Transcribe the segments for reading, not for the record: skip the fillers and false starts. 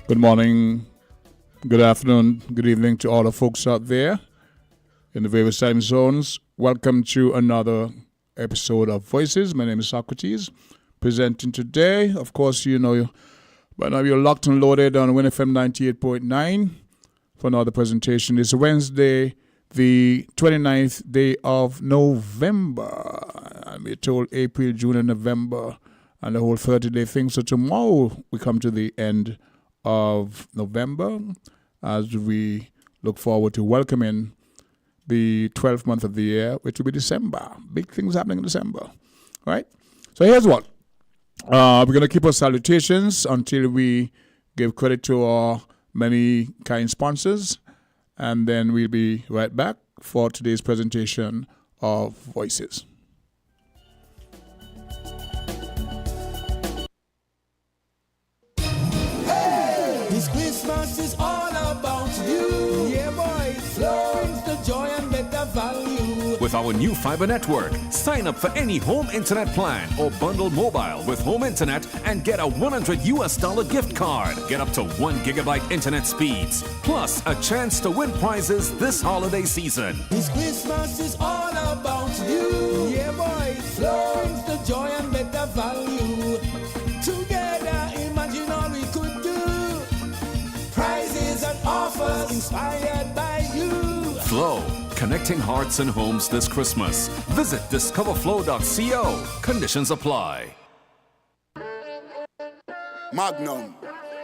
Good morning, good afternoon, good evening to all the folks out there in the various time zones. Welcome to another episode of Voices. My name is Socrates, presenting today. Of course, you know, by now you're locked and loaded on WINNFM 98.9 for another presentation. It's Wednesday, the 29th day of November. And we're told April, June, and November, and the whole 30-day thing. So tomorrow we come to the end of November as we look forward to welcoming the 12th month of the year, which will be December. Big things happening in December, right? So here's what. We're going to keep our salutations until we give credit to our many kind sponsors, and then we'll be right back for today's presentation of Voices. This Christmas is all about you. Yeah, boy. Flow brings the joy and better value. With our new fiber network, sign up for any home internet plan or bundle mobile with home internet and get a $100 gift card. Get up to 1 gigabyte internet speeds, plus a chance to win prizes this holiday season. This Christmas is all about you. Yeah, boy. Flow brings the joy and better value. Together, imagine all we could do. Prizes and offers inspired by you. Flow, connecting hearts and homes this Christmas. Visit discoverflow.co. Conditions apply. Magnum,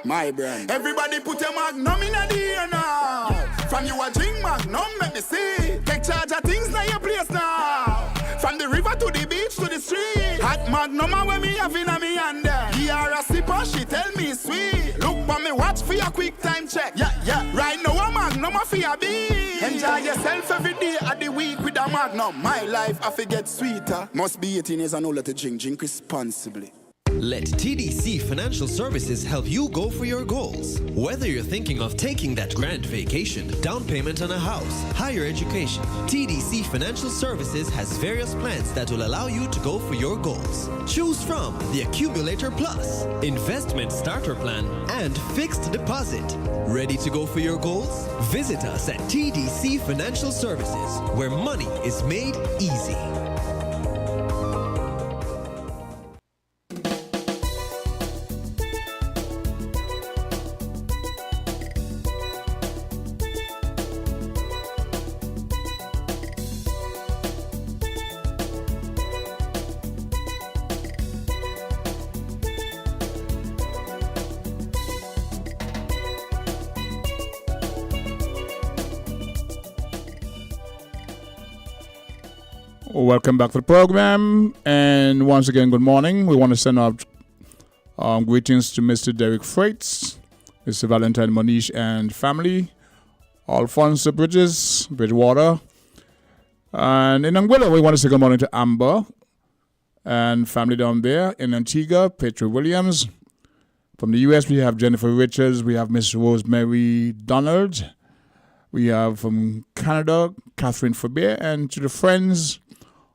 my brand. Everybody put a Magnum in the air now. From you a drink Magnum, make me see. Take charge of things now your place now. From the river to the beach to the street. Hot Magnum when me have in a me hand there. He are a sipper, she tell me sweet. Look for me watch for your quick time check. Yeah. Right now a Magnum a for your beat. Enjoy yourself every day of the week with a Magnum. My life I forget sweeter. Must be 18 years and older to drink. Drink responsibly. Let TDC Financial Services help you go for your goals. Whether you're thinking of taking that grand vacation, down payment on a house, higher education, TDC Financial Services has various plans that will allow you to go for your goals. Choose from the Accumulator Plus, Investment Starter Plan, and Fixed Deposit. Ready to go for your goals? Visit us at TDC Financial Services, where money is made easy. Welcome back to the program, and once again, good morning. We want to send out greetings to Mr. Derek Freights, Mr. Valentine Monish and family, Alfonso Bridgewater, and in Anguilla, we want to say good morning to Amber and family down there. In Antigua, Petra Williams. From the U.S., we have Jennifer Richards, we have Miss Rosemary Donald, we have from Canada, Catherine Faber, and to the friends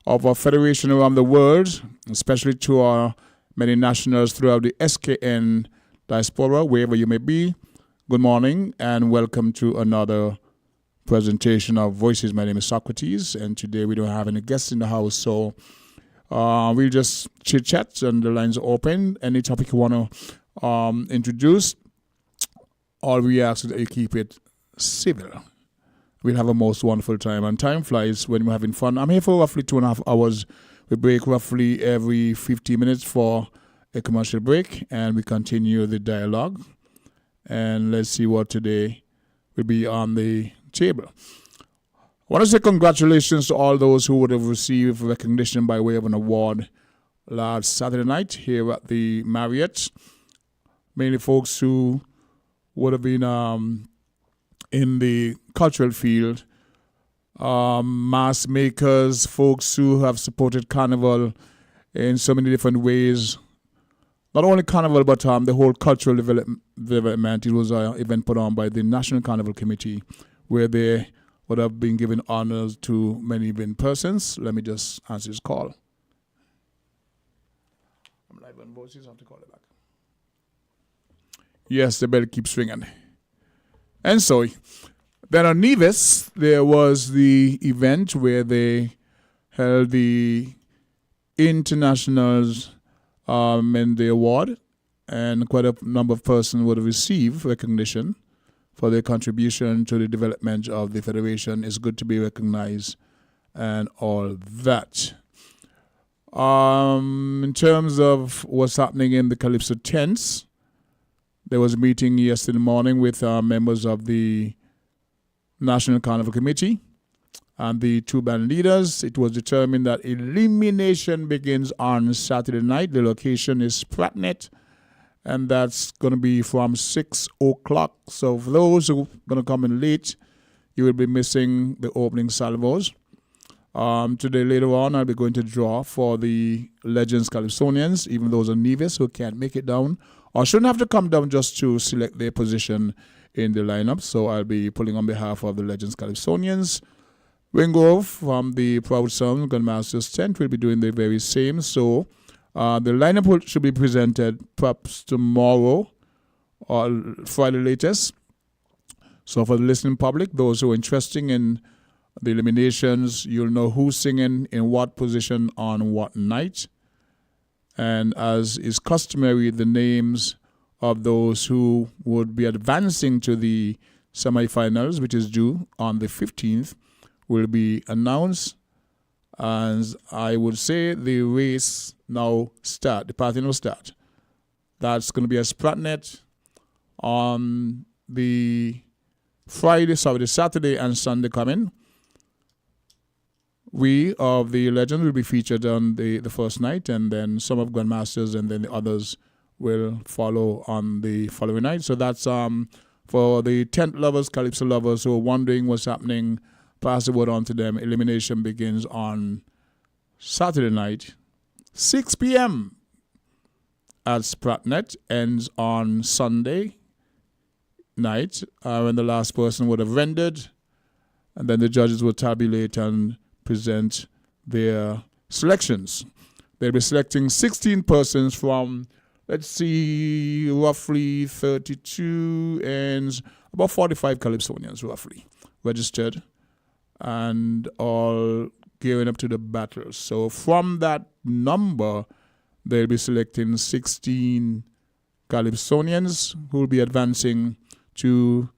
of our federation around the world, especially to our many nationals throughout the SKN diaspora, wherever you may be. Good morning and welcome to another presentation of Voices. My name is Socrates, and today we don't have any guests in the house, so we'll just chit-chat and the lines are open. Any topic you want to introduce, all we ask is that you keep it civil. We'll have a most wonderful time, and time flies when we're having fun. I'm here for roughly 2.5 hours. We break roughly every 15 minutes for a commercial break, and we continue the dialogue. And let's see what today will be on the table. I want to say congratulations to all those who would have received recognition by way of an award last Saturday night here at the Marriott. Mainly folks who would have been in the cultural field, mask makers, folks who have supported Carnival in so many different ways. Not only Carnival, but the whole cultural development. It was an event put on by the National Carnival Committee, where they would have been given honors to many event persons. Let me just answer this call. I'm live on Voices. I have to call it back. Yes, the bell keeps ringing. And so, then on Nevis, there was the event where they held the internationals in the award, and quite a number of persons would receive recognition for their contribution to the development of the Federation. It's good to be recognized and all that. In terms of what's happening in the Calypso tents, there was a meeting yesterday morning with members of the National Carnival Committee and the two band leaders. It was determined that elimination begins on Saturday night. The location is Pratnet, and that's going to be from 6 o'clock. So for those who are going to come in late, you will be missing the opening salvos. Today, later on, I'll be going to draw for the Legends Calypsonians, even those on Nevis who can't make it down or shouldn't have to come down just to select their position in the lineup. So I'll be pulling on behalf of the Legends Calypsonians. Wingrove from the Proud Sound Gunmasters tent will be doing the very same. So the lineup should be presented perhaps tomorrow or Friday latest. So for the listening public, those who are interested in the eliminations, you'll know who's singing in what position on what night. And as is customary, the names of those who would be advancing to the semifinals, which is due on the 15th, will be announced. And I would say the race now start, the party now start. That's going to be a Spratnet on the Saturday and Sunday coming. We of the Legends will be featured on the first night, and then some of Grandmasters, and then the others will follow on the following night. So that's for the tent lovers, Calypso lovers who are wondering what's happening. Pass the word on to them. Elimination begins on Saturday night, 6 p.m. at Spratnet, ends on Sunday night when the last person would have rendered, and then the judges will tabulate and present their selections. They'll be selecting 16 persons from, let's see, roughly 32 and about 45 Calypsonians roughly registered and all gearing up to the battles. So from that number, they'll be selecting 16 Calypsonians who will be advancing to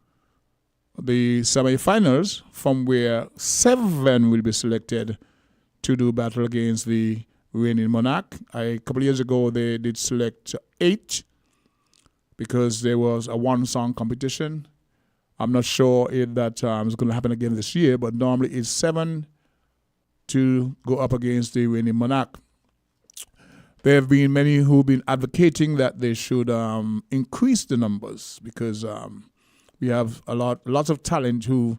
the semi-finals, from where 7 will be selected to do battle against the reigning monarch. A couple of years ago, they did select 8 because there was a one-song competition. I'm not sure if that is going to happen again this year, but normally it's 7 to go up against the reigning monarch. There have been many who've been advocating that they should increase the numbers because we have lots of talent who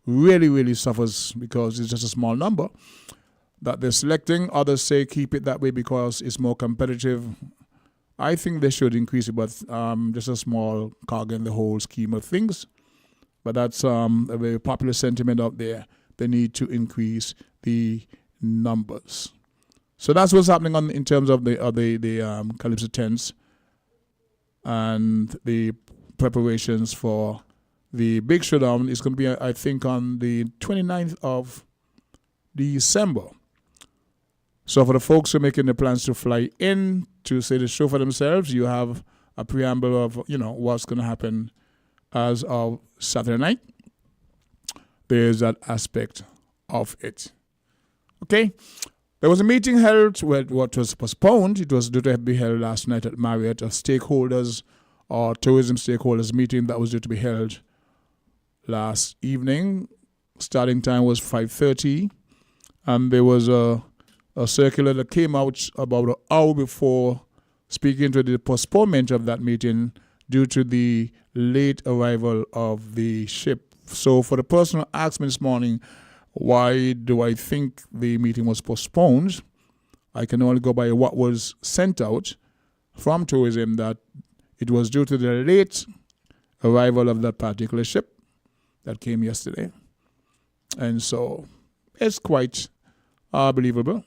really suffers because it's just a small number that they're selecting. Others say keep it that way because it's more competitive. I think they should increase it, but just a small cog in the whole scheme of things. But that's a very popular sentiment out there. They need to increase the numbers. So that's what's happening in terms of the Calypso tents and the preparations for the big showdown. Is going to be, I think, on the 29th of December. So for the folks who are making the plans to fly in to see the show for themselves, you have a preamble of what's going to happen as of Saturday night. There's that aspect of it. Okay. There was a meeting held what was postponed. It was due to be held last night at Marriott, a stakeholders or tourism stakeholders meeting that was due to be held last evening. Starting time was 5:30, and there was a circular that came out about an hour before speaking to the postponement of that meeting due to the late arrival of the ship. So for the person who asked me this morning, why do I think the meeting was postponed? I can only go by what was sent out from tourism, that it was due to the late arrival of that particular ship that came yesterday. And so it's quite believable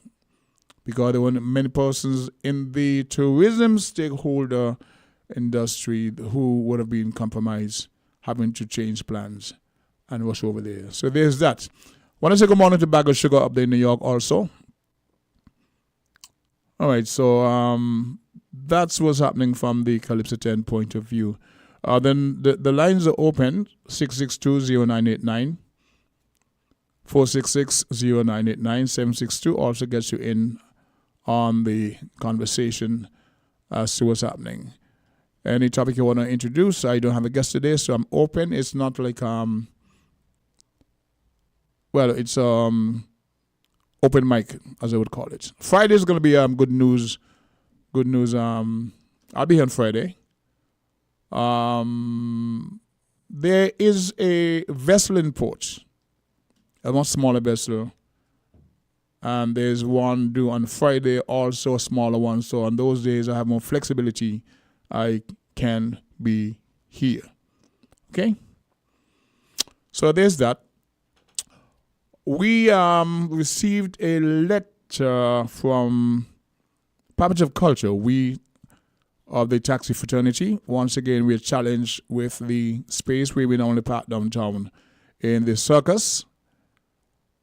because there were many persons in the tourism stakeholder industry who would have been compromised, having to change plans and rush over there. So there's that. Want to say good morning to Bag of Sugar up there in New York also. All right, so that's what's happening from the Calypso 10 point of view. Then the lines are open, 662-0989, 466-0989, 762 also gets you in on the conversation as to what's happening. Any topic you want to introduce, I don't have a guest today, so I'm open. It's not like, it's open mic, as I would call it. Friday is going to be good news. Good news. I'll be here on Friday. There is a vessel in port, a much smaller vessel, and there's one due on Friday, also a smaller one. So on those days, I have more flexibility. I can be here. Okay? So there's that. We received a letter from Department of Culture, of the taxi fraternity. Once again, we're challenged with the space where we normally park downtown in the circus.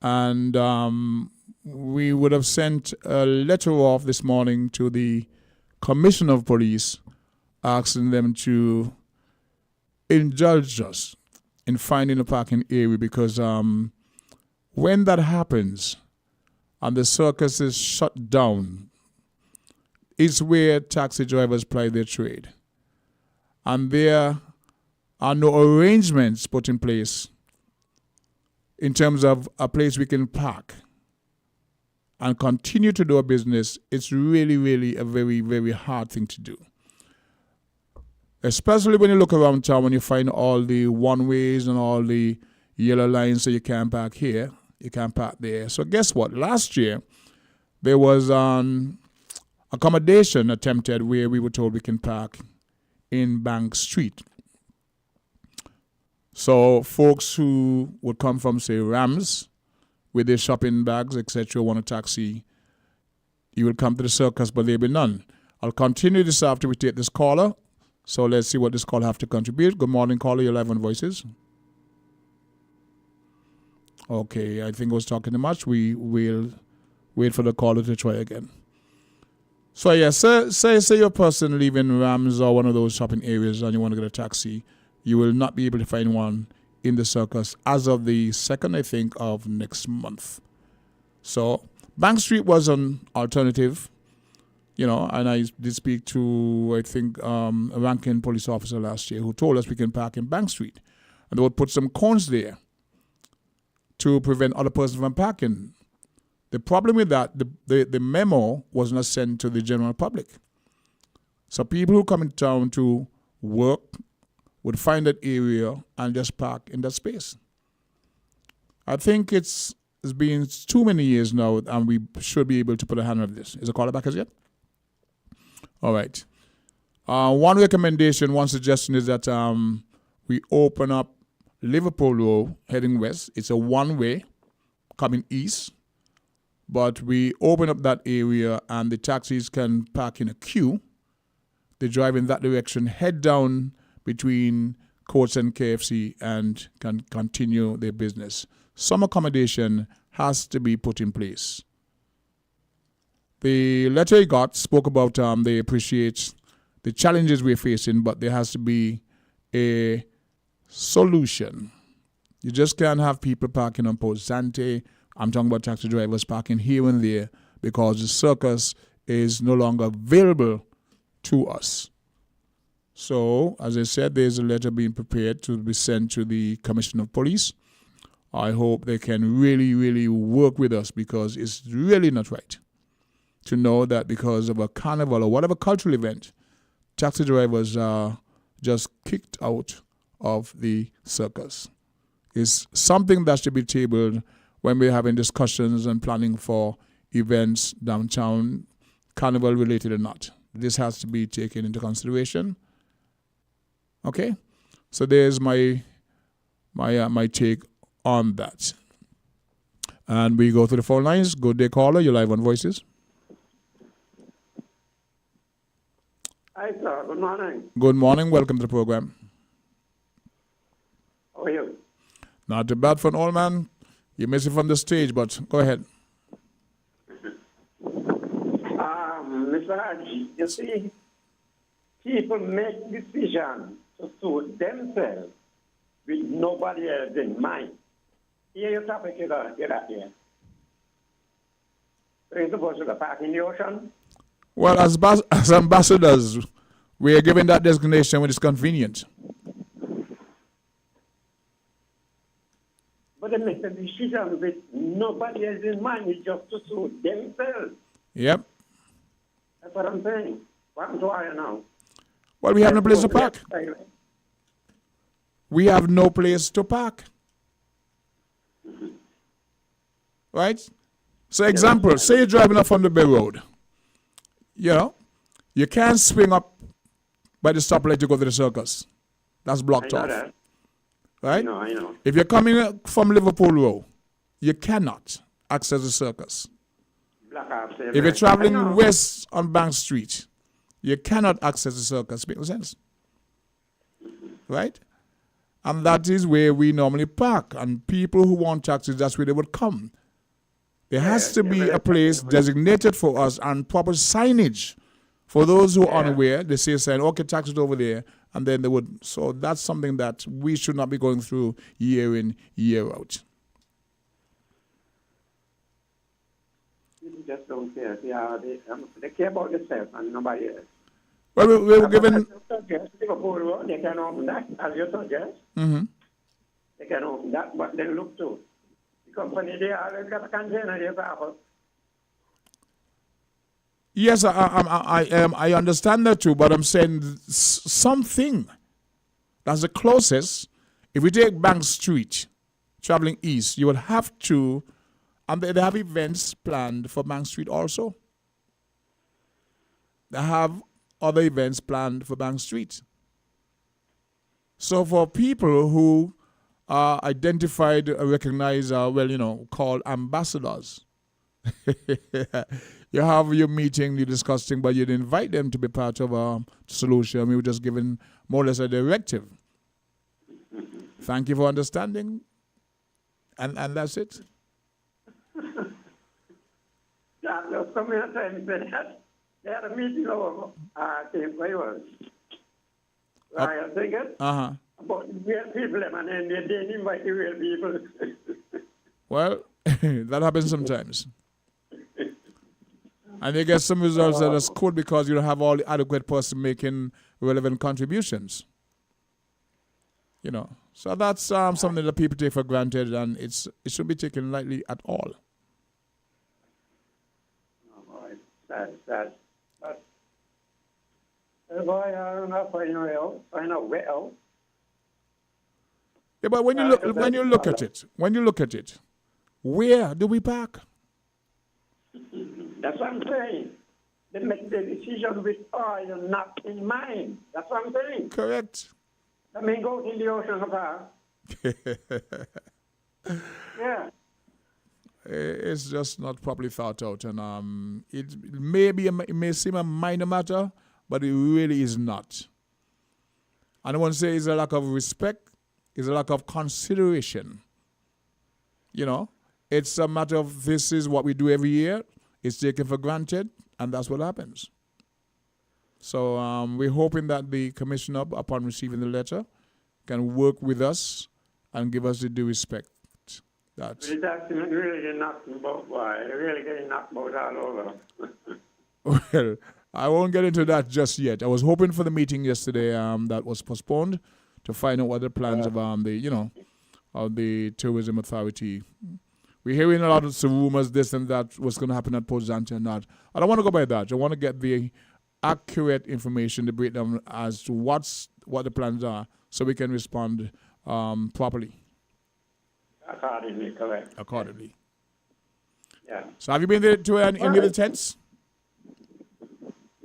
And we would have sent a letter off this morning to the Commissioner of Police asking them to indulge us in finding a parking area because when that happens and the circus is shut down, it's where taxi drivers ply their trade. And there are no arrangements put in place in terms of a place we can park and continue to do our business. It's really, really a very, very hard thing to do. Especially when you look around town, when you find all the one-ways and all the yellow lines, so you can't park here, you can't park there. So guess what? Last year, there was an accommodation attempted where we were told we can park in Bank Street. So folks who would come from, say, Rams, with their shopping bags, etc., want a taxi, you will come to the circus, but there will be none. I'll continue this after we take this caller. So let's see what this caller have to contribute. Good morning, caller. You're live on Voices. Okay, I think I was talking too much. We will wait for the caller to try again. So yeah, say you're a person leaving Rams or one of those shopping areas and you want to get a taxi. You will not be able to find one in the circus as of the 2nd, I think, of next month. So Bank Street was an alternative, and I did speak to, I think, a ranking police officer last year who told us we can park in Bank Street. And they would put some cones there to prevent other persons from parking. The problem with that, the memo was not sent to the general public. So people who come in town to work would find that area and just park in that space. I think it's been too many years now, and we should be able to put a hand on this. Is the caller back as yet? All right. One recommendation, one suggestion is that we open up Liverpool Road heading west. It's a one-way coming east, but we open up that area and the taxis can park in a queue. They drive in that direction, head down between Courts and KFC and can continue their business. Some accommodation has to be put in place. The letter he got spoke about they appreciate the challenges we're facing, but there has to be a solution. You just can't have people parking on Posante. I'm talking about taxi drivers parking here and there because the circus is no longer available to us. So, as I said, there's a letter being prepared to be sent to the Commissioner of Police. I hope they can really, really work with us because it's really not right to know that because of a carnival or whatever cultural event, taxi drivers are just kicked out of the circus. It's something that should be tabled when we're having discussions and planning for events downtown, carnival related or not. This has to be taken into consideration. Okay, so there's my take on that. And we go to the phone lines. Good day, caller. You're live on Voices. Hi, sir. Good morning. Good morning. Welcome to the program. How are you? Not too bad for an old man. You miss it from the stage, but go ahead. Mr. Haji, you see, people make decisions to suit themselves with nobody else in mind. Here your topic you got here. So you're supposed to go park in the ocean? Well, as ambassadors, we are given that designation when it's convenient. But they make the decision with nobody else in mind. It's just to suit themselves. Yep. That's what I'm saying. What do I now? Well, we have no place to park. We have no place to park. Right? So, example, say you're driving up on the Bay Road. You know, you can't swing up by the stoplight to go to the circus. That's blocked off. That. Right? I know. If you're coming from Liverpool Road, you cannot access the circus. If you're traveling west on Bank Street, you cannot access the circus. Makes sense? Right? And that is where we normally park. And people who want taxis, that's where they would come. There has to be a place designated for us and proper signage. For those who are unaware, they say, okay, taxis over there. And then they would. So that's something that we should not be going through year in, year out. People just don't care. They care about themselves and nobody else. Well, we were given. Liverpool Road, they can open that, as you suggest. Mm-hmm. They can open that, but they look to. The company, they always got a container they offer. Yes, I understand that too, but I'm saying something that's the closest. If we take Bank Street, traveling east, you would have to, and they have events planned for Bank Street also. They have other events planned for Bank Street. So for people who are identified, recognized, called ambassadors, you have your meeting, you're discussing, but you didn't invite them to be part of a solution. We were just giving more or less a directive. Thank you for understanding. And that's it. There's so many times they had a meeting over, I think, where it was. I think it. About real people, and then they didn't invite the real people. Well, that happens sometimes. And you get some results that are good because you don't have all the adequate person making relevant contributions. You know, so that's something that people take for granted, and it shouldn't be taken lightly at all. That's boy, I don't know, find out where else. Yeah, but when you look at it, where do we park? That's what I'm saying. They make the decision with oil not in mind. That's what I'm saying. Correct. I mean, go in the ocean apart. Yeah. It's just not properly thought out, and it may seem a minor matter, but it really is not. I don't want to say it's a lack of respect, it's a lack of consideration. You know, it's a matter of this is what we do every year. It's taken for granted, and that's what happens. So we're hoping that the commissioner, upon receiving the letter, can work with us and give us the due respect. That's really getting knocked about, boy. They're really getting knocked about all over. Well, I won't get into that just yet. I was hoping for the meeting yesterday that was postponed to find out what the plans of the tourism authority. We're hearing a lot of rumors, this and that, what's going to happen at Port Zante and that. I don't want to go by that. I want to get the accurate information, the breakdown as to what the plans are, so we can respond properly. Accordingly, correct. Accordingly. Yeah. So have you been there to any of the tents?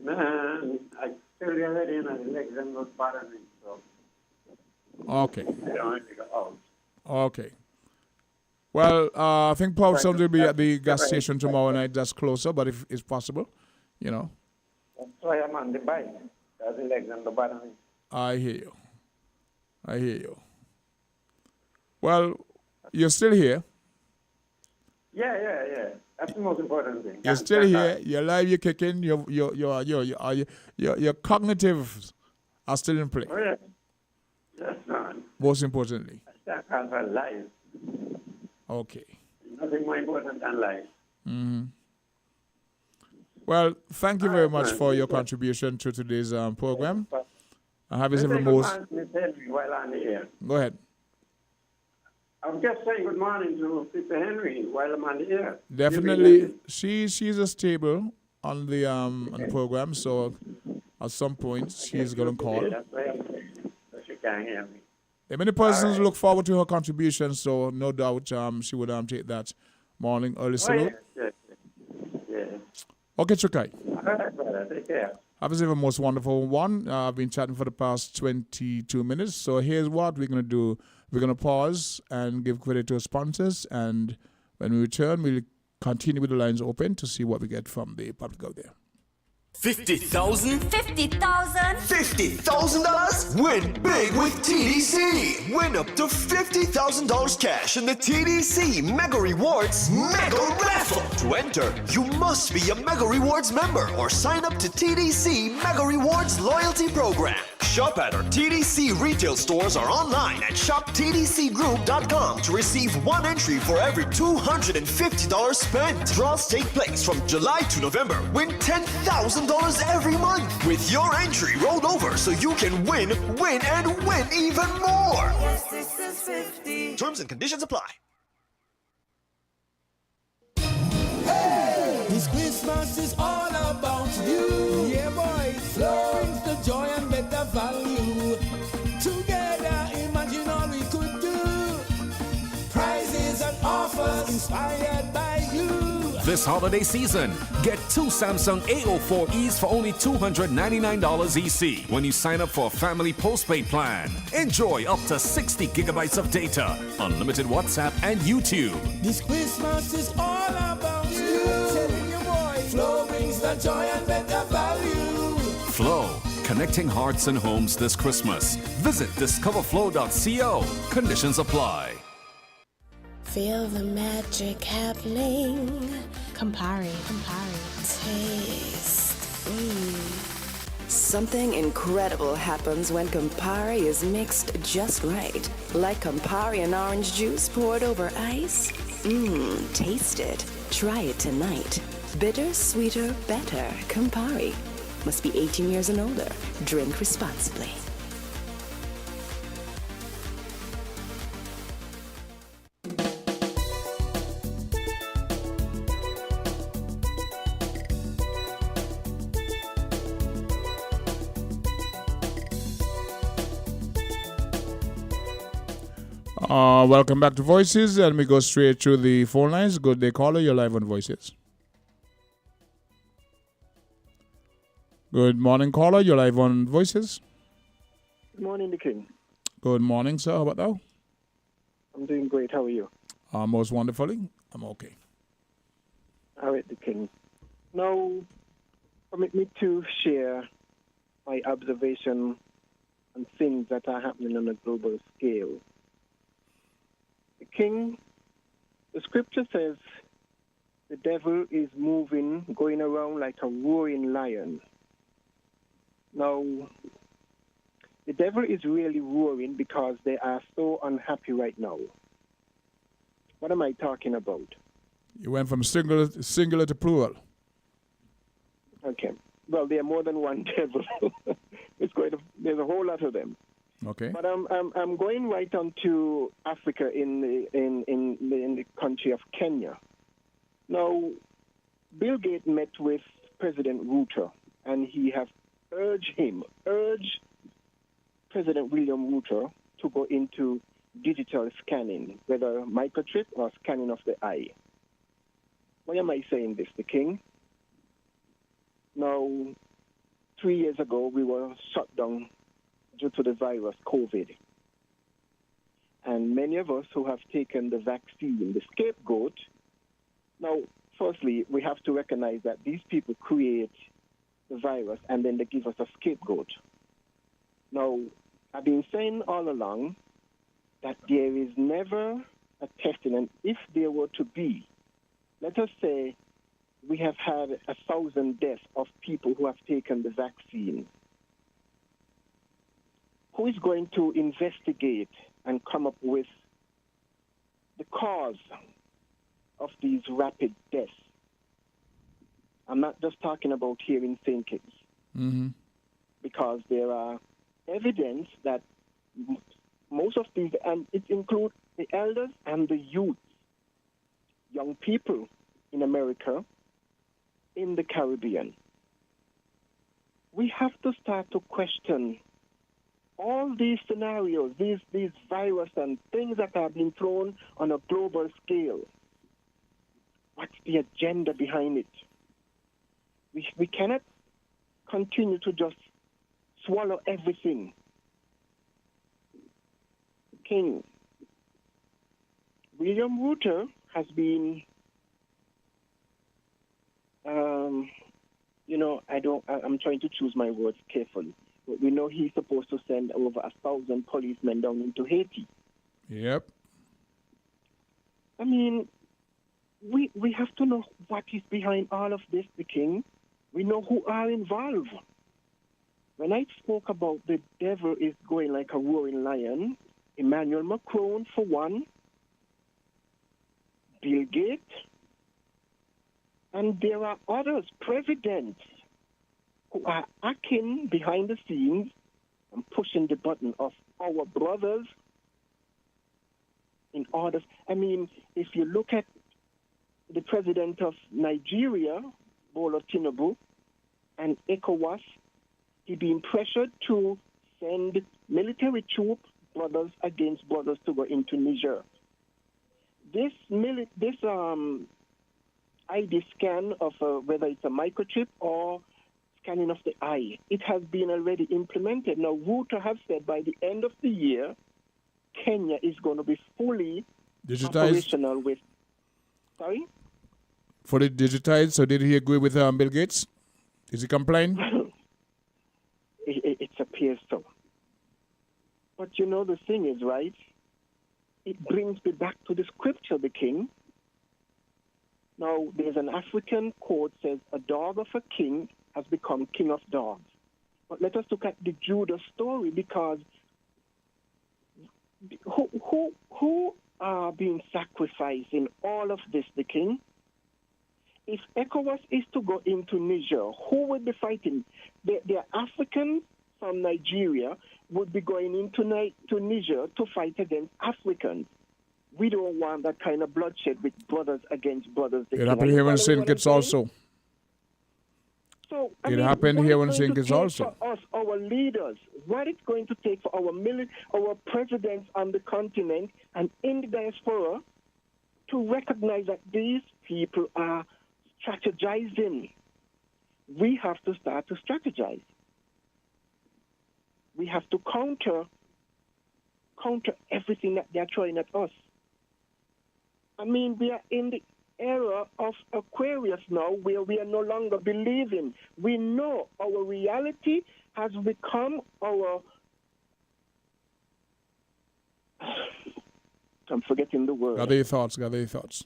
Man, I still get it in and the legs and not bothering me, so. Okay. I don't have to go out. Okay. Well, I think Paul will be at the gas station tomorrow night. That's closer, but if it's possible, you know. That's why I'm on the bike. That's the legs and the bottom. I hear you. I hear you. Well, you're still here. Yeah. That's the most important thing. You're still here. You're alive. You're kicking. Your cognitives are still in play. Oh, yeah. Yes, man. Most importantly. That's for life. Okay. Nothing more important than life. Mm-hmm. Well, thank you very much for your contribution to today's program. I have his most. While on the air. Go ahead. I'm just saying good morning to Mr. Henry while I'm on the air. Definitely, she's a stable on the program, so at some point she's gonna call. That's why I'm saying, so she can't hear me. Many persons look forward to her contribution, so no doubt she would take that morning early salute. Yes. Okay, Chukai. All right, brother. Take care. Have a most wonderful one. I've been chatting for the past 22 minutes. So here's what we're going to do. We're going to pause and give credit to our sponsors. And when we return, we'll continue with the lines open to see what we get from the public out there. 50,000? $50,000? Win big with TDC. Win up to $50,000 cash in the TDC Mega Rewards Mega Raffle. To enter, you must be a Mega Rewards member or sign up to TDC Mega Rewards Loyalty Program. Shop at our TDC retail stores or online at shoptdcgroup.com to receive one entry for every $250 spent. Draws take place from July to November. Win $10,000 every month with your entry rolled over so you can win even more. Yes, this is 50. Terms and conditions apply. This Christmas is all about you. Yeah, boy. Flows the joy and better value. Together, imagine all we could do. Prizes and offers inspired by you. This holiday season, get 2 Samsung A04Es for only $299 EC when you sign up for a family postpaid plan. Enjoy up to 60 gigabytes of data, unlimited WhatsApp and YouTube. This Christmas is all about you. Telling you, boy, Flow brings the joy and better value. Flow, connecting hearts and homes this Christmas. Visit discoverflow.co. Conditions apply. Feel the magic happening. Campari. Taste. Something incredible happens when Campari is mixed just right. Like Campari and orange juice poured over ice. Taste it. Try it tonight. Bitter, sweeter, better. Campari. Must be 18 years and older. Drink responsibly. Welcome back to Voices, and we go straight to the phone lines. Good day, caller. You're live on Voices. Good morning, caller. You're live on Voices. Good morning, the King. Good morning, sir. How about now? I'm doing great. How are you? Most wonderfully. I'm okay. All right, the King. Now, permit me to share my observation on things that are happening on a global scale. The King, the scripture says the devil is moving, going around like a roaring lion. Now, the devil is really roaring because they are so unhappy right now. What am I talking about? You went from singular to plural. Okay. Well, there are more than one devil. There's a whole lot of them. Okay. But I'm going right on to Africa in the country of Kenya. Now, Bill Gates met with President Ruto, and he has urged President William Ruto to go into digital scanning, whether microchip or scanning of the eye. Why am I saying this, the King? Now, 3 years ago, we were shut down due to the virus, COVID. And many of us who have taken the vaccine, the scapegoat, now, firstly, we have to recognize that these people create the virus, and then they give us a scapegoat. Now, I've been saying all along that there is never a testing, and if there were to be, let us say we have had 1,000 deaths of people who have taken the vaccine. Who is going to investigate and come up with the cause of these rapid deaths? I'm not just talking about here in St. Kitts, because there are evidence that most of these, and it includes the elders and the youth, young people in America, in the Caribbean. We have to start to question all these scenarios, these virus and things that are being thrown on a global scale. What's the agenda behind it? We cannot continue to just swallow everything. King, William Ruto has been, I'm trying to choose my words carefully. But we know he's supposed to send over 1,000 policemen down into Haiti. Yep. I mean, we have to know what is behind all of this, the King. We know who are involved. When I spoke about the devil is going like a roaring lion, Emmanuel Macron, for one, Bill Gates, and there are others, presidents, who are acting behind the scenes and pushing the button of our brothers in order. I mean, if you look at the president of Nigeria, Bola Tinubu, and ECOWAS, he being pressured to send military troops, brothers against brothers, to go into Niger. This ID scan of whether it's a microchip or scanning of the eye, it has been already implemented. Now, Ruto has said by the end of the year, Kenya is going to be fully operational with... Sorry? Fully digitized, so did he agree with Bill Gates? Is he complying? It appears so. But you know, the thing is, right, it brings me back to the scripture, the King. Now, there's an African quote says, a dog of a king has become king of dogs. But let us look at the Judah story, because who are being sacrificed in all of this, the King? If ECOWAS is to go into Niger, who would be fighting? The Africans from Nigeria would be going into Niger to fight against Africans. We don't want that kind of bloodshed with brothers against brothers. It happened here in St. Kitts also. So, it happened here in St. Kitts also. For us, our leaders, what it's going to take for our presidents on the continent and in the diaspora to recognize that these people are strategizing. We have to start to strategize. We have to counter everything that they're throwing at us. I mean, we are in the era of Aquarius now, where we are no longer believing. We know our reality has become our... I'm forgetting the word. Gather your thoughts.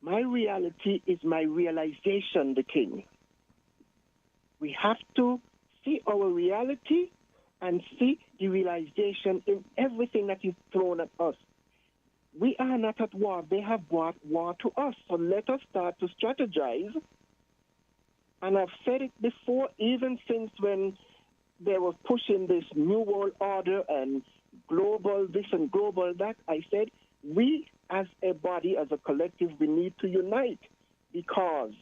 My reality is my realization, the King. We have to see our reality and see the realization in everything that is thrown at us. We are not at war. They have brought war to us. So let us start to strategize. And I've said it before, even since when they were pushing this New World Order and global this and global that, I said, we as a body, as a collective, we need to unite, because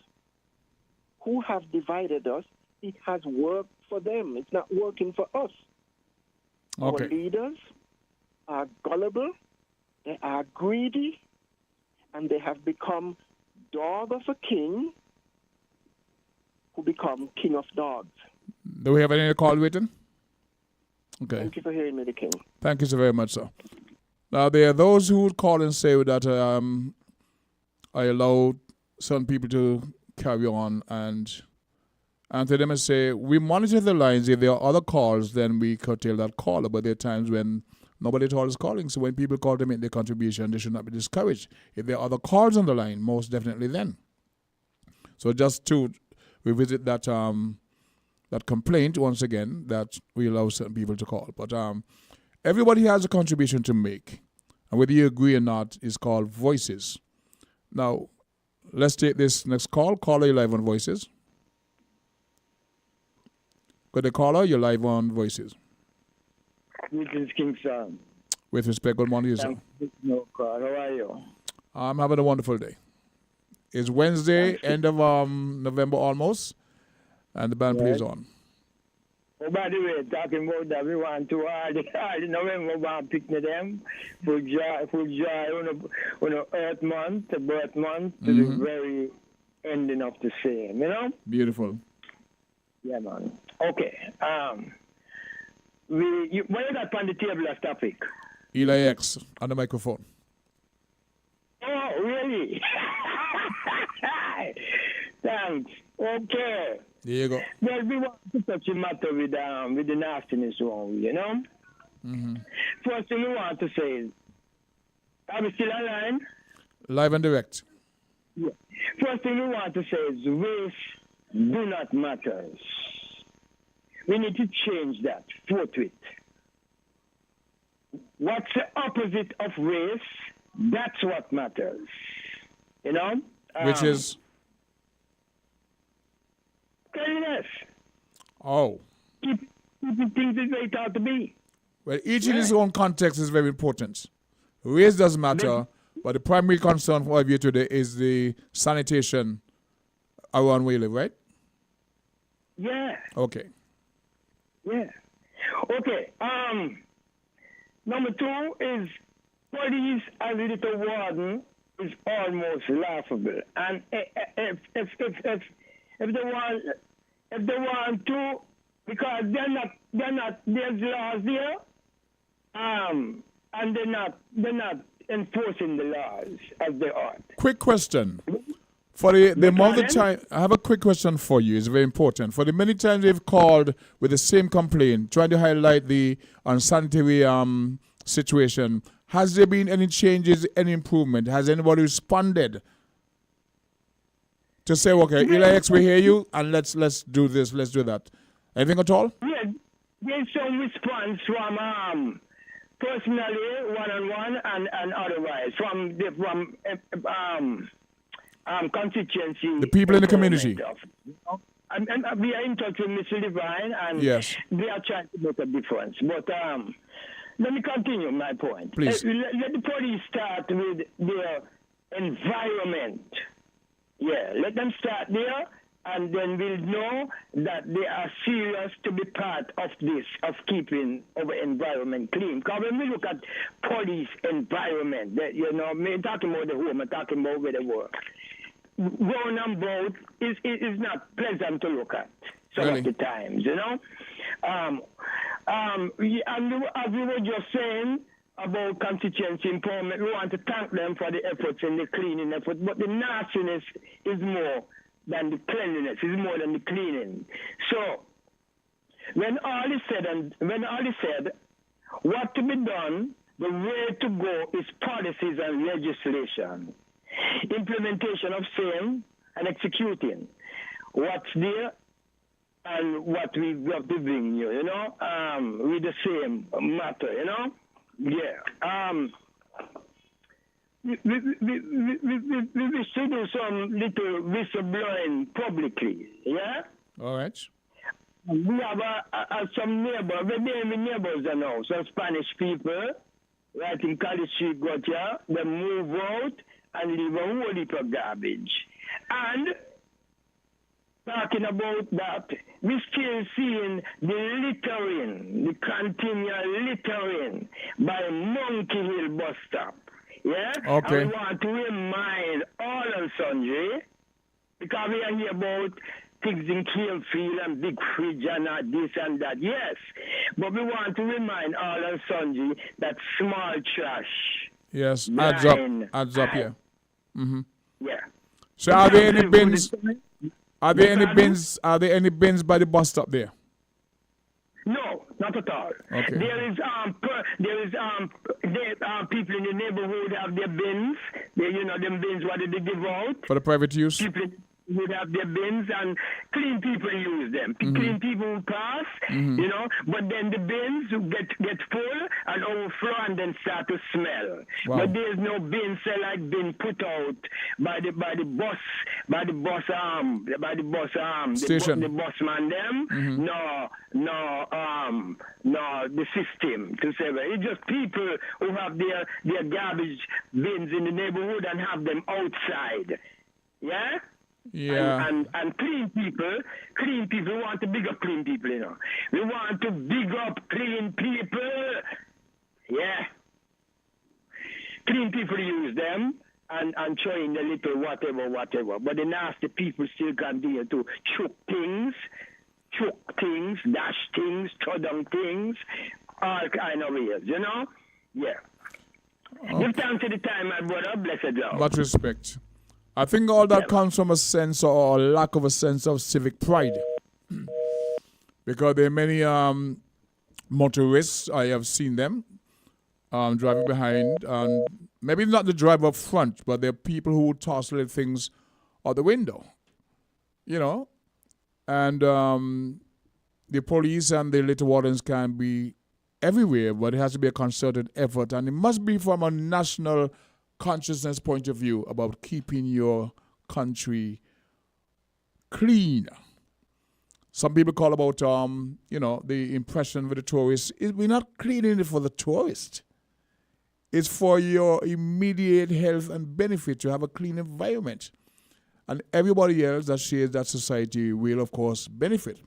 who have divided us, it has worked for them. It's not working for us. Okay. Our leaders are gullible, they are greedy, and they have become dog of a king who become king of dogs. Do we have any call written? Okay. Thank you for hearing me, the King. Thank you so very much, sir. Now, there are those who would call and say that I allow some people to carry on and and to them and say, we monitor the lines. If there are other calls, then we curtail that caller. But there are times when nobody at all is calling. So when people call to make their contribution, they should not be discouraged. If there are other calls on the line, most definitely then. So just to revisit that that complaint once again, that we allow certain people to call. But everybody has a contribution to make. And whether you agree or not is called voices. Now, let's take this next call. Caller, you're live on Voices. Good day, caller, you're live on Voices. This is King Sam. With respect, good morning to you, sir. No, how are you? I'm having a wonderful day. It's Wednesday, end of November almost, and the band plays on. Oh, by the way, talking about that, we want to all the November one picnic them for joy on a Earth Month, the birth month, to the very ending of the same, you know? Beautiful. Yeah, man. Okay. What you got on the table as topic? Eli X on the microphone. Oh, really? Thanks. Okay. There you go. Well, we want to touch a matter with the nastiness one, you know? Mm-hmm. First thing we want to say is, are we still online? Live and direct. Yeah. First thing we want to say is race do not matter. We need to change that forthwith. What's the opposite of race? That's what matters. You know? Which is? Cleanliness. Oh. Keep things the way it ought to be. Well, each in its own context is very important. Race doesn't matter, but the primary concern for you today is the sanitation around where you live, right? Yeah. Okay. Yeah. Okay. Number two is police as a little warden is almost laughable. And if they want to, because they're not there's laws there, and they're not enforcing the laws as they ought. Quick question. For the amount of time, I have a quick question for you. It's very important. For the many times they've called with the same complaint, trying to highlight the unsanitary situation, has there been any changes, any improvement? Has anybody responded to say, okay, Eli X, we hear you, and let's do this, let's do that? Anything at all? Yeah, there's some response from personally, one-on-one, and otherwise from constituency. The people in the community. And we are in touch with Mr. Divine, and yes, they are trying to make a difference. But let me continue my point. Please. Let the police start with their environment. Yeah, let them start there, and then we'll know that they are serious to be part of this, of keeping our environment clean. Because when we look at police environment, I'm talking about the home, I'm talking about where they work. Going on boat is not pleasant to look at some of the times, you know. And as we were just saying about constituency empowerment, we want to thank them for the efforts in the cleaning effort, but the nastiness is more than the cleanliness, is more than the cleaning. So when all is said, what to be done, the way to go is policies and legislation. Implementation of same and executing what's there and what we have to bring you, with the same matter, Yeah. We wish to do some little whistleblowing publicly, yeah? All right. We have some neighbors, we neighbors now, some Spanish people, right in College Street, Gotcha, they move out and leave a whole heap of garbage. And talking about that, we still seeing the littering, the continual littering by Monkey Hill bus stop. Yeah? Okay. And we want to remind all and sundry, because we are here about pigs in Canefield and big fridge and this and that. Yes. But we want to remind all and sundry that small trash. Yes, adds up, yeah. Mm-hmm. Yeah. So are there any bins Are there any bins? Are there any bins by the bus stop there? No, not at all. Okay. There is people in the neighborhood have their bins. Them bins what they give out for the private use. People would have their bins, and clean people use them. Clean people pass, but then the bins get full and overflow and then start to smell. Wow. But there's no bin bin put out by the bus station. The busman them. No, the system to say that. It's just people who have their garbage bins in the neighborhood and have them outside. Yeah? Yeah. And clean people want to big up clean people, We want to big up clean people. Yeah. Clean people use them and throw in a little whatever. But the nasty people still continue to choke things, dash things, throw down things, all kind of ways, Yeah. Okay. Give thanks to the time, my brother. Blessed love. Much respect. I think all that comes from a sense or lack of a sense of civic pride. Because there are many motorists, I have seen them driving behind, and maybe not the driver up front, but there are people who toss little things out the window, and the police and the little wardens can be everywhere, but it has to be a concerted effort, and it must be from a national consciousness point of view about keeping your country clean. Some people call about, the impression with the tourists. We're not cleaning it for the tourist. It's for your immediate health and benefit to have a clean environment. And everybody else that shares that society will, of course, benefit.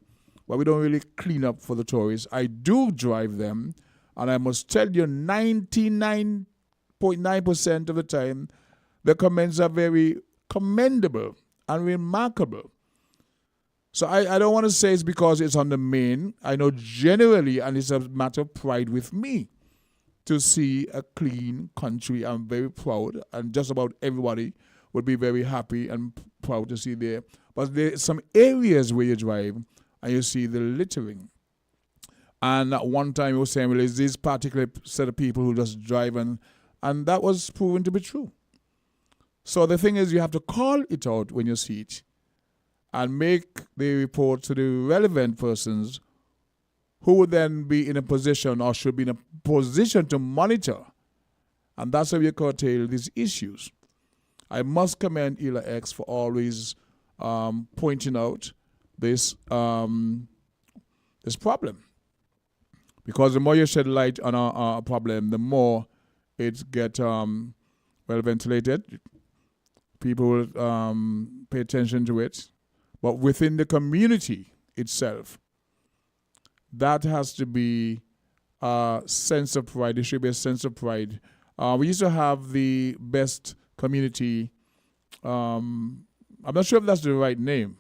But we don't really clean up for the tourists. I do drive them, and I must tell you, 99.9% of the time, the comments are very commendable and remarkable. So I don't want to say it's because it's on the main. I know generally, and it's a matter of pride with me, to see a clean country. I'm very proud, and just about everybody would be very happy and proud to see there. But there's some areas where you drive and you see the littering. And at one time you were saying, well, is this particular set of people who just drive, and that was proven to be true. So the thing is, you have to call it out when you see it and make the report to the relevant persons who would then be in a position or should be in a position to monitor. And that's how you curtail these issues. I must commend Ela X for always pointing out this problem. Because the more you shed light on a problem, the more it gets well ventilated. People will pay attention to it. But within the community itself, that has to be a sense of pride. There should be a sense of pride. We used to have the best community. I'm not sure if that's the right name,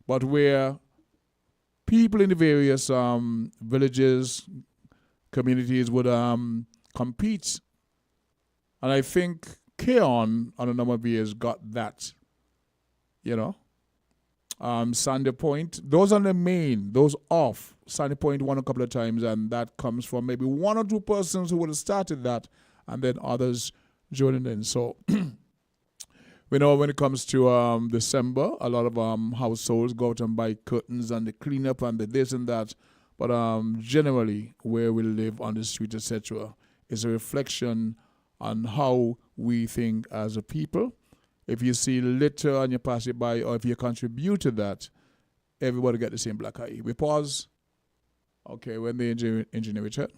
but where people in the various villages, communities would compete. And I think Keon, on a number of years, got that. Sandy Point, those are the main, those off. Sandy Point won a couple of times, and that comes from maybe one or two persons who would have started that, and then others joining in. So we know when it comes to December, a lot of households go out and buy curtains and the cleanup and the this and that. But generally, where we live on the street, etc., is a reflection on how we think as a people. If you see litter and you pass it by, or if you contribute to that, everybody get the same black eye. We pause. Okay, when the engineer return.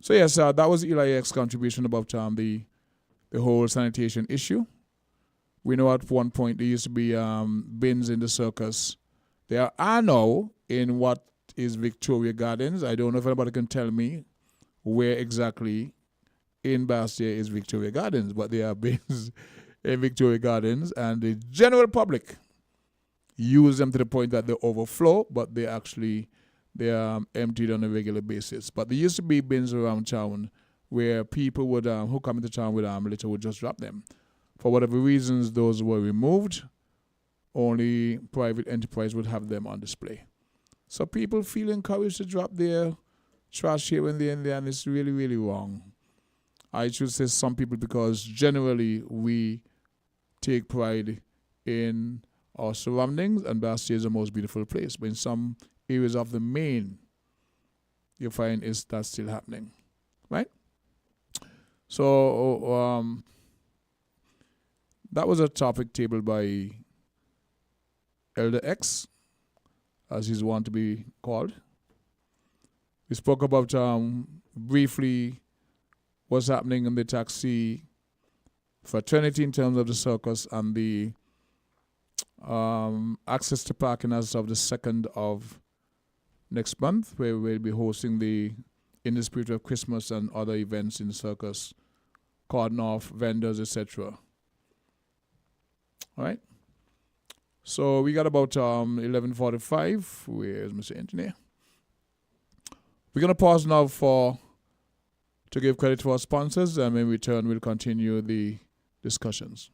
So yes, that was Eli X's contribution about the whole sanitation issue. We know at one point there used to be bins in the circus. There are now in what is Victoria Gardens. I don't know if anybody can tell me where exactly in Bastia is Victoria Gardens, but there are bins in Victoria Gardens, and the general public use them to the point that they overflow, but they're emptied on a regular basis. But there used to be bins around town where people would who come into town with litter would just drop them. For whatever reasons, those were removed only private enterprise would have them on display. So people feel encouraged to drop their trash here and there and there, and it's really, really wrong. I should say some people because generally we take pride in our surroundings, and Bastille is the most beautiful place. But in some areas of the Maine, you find is that still happening, right? So that was a topic tabled by Elder X, as he's want to be called. We spoke about briefly what's happening in the taxi fraternity in terms of the circus and the access to parking as of the 2nd of next month, where we'll be hosting the In the Spirit of Christmas and other events in the circus, cordon off, vendors, etc. All right. So we got about 11:45. Where's Mr. Engineer? We're gonna pause now to give credit to our sponsors, and when we return, we'll continue the discussions.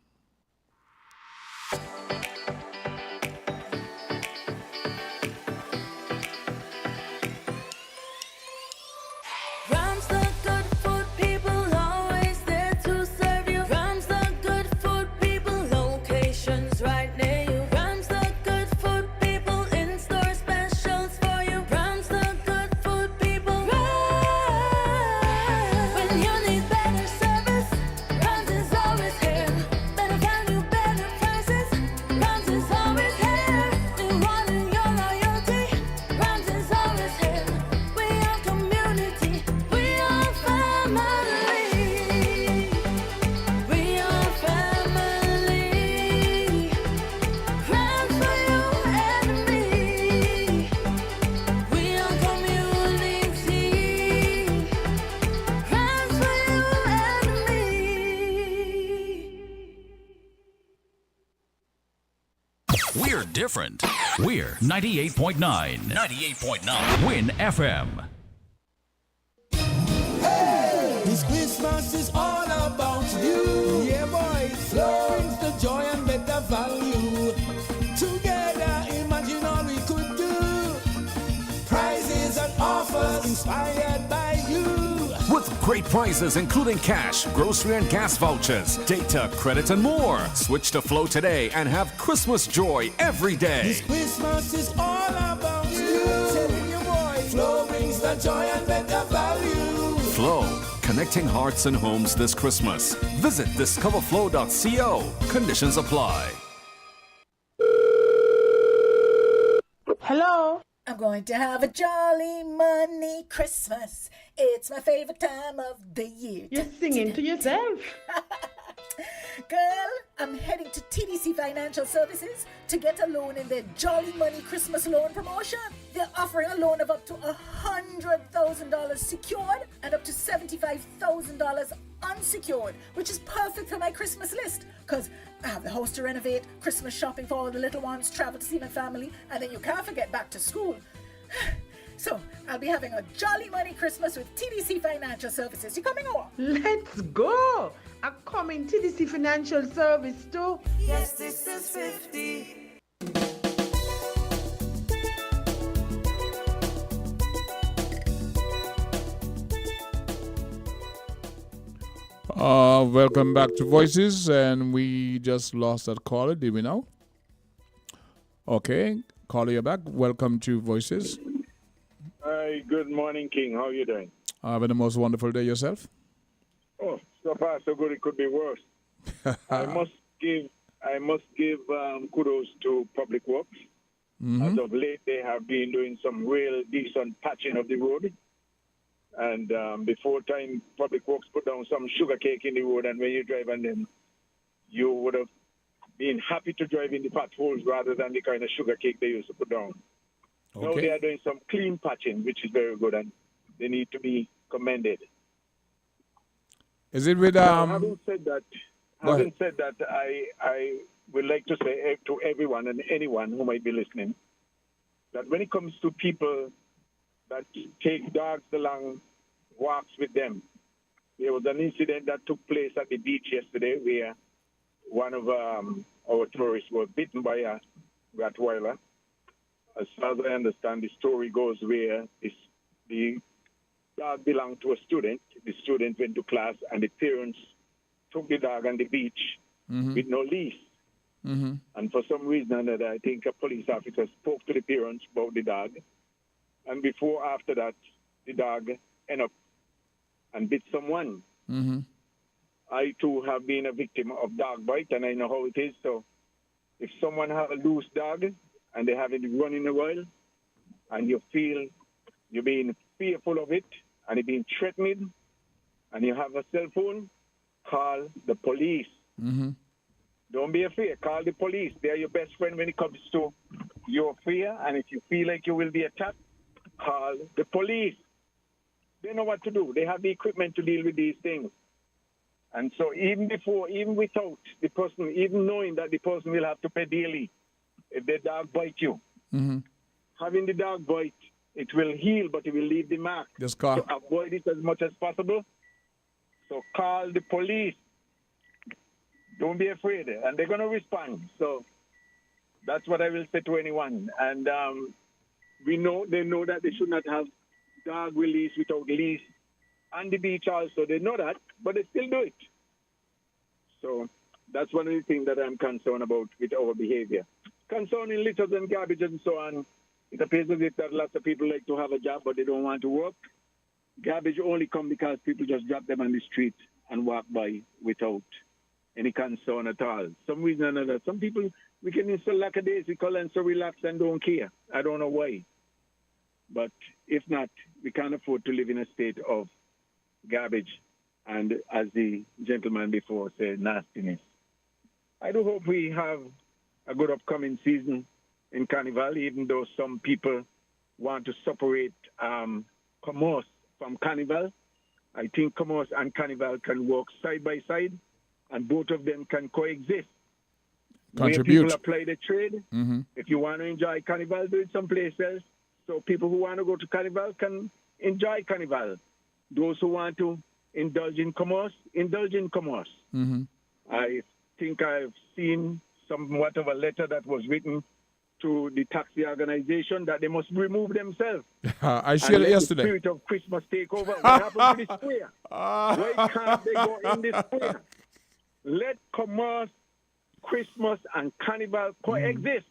Different. We're 98.9. 98.9. Win FM. Hey, this Christmas is all about you. Yeah, boy. Flow brings the joy and better value. Together, imagine all we could do. Prizes and offers inspired by you. With great prizes including cash, grocery and gas vouchers, data, credit and more. Switch to Flow today and have Christmas joy every day. This Christmas is all about you. Telling you, boy, Flow brings the joy and better value. Flow, connecting hearts and homes this Christmas. Visit discoverflow.co. Conditions apply. Hello? I'm going to have a jolly money Christmas. It's my favorite time of the year. You're singing to yourself. Girl, I'm heading to TDC Financial Services to get a loan in their Jolly Money Christmas loan promotion. They're offering a loan of up to $100,000 secured and up to $75,000 unsecured, which is perfect for my Christmas list because I have the house to renovate, Christmas shopping for all the little ones, travel to see my family, and then you can't forget back to school. So, I'll be having a jolly money Christmas with TDC Financial Services. You coming over? Let's go! I'm coming TDC Financial Service too. Yes, this is 50. Welcome back to Voices, and we just lost that caller, did we now? Okay, caller, you're back. Welcome to Voices. Hi, good morning, King. How are you doing? Having the most wonderful day yourself? Oh, so far so good. It could be worse. I must give kudos to Public Works. As of late, they have been doing some real decent patching of the road. And before time, Public Works put down some sugar cake in the road, and when you drive on them, you would have been happy to drive in the potholes rather than the kind of sugar cake they used to put down. Okay. Now they are doing some clean patching, which is very good, and they need to be commended. Is it with having said that, I would like to say to everyone and anyone who might be listening that when it comes to people that take dogs along walks with them, there was an incident that took place at the beach yesterday where one of our tourists were bitten by a Rottweiler. As far as I understand, the story goes where the dog belonged to a student. The student went to class, and the parents took the dog on the beach with no leash. And for some reason or another, I think a police officer spoke to the parents about the dog. And before, after that, the dog ended up and bit someone. I, too, have been a victim of dog bite, and I know how it is. So if someone has a loose dog and they have it running around, and you feel you're being fearful of it, and you're being threatened, and you have a cell phone, call the police. Don't be afraid. Call the police. They're your best friend when it comes to your fear. And if you feel like you will be attacked, call the police. They know what to do. They have the equipment to deal with these things. And so even without the person, even knowing that the person will have to pay daily if the dog bite you, having the dog bite, it will heal, but it will leave the mark. Just so avoid it as much as possible. So call the police. Don't be afraid. And they're going to respond. So that's what I will say to anyone. And they know that they should not have dog release without leash on the beach also. They know that, but they still do it. So that's one of the things that I'm concerned about with our behavior. Concerning litters and garbage and so on, it appears as if that lots of people like to have a job, but they don't want to work. Garbage only come because people just drop them on the street and walk by without any concern at all. Some reason or another. Some people, we can be so lackadaisical and so relaxed and don't care. I don't know why. But if not, we can't afford to live in a state of garbage and, as the gentleman before said, nastiness. I do hope we have a good upcoming season in Carnival, even though some people want to separate commerce from Carnival. I think commerce and Carnival can work side by side, and both of them can coexist. Contribute. Where people apply the trade. If you want to enjoy Carnival, do it someplace else. So people who want to go to Carnival can enjoy Carnival. Those who want to indulge in commerce, indulge in commerce. I think I've seen somewhat of a letter that was written to the taxi organization that they must remove themselves. I shared it yesterday. The spirit of Christmas take over. What happened to the square? Why can't they go in the square? Let commerce, Christmas, and Carnival coexist.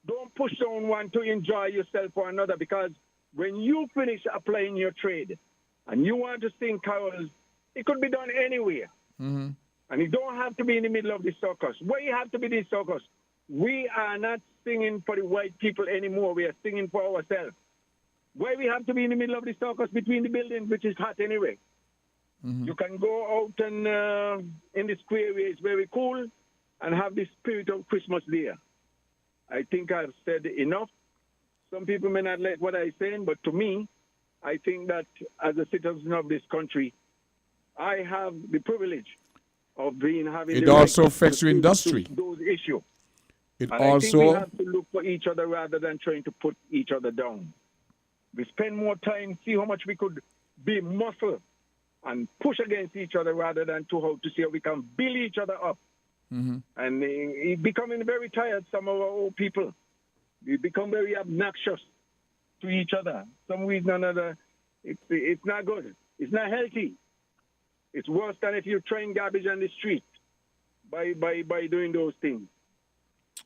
Don't push on one to enjoy yourself for another, because when you finish applying your trade and you want to sing carols, it could be done anywhere. And it don't have to be in the middle of the circus. Where you have to be the circus, we are not singing for the white people anymore. We are singing for ourselves. Why we have to be in the middle of the circus between the buildings, which is hot anyway? You can go out and in the square where it's very cool and have the spirit of Christmas there. I think I've said enough. Some people may not like what I'm saying, but to me, I think that as a citizen of this country, I have the privilege of having. It also affects your industry. Those issues. It and also. I think we have to look for each other rather than trying to put each other down. We spend more time, see how much we could be muscle and push against each other rather than to see how we can build each other up. And it's becoming very tired, some of our old people. We become very obnoxious to each other. Some reason or another, it's not good. It's not healthy. It's worse than if you're throwing garbage on the street by doing those things.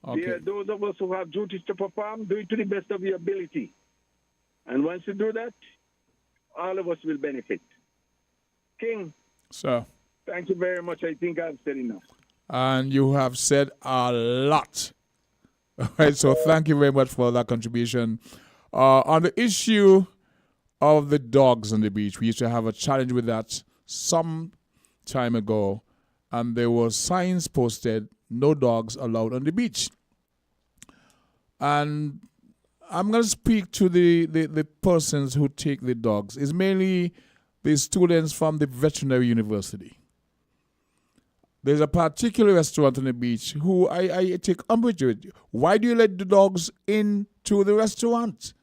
Okay. Those of us who have duties to perform, do it to the best of your ability. And once you do that, all of us will benefit. King. Sir. Thank you very much. I think I've said enough. And you have said a lot. All right, so thank you very much for that contribution. On the issue of the dogs on the beach, we used to have a challenge with that some time ago, and there were signs posted, no dogs allowed on the beach. And I'm going to speak to the persons who take the dogs. It's mainly the students from the veterinary university. There's a particular restaurant on the beach who I take umbrage with. Why do you let the dogs into the restaurant?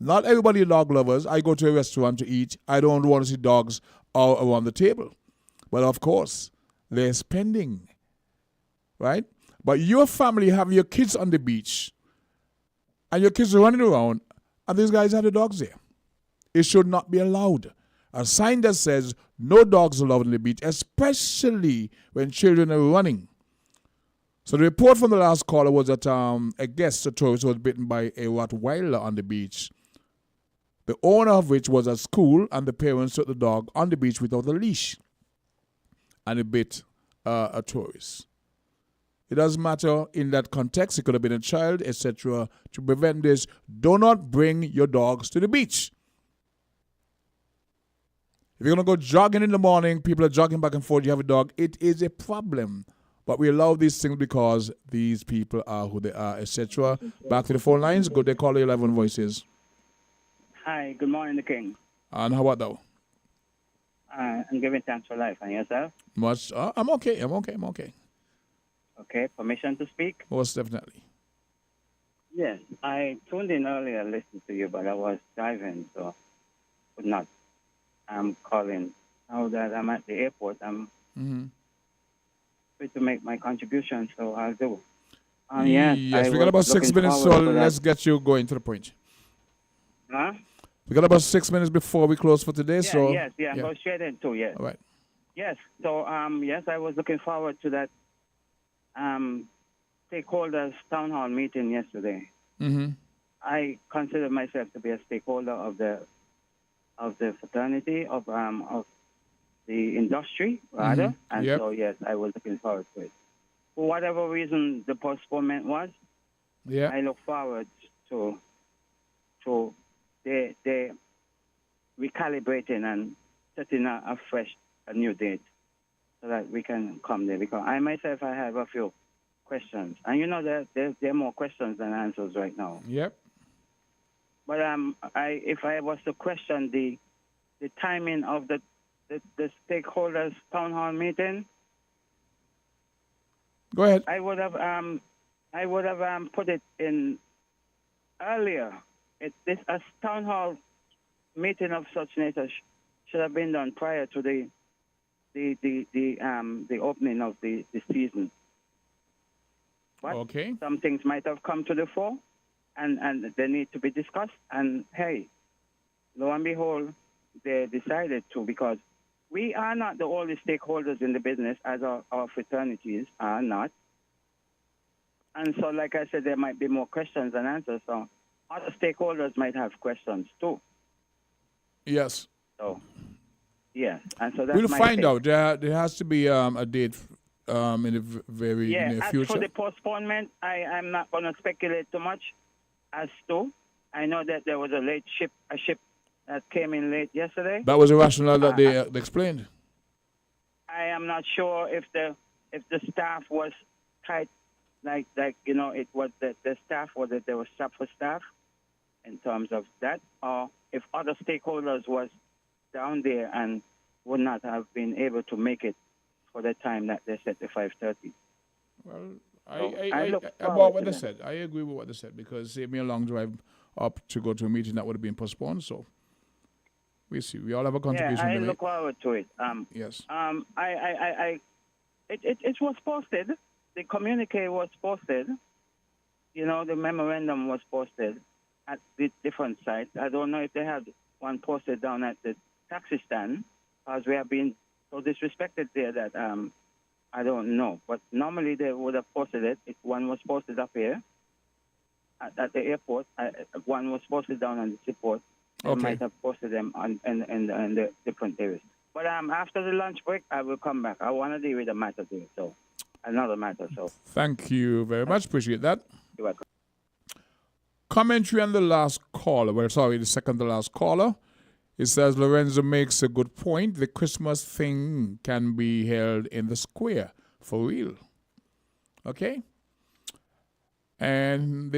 Not everybody dog lovers. I go to a restaurant to eat. I don't want to see dogs all around the table. But of course, they're spending, right? But your family have your kids on the beach, and your kids are running around, and these guys have the dogs there. It should not be allowed. A sign that says no dogs allowed on the beach, especially when children are running. So the report from the last caller was that a guest, a tourist, was bitten by a Rottweiler on the beach. The owner of which was at school, and the parents took the dog on the beach without a leash, and it bit a tourist. It doesn't matter in that context. It could have been a child, etc. To prevent this, do not bring your dogs to the beach. If you're going to go jogging in the morning, people are jogging back and forth, you have a dog, it is a problem. But we allow these things because these people are who they are, etc. Back to the phone lines. Good day, caller 11 voices. Hi, good morning, the King. And how about thou? I'm giving thanks for life. And yourself? Much. I'm okay. Okay, permission to speak? Most definitely. Yes, I tuned in earlier, listened to you, but I was driving, so could not. I'm calling. Now that I'm at the airport, I'm free to make my contribution, so I'll do. Yes, we got about 6 minutes, so let's get you going to the point. Huh? We got about 6 minutes before we close for today, so... Yes, go straight into, yes. All right. Yes, so, yes, I was looking forward to that stakeholders town hall meeting yesterday. I consider myself to be a stakeholder of the fraternity, of the industry, rather. And so, yes, I was looking forward to it. For whatever reason the postponement was, I look forward to they recalibrating and setting a new date so that we can come there. Because I myself, I have a few questions. And you know that there are more questions than answers right now. Yep. But if I was to question the timing of the stakeholders town hall meeting, go ahead. I would have put it in earlier. This town hall meeting of such nature should have been done prior to the opening of the season. But some things might have come to the fore, and they need to be discussed. And hey, lo and behold, they decided to, because we are not the only stakeholders in the business, as our fraternities are not. And so, like I said, there might be more questions than answers. So other stakeholders might have questions too. Yes. So, yes. And so that's we'll find out. There has to be a date in the very near future. As for the postponement, I'm not going to speculate too much as to. I know that there was a ship that came in late yesterday. That was a rationale that they explained. I am not sure if the staff was tight, like it was the staff, or that there was stuff for staff in terms of that, or if other stakeholders was down there and would not have been able to make it for the time that they set the 5:30. Well, about what they said, I agree with what they said, because it saved me a long drive up to go to a meeting that would have been postponed. So we see. We all have a contribution. Yeah, I look forward to it. Yes. It was posted. The communique was posted. You know, the memorandum was posted at the different sites. I don't know if they had one posted down at the taxi stand, because we have been so disrespected there that I don't know. But normally they would have posted it. If one was posted up here at the airport, one was posted down on the seaport. They might have posted them in the different areas. But after the lunch break, I will come back. I want to deal with a matter there, so another matter. So thank you very much. Appreciate that. You're welcome. Commentary on the last caller. Well, sorry, the second to last caller. It says Lorenzo makes a good point. The Christmas thing can be held in the square for real. Okay. And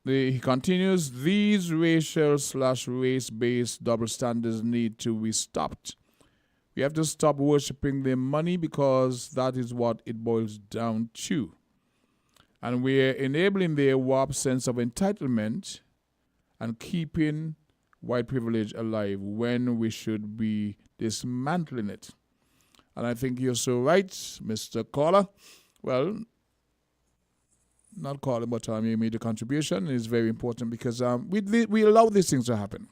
he continues, these racial/race-based double standards need to be stopped. We have to stop worshiping their money, because that is what it boils down to. And we're enabling their warped sense of entitlement and keeping white privilege alive when we should be dismantling it. And I think you're so right, Mr. Caller. Well, not calling, but you made a contribution. It's very important because we allow these things to happen.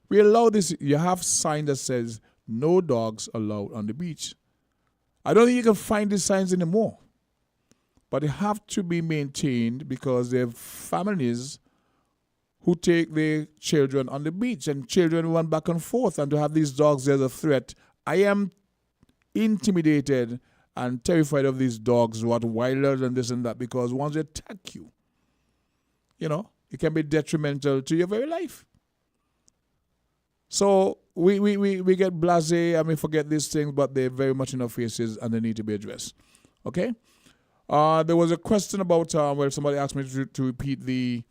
We allow this. You have sign that says no dogs allowed on the beach. I don't think you can find these signs anymore. But they have to be maintained because there are families who take their children on the beach and children run back and forth, and to have these dogs there's a threat. I am intimidated and terrified of these dogs, Rottweilers and this and that, because once they attack you, it can be detrimental to your very life. So we get blasé and we forget these things, but they're very much in our faces and they need to be addressed. Okay? There was a question about where somebody asked me to repeat the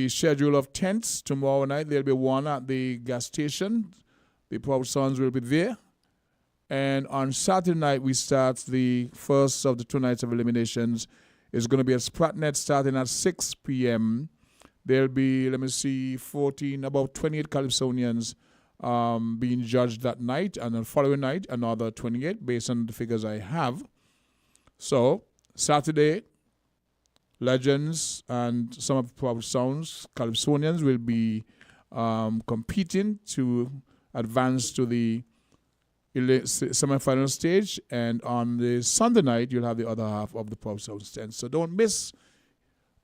schedule of tents. Tomorrow night there'll be one at the gas station. The Proud Sons will be there. And on Saturday night we start the first of the 2 nights of eliminations. It's going to be at Spratnet starting at 6 p.m. There'll be, about 28 Calypsonians being judged that night, and the following night another 28 based on the figures I have. So Saturday, Legends and some of Proud Sounds, Calypsonians will be competing to advance to the semi-final stage, and on the Sunday night you'll have the other half of the Proud Sounds tent. So don't miss.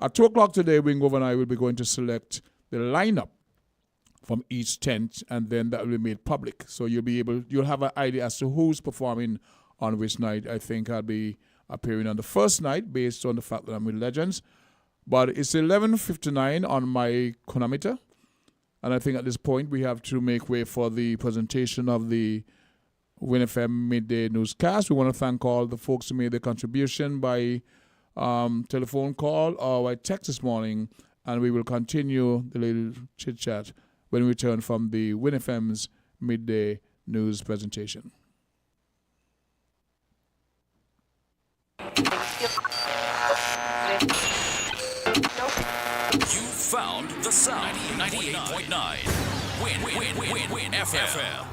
At 2 o'clock today, Wingover and I will be going to select the lineup from each tent, and then that will be made public. So you'll have an idea as to who's performing on which night. I think I'll be appearing on the first night based on the fact that I'm with Legends. But it's 11:59 on my chronometer, and I think at this point we have to make way for the presentation of the Win FM midday newscast. We want to thank all the folks who made their contribution by telephone call or by text this morning, and we will continue the little chit chat when we return from the Win FM's midday news presentation. You found the sound. 98.9 Win FM.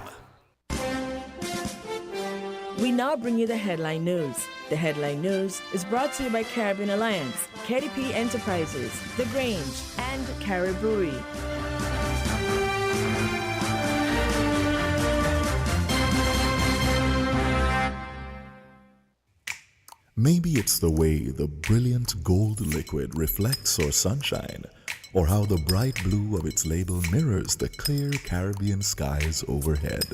We now bring you the headline news. The headline news is brought to you by Caribbean Alliance, KDP Enterprises, The Grange, and Carib Brewery. Maybe it's the way the brilliant gold liquid reflects our sunshine, or how the bright blue of its label mirrors the clear Caribbean skies overhead.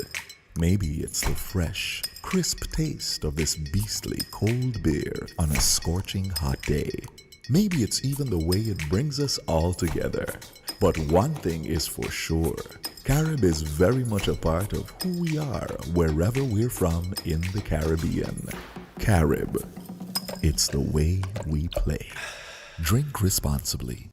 Maybe it's the fresh, crisp taste of this beastly cold beer on a scorching hot day. Maybe it's even the way it brings us all together. But one thing is for sure, Carib is very much a part of who we are wherever we're from in the Caribbean. Carib, it's the way we play. Drink responsibly.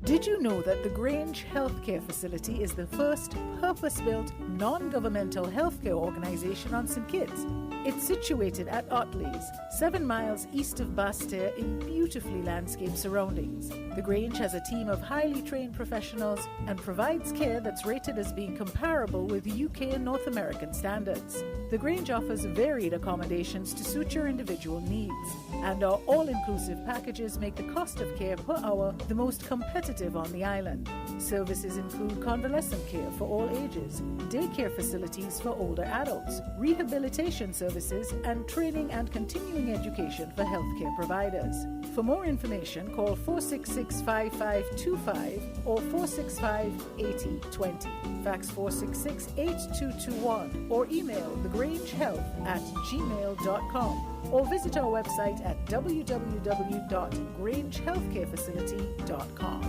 Did you know that the Grange Healthcare Facility is the first purpose-built, non-governmental healthcare organization on St. Kitts? It's situated at Otley's, 7 miles east of Basseterre in beautifully landscaped surroundings. The Grange has a team of highly trained professionals and provides care that's rated as being comparable with UK and North American standards. The Grange offers varied accommodations to suit your individual needs, and our all-inclusive packages make the cost of care per hour the most competitive on the island. Services include convalescent care for all ages, daycare facilities for older adults, rehabilitation services, and training and continuing education for healthcare providers. For more information, call 466-5525 or 465-8020. Fax 466-8221 or email thegrangehealth@gmail.com or visit our website at www.grangehealthcarefacility.com.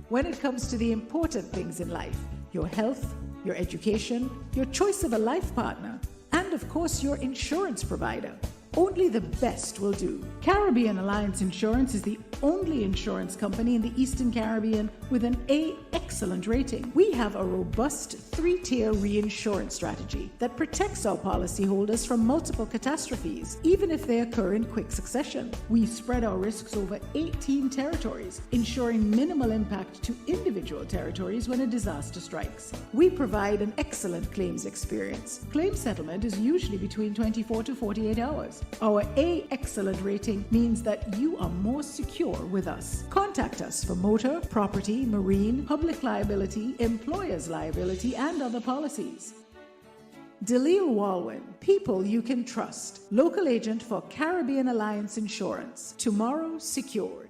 When it comes to the important things in life, your health, your education, your choice of a life partner, and of course your insurance provider, only the best will do. Caribbean Alliance Insurance is the only insurance company in the Eastern Caribbean with an A excellent rating. We have a robust 3-tier reinsurance strategy that protects our policyholders from multiple catastrophes, even if they occur in quick succession. We spread our risks over 18 territories, ensuring minimal impact to individual territories when a disaster strikes. We provide an excellent claims experience. Claim settlement is usually between 24 to 48 hours. Our A Excellent rating means that you are more secure with us. Contact us for motor, property, marine, public liability, employer's liability, and other policies. Delisle Walwyn, people you can trust. Local agent for Caribbean Alliance Insurance. Tomorrow secured.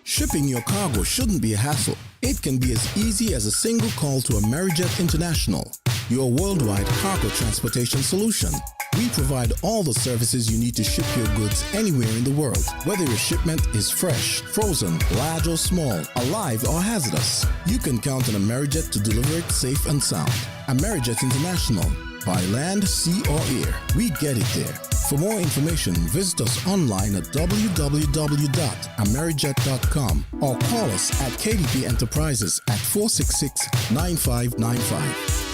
Shipping your cargo shouldn't be a hassle. It can be as easy as a single call to Amerijet International, your worldwide cargo transportation solution. We provide all the services you need to ship your goods anywhere in the world, whether your shipment is fresh, frozen, large or small, alive or hazardous. You can count on Amerijet to deliver it safe and sound. Amerijet International, by land, sea or air, we get it there. For more information, visit us online at www.amerijet.com or call us at KDP Enterprises at 466-9595.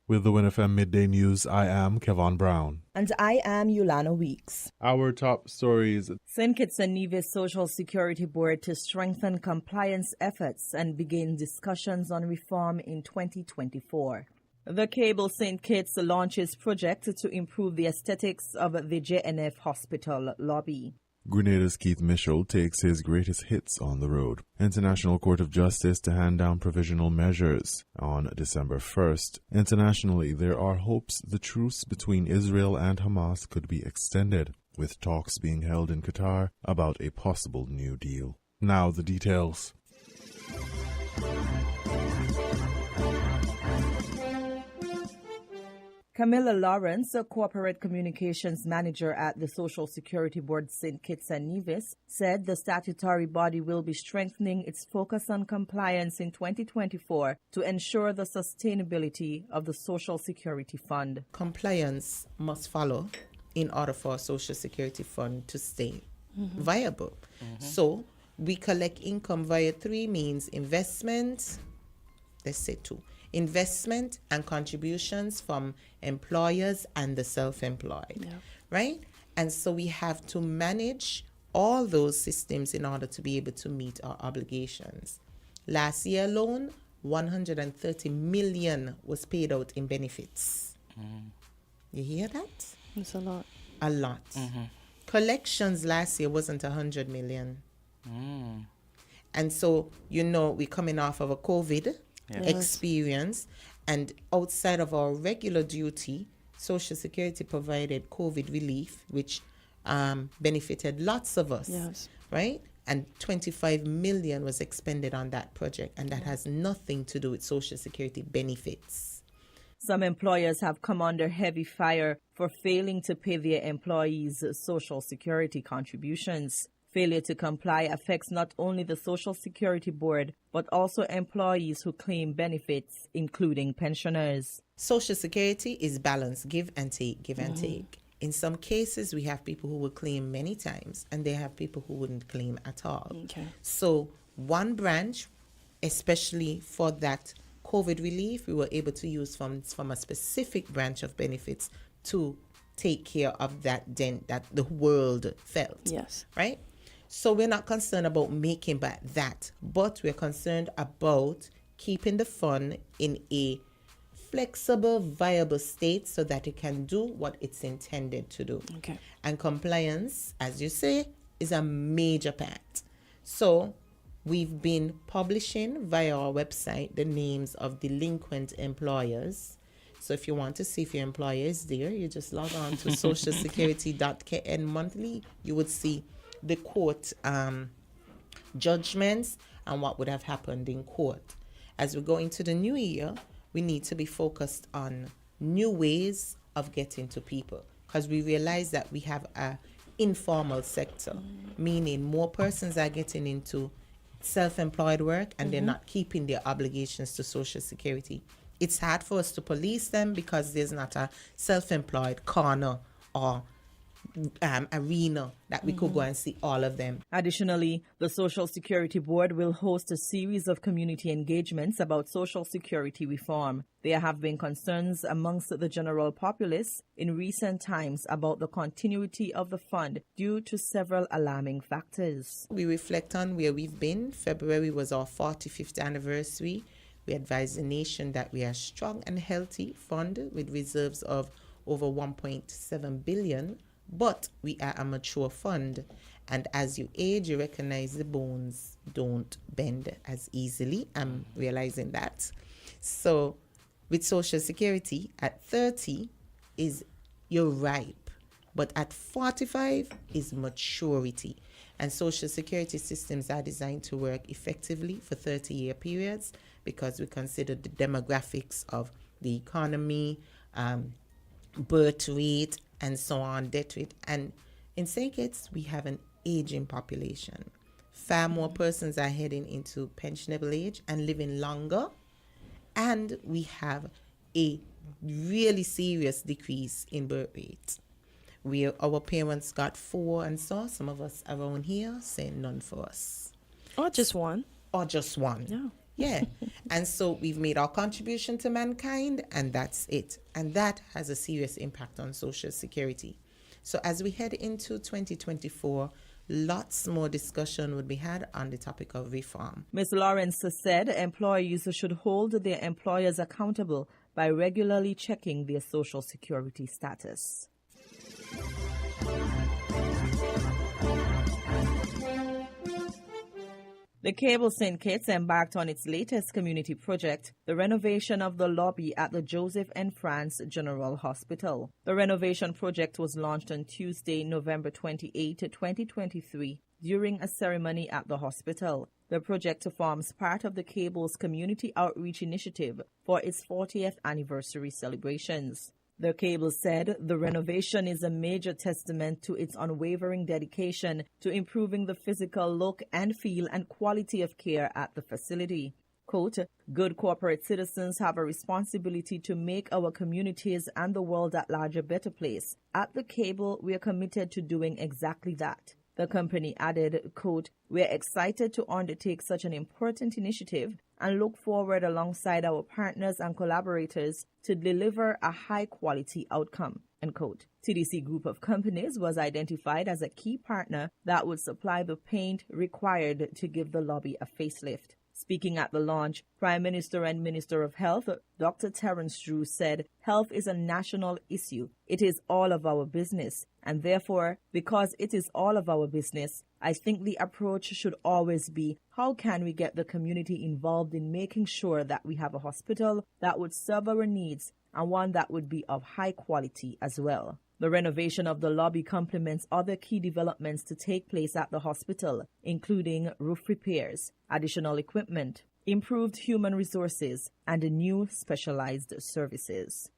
With the WINNFM Midday News, I am Kevon Brown. And I am Yulana Weeks. Our top stories. St. Kitts and Nevis Social Security Board to strengthen compliance efforts and begin discussions on reform in 2024. The Cable St. Kitts launches project to improve the aesthetics of the JNF Hospital lobby. Grenada's Keith Mitchell takes his greatest hits on the road. International Court of Justice to hand down provisional measures on December 1st. Internationally, there are hopes the truce between Israel and Hamas could be extended, with talks being held in Qatar about a possible new deal. Now the details. Camilla Lawrence, a corporate communications manager at the Social Security Board St. Kitts and Nevis, said the statutory body will be strengthening its focus on compliance in 2024 to ensure the sustainability of the Social Security Fund. Compliance must follow in order for a Social Security Fund to stay viable. So we collect income via three means: investment, let's say two. Investment and contributions from employers and the self-employed, right? And so we have to manage all those systems in order to be able to meet our obligations. Last year alone, 130 million was paid out in benefits. You hear that? It's a lot. A lot. Collections last year wasn't 100 million. And so, you know, we're coming off of a COVID experience, and outside of our regular duty, Social Security provided COVID relief, which benefited lots of us, right? And 25 million was expended on that project, and that has nothing to do with Social Security benefits. Some employers have come under heavy fire for failing to pay their employees' Social Security contributions. Failure to comply affects not only the Social Security Board, but also employees who claim benefits, including pensioners. Social Security is balance, give and take, give and take. In some cases, we have people who will claim many times, and they have people who wouldn't claim at all. So one branch, especially for that COVID relief, we were able to use from a specific branch of benefits to take care of that dent that the world felt. Right? So we're not concerned about making back that, but we're concerned about keeping the fund in a flexible, viable state so that it can do what it's intended to do. And compliance, as you say, is a major part. So we've been publishing via our website the names of delinquent employers. So if you want to see if your employer is there, you just log on to socialsecurity.kn monthly. You would see the court judgments and what would have happened in court. As we go into the new year, we need to be focused on new ways of getting to people, because we realize that we have a informal sector, meaning more persons are getting into self-employed work and they're not keeping their obligations to Social Security. It's hard for us to police them because there's not a self-employed corner or arena that we could go and see all of them. Additionally, the Social Security Board will host a series of community engagements about Social Security reform. There have been concerns amongst the general populace in recent times about the continuity of the fund due to several alarming factors. We reflect on where we've been. February was our 45th anniversary. We advise the nation that we are a strong and healthy fund with reserves of over 1.7 billion, but we are a mature fund. And as you age, you recognize the bones don't bend as easily. I'm realizing that. So with Social Security, at 30 is you're ripe, but at 45 is maturity. And Social Security systems are designed to work effectively for 30-year periods because we consider the demographics of the economy, birth rate, and so on, death rate. And in St. Kitts, we have an aging population. Far more persons are heading into pensionable age and living longer. And we have a really serious decrease in birth rate. Our parents got 4 and so some of us around here say none for us. Or just one. Or just one. Yeah. Yeah. And so we've made our contribution to mankind and that's it. And that has a serious impact on Social Security. So as we head into 2024, lots more discussion would be had on the topic of reform. Ms. Lawrence said employees should hold their employers accountable by regularly checking their Social Security status. The Cable St. Kitts embarked on its latest community project, the renovation of the lobby at the Joseph N. France General Hospital. The renovation project was launched on Tuesday, November 28, 2023, during a ceremony at the hospital. The project forms part of the Cable's community outreach initiative for its 40th anniversary celebrations. The Cable said the renovation is a major testament to its unwavering dedication to improving the physical look and feel and quality of care at the facility. Quote, good corporate citizens have a responsibility to make our communities and the world at large a better place. At the Cable, we are committed to doing exactly that. The company added, quote, we are excited to undertake such an important initiative and look forward alongside our partners and collaborators to deliver a high-quality outcome, end quote. TDC Group of Companies was identified as a key partner that would supply the paint required to give the lobby a facelift. Speaking at the launch, Prime Minister and Minister of Health, Dr. Terence Drew, said, health is a national issue. It is all of our business. And therefore, because it is all of our business, I think the approach should always be, how can we get the community involved in making sure that we have a hospital that would serve our needs and one that would be of high quality as well. The renovation of the lobby complements other key developments to take place at the hospital, including roof repairs, additional equipment, improved human resources, and new specialized services.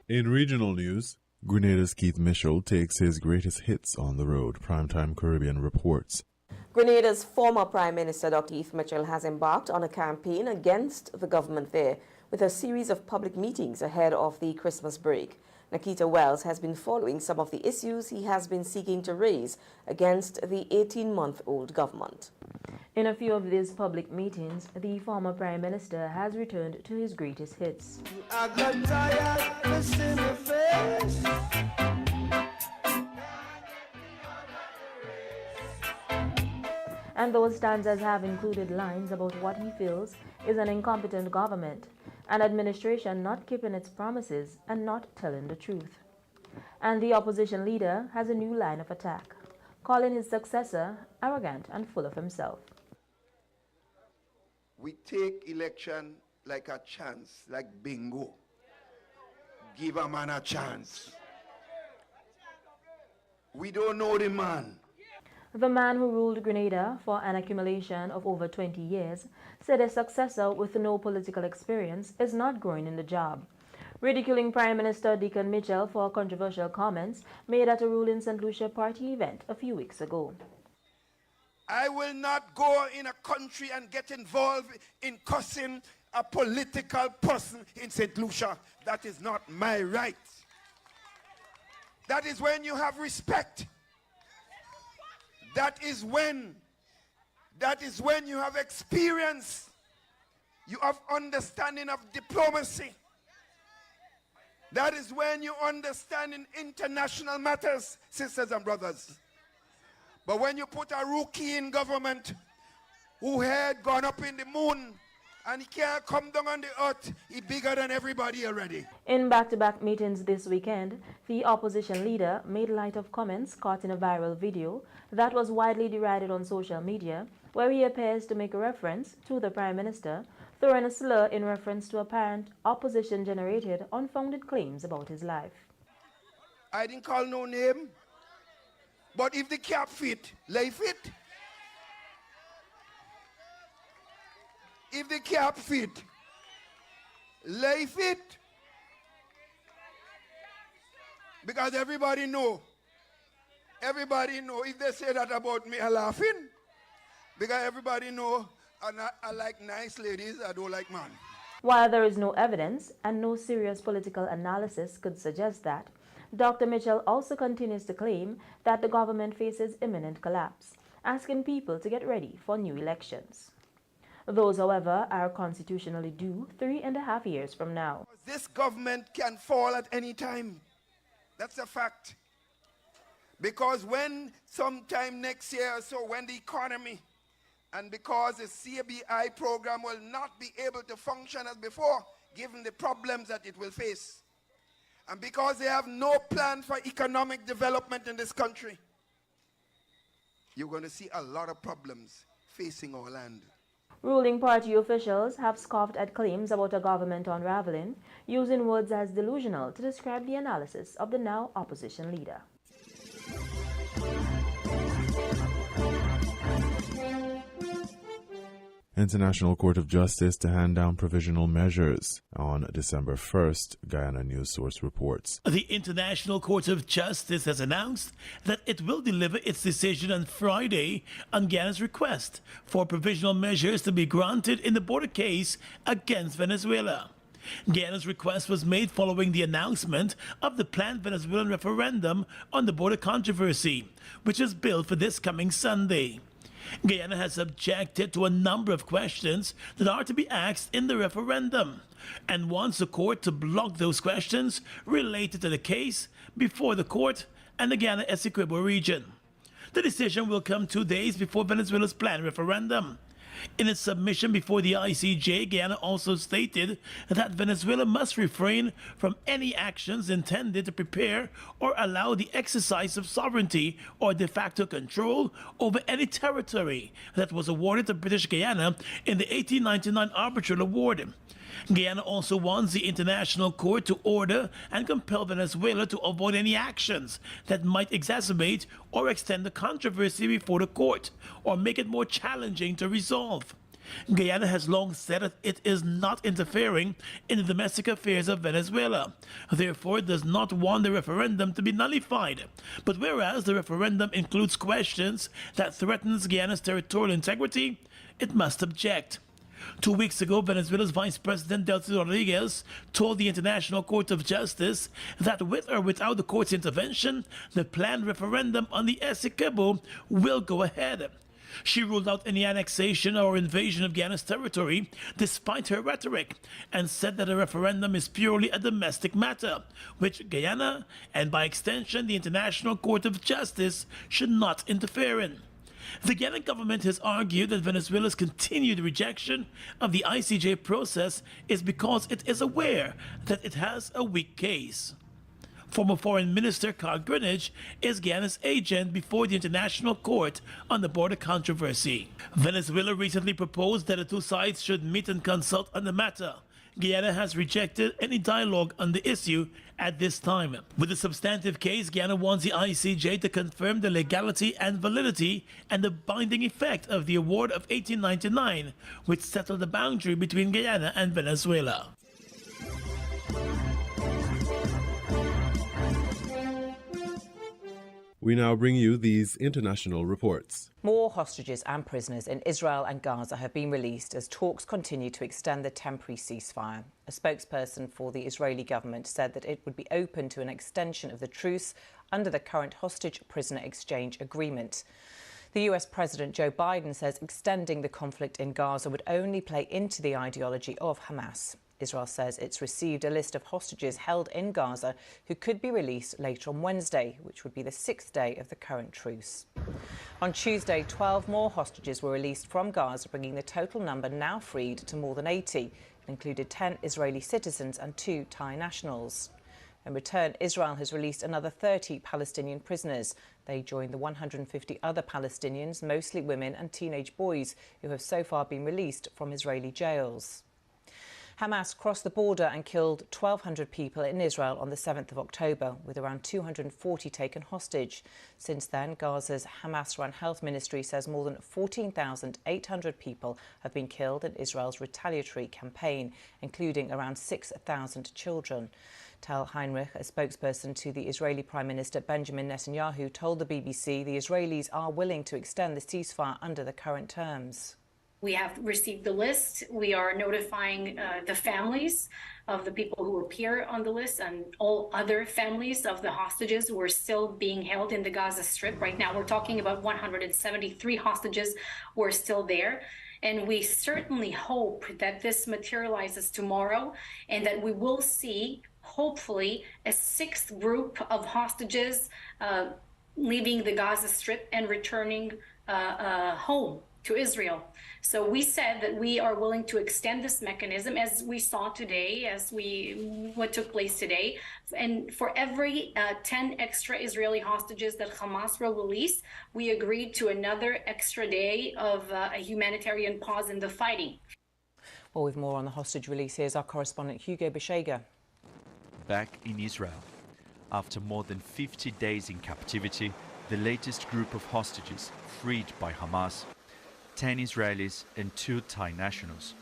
In regional news, Grenada's Keith Mitchell takes his greatest hits on the road, Primetime Caribbean reports. Grenada's former Prime Minister Dr. Keith Mitchell has embarked on a campaign against the government there with a series of public meetings ahead of the Christmas break. Nikita Wells has been following some of the issues he has been seeking to raise against the 18-month-old government. In a few of these public meetings, the former Prime Minister has returned to his greatest hits. I got tired of seeing your face. And those stanzas have included lines about what he feels is an incompetent government, an administration not keeping its promises and not telling the truth. And the opposition leader has a new line of attack, calling his successor arrogant and full of himself. We take election like a chance, like bingo. Give a man a chance. We don't know the man. The man who ruled Grenada for an accumulation of over 20 years said a successor with no political experience is not growing in the job, ridiculing Prime Minister Deacon Mitchell for controversial comments made at a ruling St. Lucia party event a few weeks ago. I will not go in a country and get involved in cussing a political person in St. Lucia. That is not my right. That is when you have respect. That is when you have experience. You have understanding of diplomacy. That is when you understand in international matters, sisters and brothers. But when you put a rookie in government who had gone up in the moon And he can't come down on the earth. He's bigger than everybody already. In back-to-back meetings this weekend, the opposition leader made light of comments caught in a viral video that was widely derided on social media, where he appears to make a reference to the Prime Minister, throwing a slur in reference to apparent opposition-generated unfounded claims about his life. I didn't call no name, but if the cap fit, lay fit. If the cap fit, lay fit. Because everybody know if they say that about me, I'm laughing. Because everybody know I like nice ladies, I don't like man. While there is no evidence and no serious political analysis could suggest that, Dr. Mitchell also continues to claim that the government faces imminent collapse, asking people to get ready for new elections. Those, however, are constitutionally due 3.5 years from now. This government can fall at any time. That's a fact. Because when sometime next year or so, when the economy and because the CBI program will not be able to function as before, given the problems that it will face, and because they have no plan for economic development in this country, you're going to see a lot of problems facing our land. Ruling party officials have scoffed at claims about a government unraveling, using words as delusional to describe the analysis of the now opposition leader. International Court of Justice to hand down provisional measures. On December 1st, Guyana News Source reports. The International Court of Justice has announced that it will deliver its decision on Friday on Guyana's request for provisional measures to be granted in the border case against Venezuela. Guyana's request was made following the announcement of the planned Venezuelan referendum on the border controversy, which is billed for this coming Sunday. Guyana has objected to a number of questions that are to be asked in the referendum and wants the court to block those questions related to the case before the court and the Guyana Essequibo region. The decision will come 2 days before Venezuela's planned referendum. In its submission before the ICJ, Guyana also stated that Venezuela must refrain from any actions intended to prepare or allow the exercise of sovereignty or de facto control over any territory that was awarded to British Guyana in the 1899 arbitral award. Guyana also wants the International Court to order and compel Venezuela to avoid any actions that might exacerbate or extend the controversy before the court or make it more challenging to resolve. Guyana has long said that it is not interfering in the domestic affairs of Venezuela. Therefore, it does not want the referendum to be nullified. But whereas the referendum includes questions that threatens Guyana's territorial integrity, it must object. 2 weeks ago, Venezuela's Vice President Delcy Rodriguez told the International Court of Justice that with or without the court's intervention, the planned referendum on the Essequibo will go ahead. She ruled out any annexation or invasion of Guyana's territory, despite her rhetoric, and said that a referendum is purely a domestic matter, which Guyana, and by extension the International Court of Justice, should not interfere in. The Guyana government has argued that Venezuela's continued rejection of the ICJ process is because it is aware that it has a weak case. Former Foreign Minister Carl Greenidge is Guyana's agent before the International Court on the border controversy. Venezuela recently proposed that the two sides should meet and consult on the matter. Guyana has rejected any dialogue on the issue at this time. With the substantive case, Guyana wants the ICJ to confirm the legality and validity and the binding effect of the award of 1899, which settled the boundary between Guyana and Venezuela. We now bring you these international reports. More hostages and prisoners in Israel and Gaza have been released as talks continue to extend the temporary ceasefire. A spokesperson for the Israeli government said that it would be open to an extension of the truce under the current hostage-prisoner exchange agreement. The US President Joe Biden says extending the conflict in Gaza would only play into the ideology of Hamas. Israel says it's received a list of hostages held in Gaza who could be released later on Wednesday, which would be the 6th day of the current truce. On Tuesday, 12 more hostages were released from Gaza, bringing the total number now freed to more than 80. It included 10 Israeli citizens and 2 Thai nationals. In return, Israel has released another 30 Palestinian prisoners. They join the 150 other Palestinians, mostly women and teenage boys, who have so far been released from Israeli jails. Hamas crossed the border and killed 1,200 people in Israel on the 7th of October, with around 240 taken hostage. Since then, Gaza's Hamas-run health ministry says more than 14,800 people have been killed in Israel's retaliatory campaign, including around 6,000 children. Tal Heinrich, a spokesperson to the Israeli Prime Minister Benjamin Netanyahu, told the BBC the Israelis are willing to extend the ceasefire under the current terms. We have received the list. We are notifying the families of the people who appear on the list and all other families of the hostages who are still being held in the Gaza Strip. Right now, we're talking about 173 hostages who are still there. And we certainly hope that this materializes tomorrow and that we will see, hopefully, a 6th group of hostages leaving the Gaza Strip and returning home to Israel. So we said that we are willing to extend this mechanism, as we saw today, what took place today. And for every 10 extra Israeli hostages that Hamas will release, we agreed to another extra day of a humanitarian pause in the fighting. Well, with more on the hostage release, here's our correspondent Hugo Beshega. Back in Israel, after more than 50 days in captivity, the latest group of hostages freed by Hamas, 10 Israelis and 2 Thai nationals.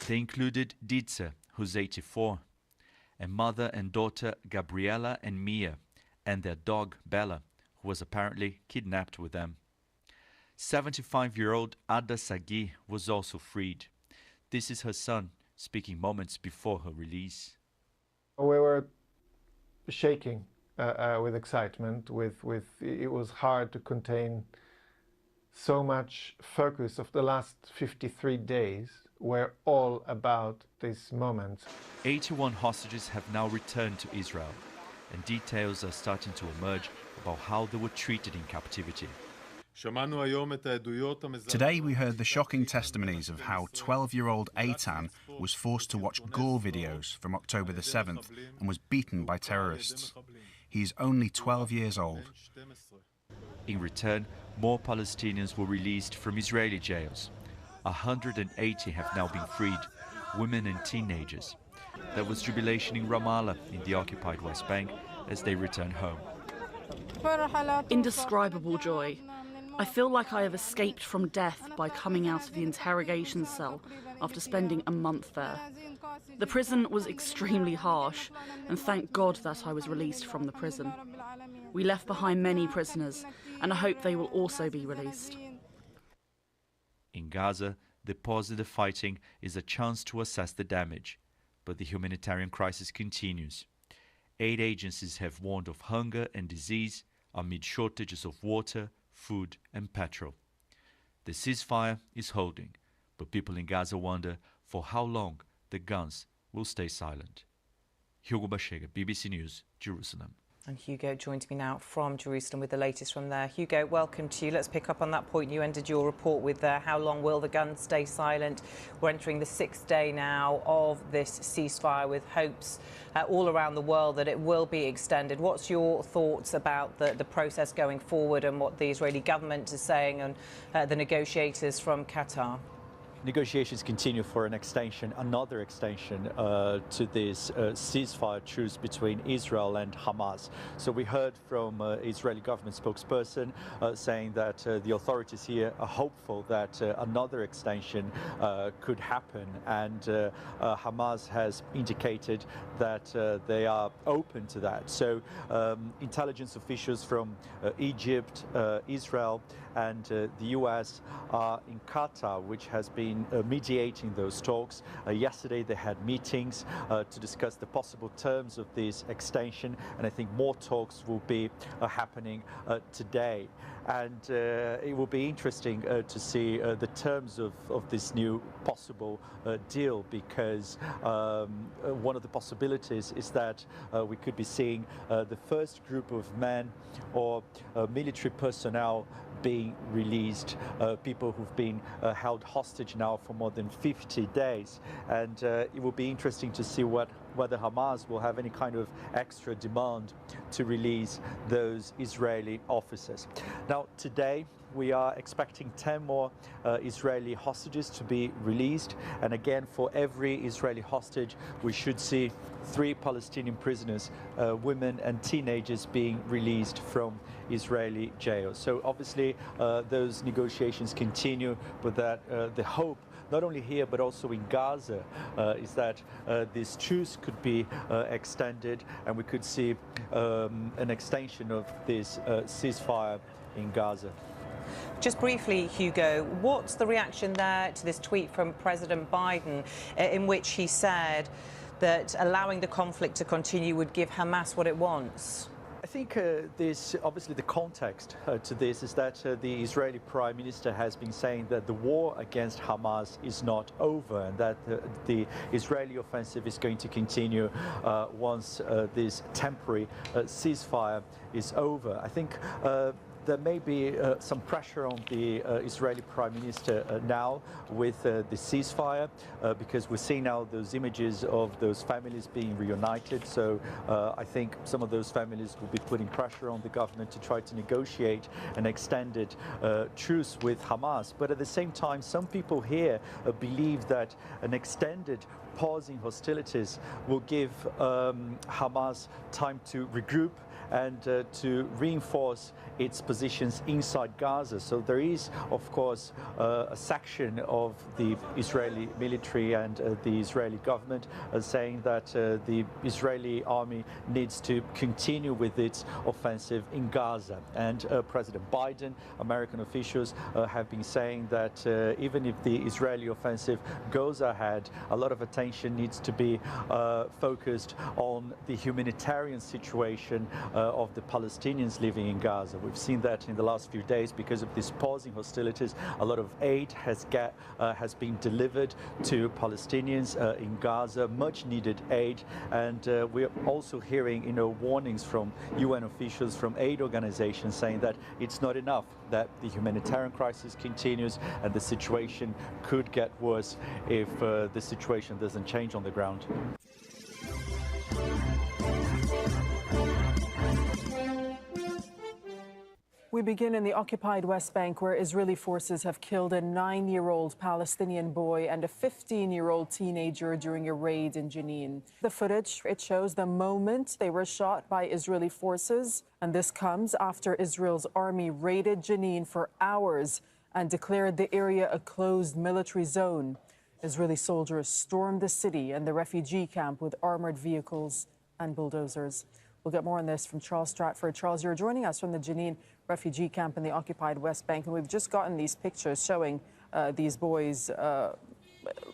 They included Ditze, who's 84, and mother and daughter Gabriela and Mia, and their dog Bella, who was apparently kidnapped with them. 75-year-old Ada Sagi was also freed. This is her son, speaking moments before her release. We were shaking with excitement. It was hard to contain. So much focus of the last 53 days were all about this moment. 81 hostages have now returned to Israel, and details are starting to emerge about how they were treated in captivity. Today we heard the shocking testimonies of how 12-year-old Eitan was forced to watch gore videos from October the 7th and was beaten by terrorists. He is only 12 years old. In return, more Palestinians were released from Israeli jails. 180 have now been freed, women and teenagers. There was jubilation in Ramallah, in the occupied West Bank, as they return home. Indescribable joy. I feel like I have escaped from death by coming out of the interrogation cell after spending a month there. The prison was extremely harsh, and thank God that I was released from the prison. We left behind many prisoners, and I hope they will also be released. In Gaza, the pause in the fighting is a chance to assess the damage, but the humanitarian crisis continues. Aid agencies have warned of hunger and disease amid shortages of water, food and petrol. The ceasefire is holding, but people in Gaza wonder for how long the guns will stay silent. Hugo Bashega, BBC News, Jerusalem. And Hugo joins me now from Jerusalem with the latest from there. Hugo, welcome to you. Let's pick up on that point you ended your report with. How long will the guns stay silent? We're entering the 6th day now of this ceasefire, with hopes all around the world that it will be extended. What's your thoughts about the process going forward and what the Israeli government is saying and the negotiators from Qatar? Negotiations continue for an extension, another extension to this ceasefire truce between Israel and Hamas. So we heard from Israeli government spokesperson saying that the authorities here are hopeful that another extension could happen, and Hamas has indicated that they are open to that. So intelligence officials from Egypt, Israel and the US are in Qatar, which has been been mediating those talks. Yesterday they had meetings to discuss the possible terms of this extension, and I think more talks will be happening today. And it will be interesting to see the terms of this new possible deal, because one of the possibilities is that we could be seeing the first group of men or military personnel being released, people who've been held hostage now for more than 50 days. And it will be interesting to see whether Hamas will have any kind of extra demand to release those Israeli officers. Now, today, we are expecting 10 more Israeli hostages to be released. And again, for every Israeli hostage, we should see 3 Palestinian prisoners, women and teenagers, being released from Israeli jails. So obviously, those negotiations continue, but that the hope, not only here but also in Gaza, is that this truce could be extended, and we could see an extension of this ceasefire in Gaza. Just briefly, Hugo, what's the reaction there to this tweet from President Biden in which he said that allowing the conflict to continue would give Hamas what it wants? I think obviously the context to this is that the Israeli Prime Minister has been saying that the war against Hamas is not over, and that the Israeli offensive is going to continue once this temporary ceasefire is over. I think there may be some pressure on the Israeli Prime Minister now with the ceasefire, because we're seeing now those images of those families being reunited. So I think some of those families will be putting pressure on the government to try to negotiate an extended truce with Hamas. But at the same time, some people here believe that an extended pause in hostilities will give Hamas time to regroup and to reinforce its positions inside Gaza. So there is, of course, a section of the Israeli military and the Israeli government saying that the Israeli army needs to continue with its offensive in Gaza. And President Biden, American officials have been saying that even if the Israeli offensive goes ahead, a lot of attention needs to be focused on the humanitarian situation of the Palestinians living in Gaza. We've seen that in the last few days because of this pause in hostilities. A lot of aid has been delivered to Palestinians in Gaza, much needed aid, and we're also hearing warnings from UN officials, from aid organizations, saying that it's not enough, that the humanitarian crisis continues and the situation could get worse if the situation doesn't change on the ground. We begin in the occupied West Bank, where Israeli forces have killed a 9-year-old Palestinian boy and a 15-year-old teenager during a raid in Jenin. The footage, it shows the moment they were shot by Israeli forces, and this comes after Israel's army raided Jenin for hours and declared the area a closed military zone. Israeli soldiers stormed the city and the refugee camp with armored vehicles and bulldozers. We'll get more on this from Charles Stratford. Charles, you're joining us from the Jenin refugee camp in the occupied West Bank, and we've just gotten these pictures showing these boys.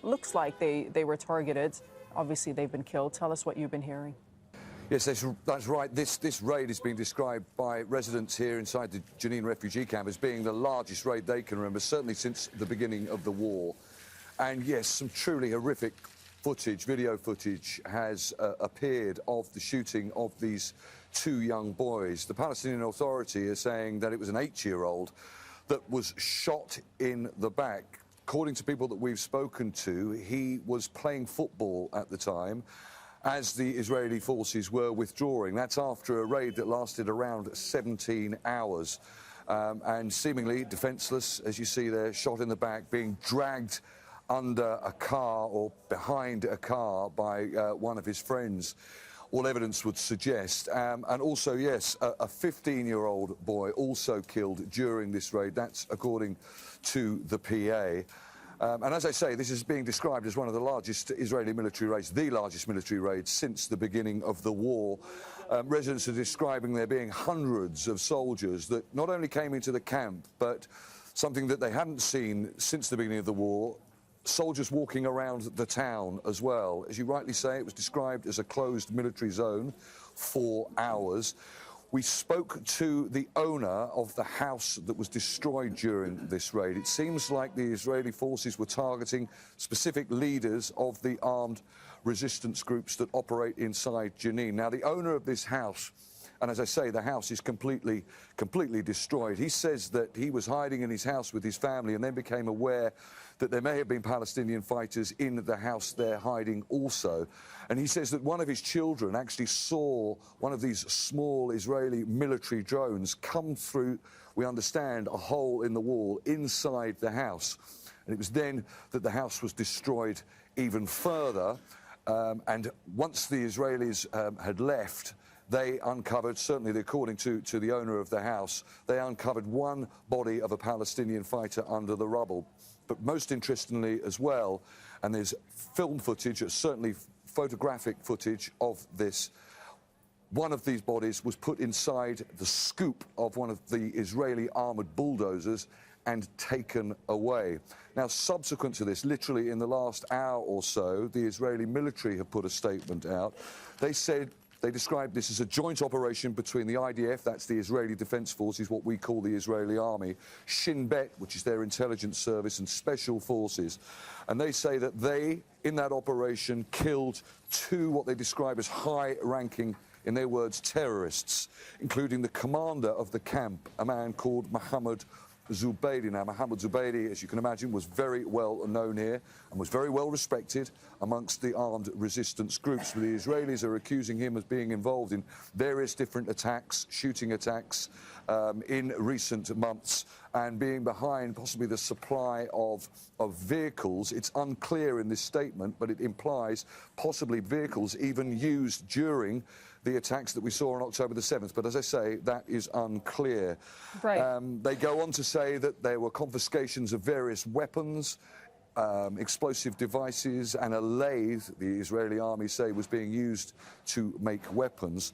Looks like they were targeted. Obviously, they've been killed. Tell us what you've been hearing. Yes, that's right. This raid is being described by residents here inside the Jenin refugee camp as being the largest raid they can remember, certainly since the beginning of the war. And yes, some truly horrific video footage has appeared of the shooting of these 2 young boys. The Palestinian Authority is saying that it was an 8-year-old that was shot in the back. According to people that we've spoken to, he was playing football at the time as the Israeli forces were withdrawing. That's after a raid that lasted around 17 hours. And seemingly defenseless, as you see there, shot in the back, being dragged under a car or behind a car by one of his friends, all evidence would suggest. And also, yes, a 15-year-old boy also killed during this raid. That's according to the PA. And as I say, this is being described as one of the largest Israeli military raids, the largest military raid since the beginning of the war. Residents are describing there being hundreds of soldiers that not only came into the camp, but something that they hadn't seen since the beginning of the war, soldiers walking around the town as well. As you rightly say, it was described as a closed military zone for hours. We spoke to the owner of the house that was destroyed during this raid. It seems like the Israeli forces were targeting specific leaders of the armed resistance groups that operate inside Jenin. Now, the owner of this house, and as I say, the house is completely destroyed. He says that he was hiding in his house with his family and then became aware that there may have been Palestinian fighters in the house they're hiding also. And he says that one of his children actually saw one of these small Israeli military drones come through, we understand, a hole in the wall inside the house. And it was then that the house was destroyed even further. And once the Israelis had left, they uncovered, certainly according to the owner of the house, they uncovered one body of a Palestinian fighter under the rubble. But most interestingly as well, and there's film footage, certainly photographic footage of this, one of these bodies was put inside the scoop of one of the Israeli armoured bulldozers and taken away. Now, subsequent to this, literally in the last hour or so, the Israeli military have put a statement out. They described this as a joint operation between the IDF, that's the Israeli Defense Forces, what we call the Israeli Army, Shin Bet, which is their intelligence service, and special forces. And they say that they, in that operation, killed two, what they describe as high-ranking, in their words, terrorists, including the commander of the camp, a man called Mohammed Zubaydi. Now, Mohammed Zubaydi, as you can imagine, was very well known here and was very well respected amongst the armed resistance groups. But the Israelis are accusing him of being involved in various different attacks, shooting attacks in recent months, and being behind possibly the supply of vehicles. It's unclear in this statement, but it implies possibly vehicles even used during the attacks that we saw on October the 7th. But as I say, that is unclear. Right. They go on to say that there were confiscations of various weapons, explosive devices, and a lathe, the Israeli army say, was being used to make weapons.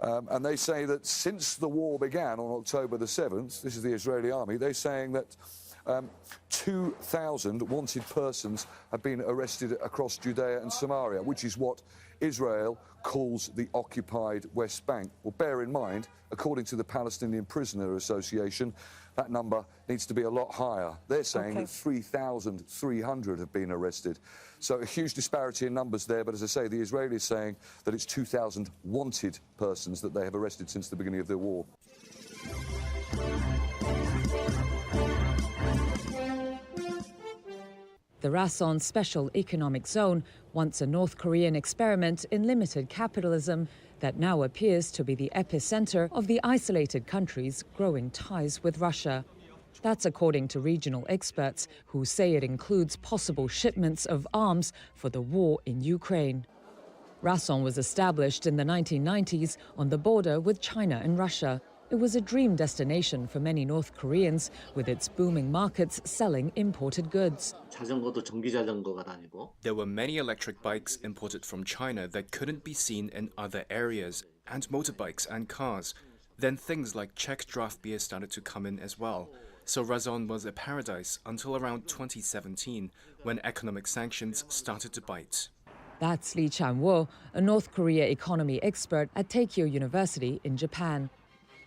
And they say that since the war began on October the 7th, this is the Israeli army, they're saying that 2,000 wanted persons have been arrested across Judea and Samaria, which is what Israel calls the occupied West Bank. Well, bear in mind, according to the Palestinian Prisoner Association, that number needs to be a lot higher. They're saying that 3,300 have been arrested. So a huge disparity in numbers there, but as I say, the Israelis saying that it's 2,000 wanted persons that they have arrested since the beginning of the war. The Rason Special Economic Zone, once a North Korean experiment in limited capitalism that now appears to be the epicenter of the isolated country's growing ties with Russia. That's according to regional experts who say it includes possible shipments of arms for the war in Ukraine. Rason was established in the 1990s on the border with China and Russia. It was a dream destination for many North Koreans, with its booming markets selling imported goods. There were many electric bikes imported from China that couldn't be seen in other areas, and motorbikes and cars. Then things like Czech draft beer started to come in as well. So Rason was a paradise until around 2017, when economic sanctions started to bite. That's Lee Chan-wo, a North Korea economy expert at Taikyo University in Japan.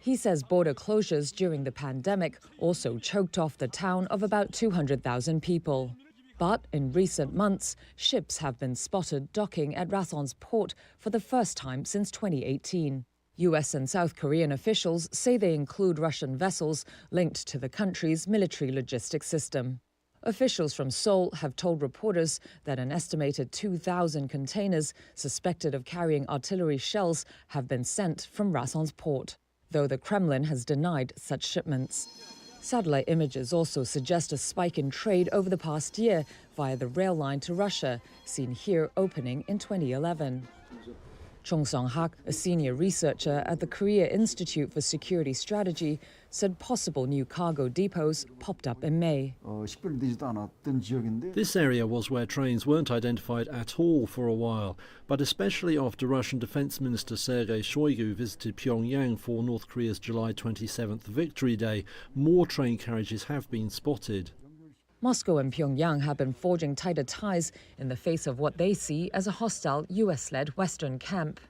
He says border closures during the pandemic also choked off the town of about 200,000 people. But in recent months, ships have been spotted docking at Rason's port for the first time since 2018. US and South Korean officials say they include Russian vessels linked to the country's military logistics system. Officials from Seoul have told reporters that an estimated 2,000 containers suspected of carrying artillery shells have been sent from Rason's port, though the Kremlin has denied such shipments. Satellite images also suggest a spike in trade over the past year via the rail line to Russia, seen here opening in 2011. Chung Song-hak, a senior researcher at the Korea Institute for Security Strategy, said possible new cargo depots popped up in May. This area was where trains weren't identified at all for a while, but especially after Russian Defense Minister Sergei Shoigu visited Pyongyang for North Korea's July 27th Victory Day, more train carriages have been spotted. Moscow and Pyongyang have been forging tighter ties in the face of what they see as a hostile US-led Western camp.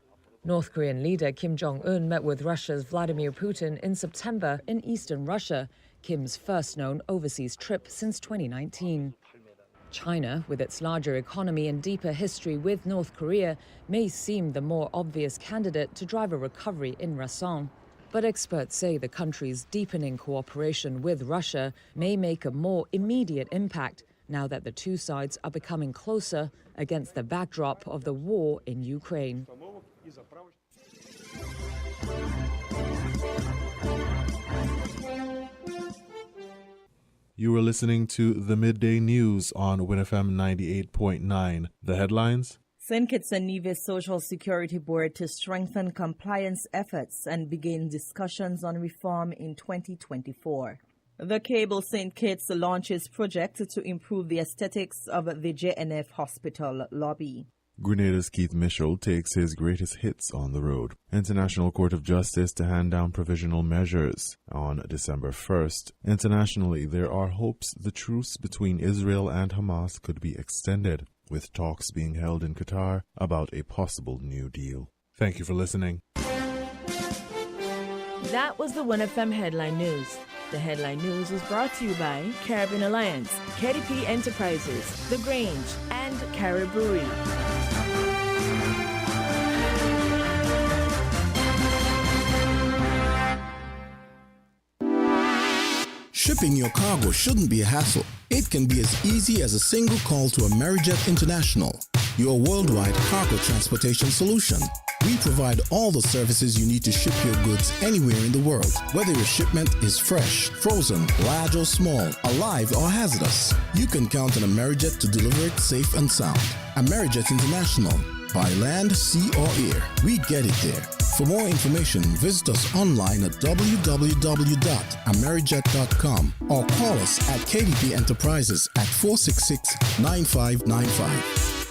North Korean leader Kim Jong-un met with Russia's Vladimir Putin in September in eastern Russia, Kim's first known overseas trip since 2019. China, with its larger economy and deeper history with North Korea, may seem the more obvious candidate to drive a recovery in Rason. But experts say the country's deepening cooperation with Russia may make a more immediate impact now that the two sides are becoming closer against the backdrop of the war in Ukraine. You were listening to the Midday News on WINNFM 98.9. The headlines? St. Kitts and Nevis Social Security Board to strengthen compliance efforts and begin discussions on reform in 2024. The Cable St. Kitts launches project to improve the aesthetics of the JNF Hospital lobby. Grenada's Keith Mitchell takes his greatest hits on the road. International Court of Justice to hand down provisional measures on December 1st. Internationally, there are hopes the truce between Israel and Hamas could be extended, with talks being held in Qatar about a possible new deal. Thank you for listening. That was the WINNFM Headline News. The Headline News was brought to you by Caribbean Alliance, KDP Enterprises, The Grange, and Carib Brewery. Shipping your cargo shouldn't be a hassle. It can be as easy as a single call to Amerijet International, your worldwide cargo transportation solution. We provide all the services you need to ship your goods anywhere in the world, whether your shipment is fresh, frozen, large or small, alive or hazardous. You can count on Amerijet to deliver it safe and sound. Amerijet International, by land, sea or air, we get it there. For more information, visit us online at www.amerijet.com or call us at KDP Enterprises at 466-9595.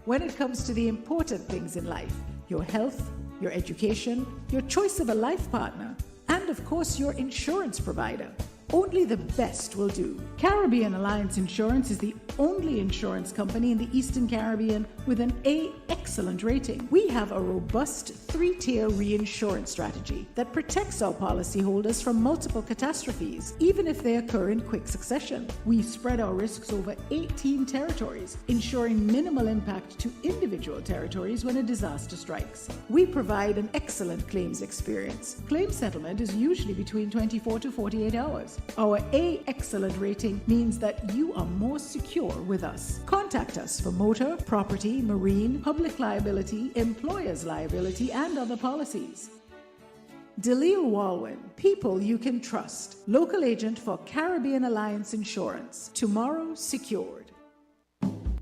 When it comes to the important things in life, your health, your education, your choice of a life partner, and of course your insurance provider, only the best will do. Caribbean Alliance Insurance is the only insurance company in the Eastern Caribbean with an A excellent rating. We have a robust 3-tier reinsurance strategy that protects our policyholders from multiple catastrophes, even if they occur in quick succession. We spread our risks over 18 territories, ensuring minimal impact to individual territories when a disaster strikes. We provide an excellent claims experience. Claim settlement is usually between 24 to 48 hours. Our A excellent rating means that you are more secure with us. Contact us for motor, property, marine, public liability, employer's liability, and other policies. Delisle Walwyn, people you can trust. Local agent for Caribbean Alliance Insurance. Tomorrow secured.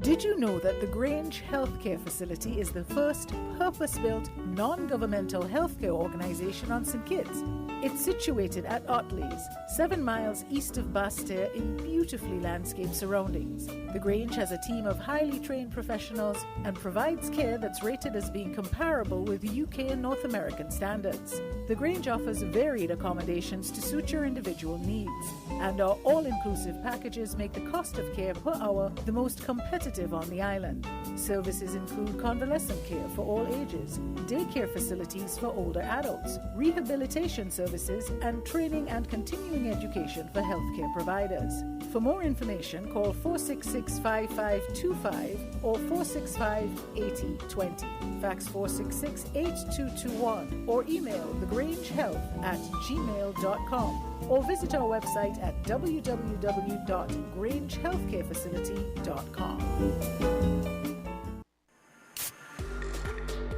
Did you know that the Grange Healthcare Facility is the first purpose-built, non-governmental healthcare organization on St. Kitts? It's situated at Otley's, 7 miles east of Basseterre in beautifully landscaped surroundings. The Grange has a team of highly trained professionals and provides care that's rated as being comparable with UK and North American standards. The Grange offers varied accommodations to suit your individual needs, and our all-inclusive packages make the cost of care per hour the most competitive on the island. Services include convalescent care for all ages, daycare facilities for older adults, rehabilitation services, and training and continuing education for healthcare providers. For more information, call 466-5525 or 465-8020. Fax 466-8221 or email thegrangehealth@gmail.com or visit our website at www.grangehealthcarefacility.com.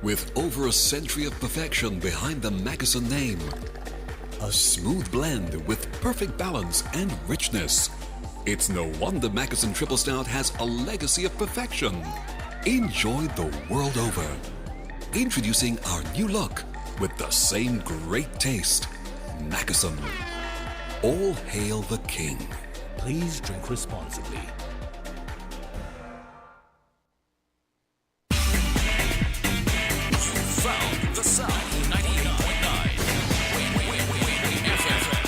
With over a century of perfection behind the Mackeson name, a smooth blend with perfect balance and richness, it's no wonder Mackeson Triple Stout has a legacy of perfection. Enjoy the world over. Introducing our new look with the same great taste. Mackeson. All hail the king. Please drink responsibly. From the South, 98.9. WINNMedia FM.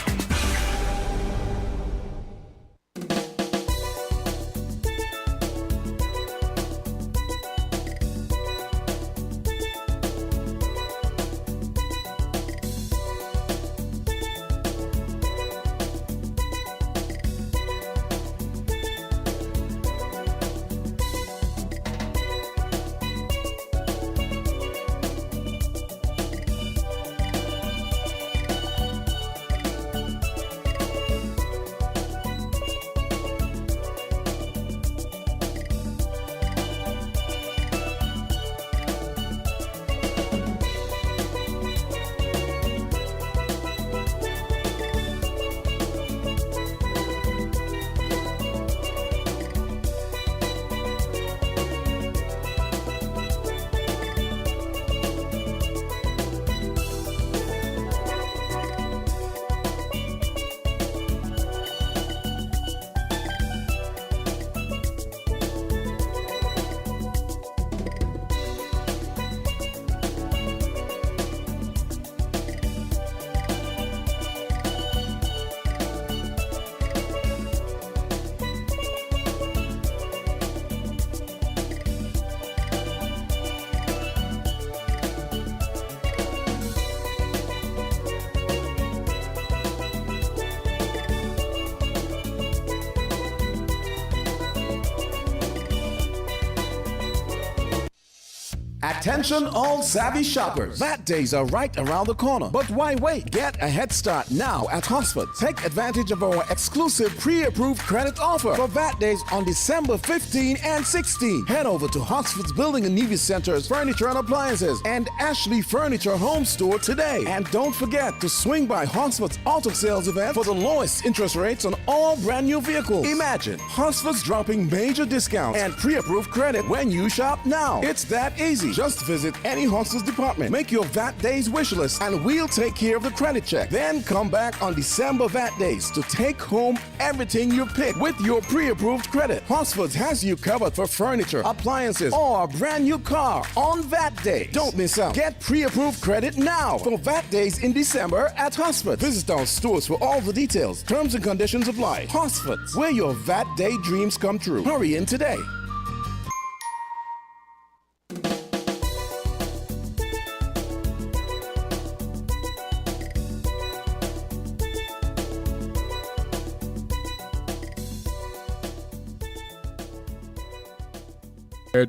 Attention all savvy shoppers. VAT days are right around the corner. But why wait? Get a head start now at Hosford. Take advantage of our exclusive pre-approved credit offer for VAT days on December 15 and 16. Head over to Hosford's Building and Nevis Center's Furniture and Appliances and Ashley Furniture Home Store today. And don't forget to swing by Hosford's Auto Sales event for the lowest interest rates on all brand new vehicles. Imagine Hosford's dropping major discounts and pre-approved credit when you shop now. It's that easy. Just visit any Hosford's department, make your VAT days wish list, and we'll take care of the credit check. Then come back on December VAT days to take home everything you pick with your pre-approved credit. Hosford's has you covered for furniture, appliances, or a brand new car on VAT day. Don't miss out. Get pre-approved credit now for VAT days in December at Hosford. Visit our stores for all the details. Terms and conditions apply. Hosford's, where your VAT day dreams come true. Hurry in today.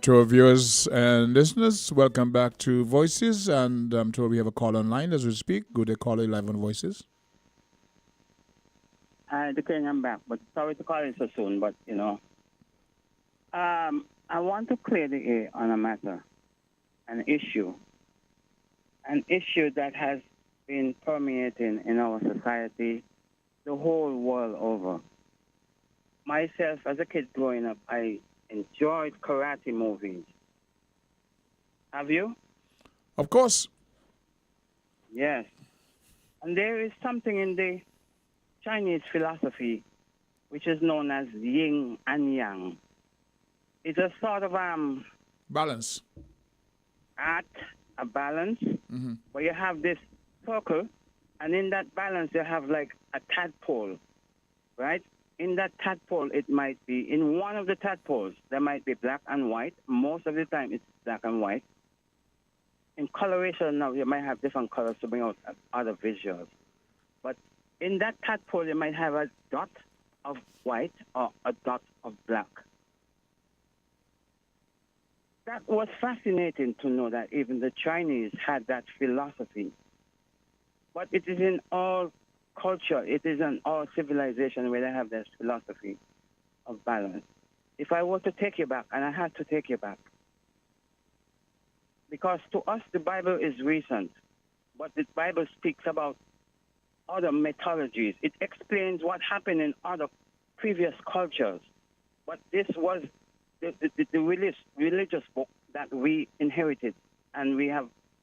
To our viewers and listeners, welcome back to Voices, and I'm told we have a call online as we speak. Good day, caller live on Voices. The king, I'm back, but sorry to call you so soon, but I want to clear the air on a matter, an issue that has been permeating in our society the whole world over. Myself, as a kid growing up, I enjoyed karate movies. Have you? Of course. Yes. And there is something in the Chinese philosophy which is known as yin and yang. It's a sort of balance. A balance where you have this circle, and in that balance you have like a tadpole, right? In that tadpole, it might be, in one of the tadpoles, there might be black and white. Most of the time, it's black and white. In coloration now, you might have different colors to bring out other visuals. But in that tadpole, you might have a dot of white or a dot of black. That was fascinating to know that even the Chinese had that philosophy. But it is in all culture, it is in all civilization where they have this philosophy of balance. If I were to take you back, and I had to take you back, because to us the Bible is recent, but the Bible speaks about other mythologies. It explains what happened in other previous cultures. But this was the religious book that we inherited, and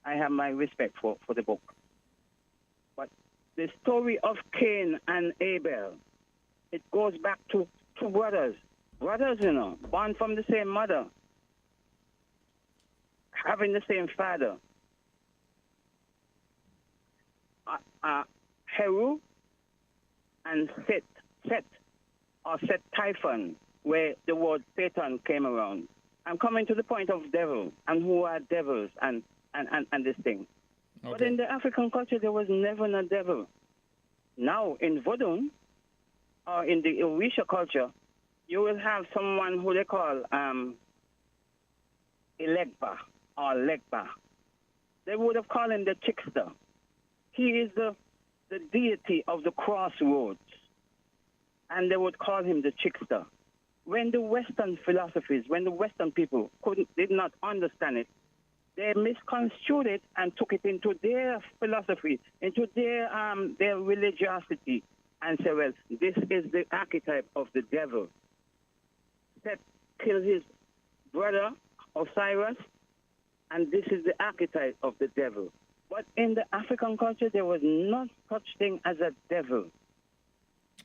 I have my respect for the book. But the story of Cain and Abel, it goes back to two brothers, born from the same mother, having the same father. Heru and Set Typhon, where the word Satan came around. I'm coming to the point of devil and who are devils and this thing. Okay. But in the African culture, there was never a devil. Now, in Vodun, or in the Orisha culture, you will have someone who they call Elegba or Legba. They would have called him the trickster. He is the deity of the crossroads, and they would call him the trickster. When the Western philosophies, when the Western people did not understand it, they misconstrued it and took it into their philosophy, into their religiosity, and said, well, this is the archetype of the devil. Set killed his brother Osiris, and this is the archetype of the devil. But in the African culture, there was no such thing as a devil.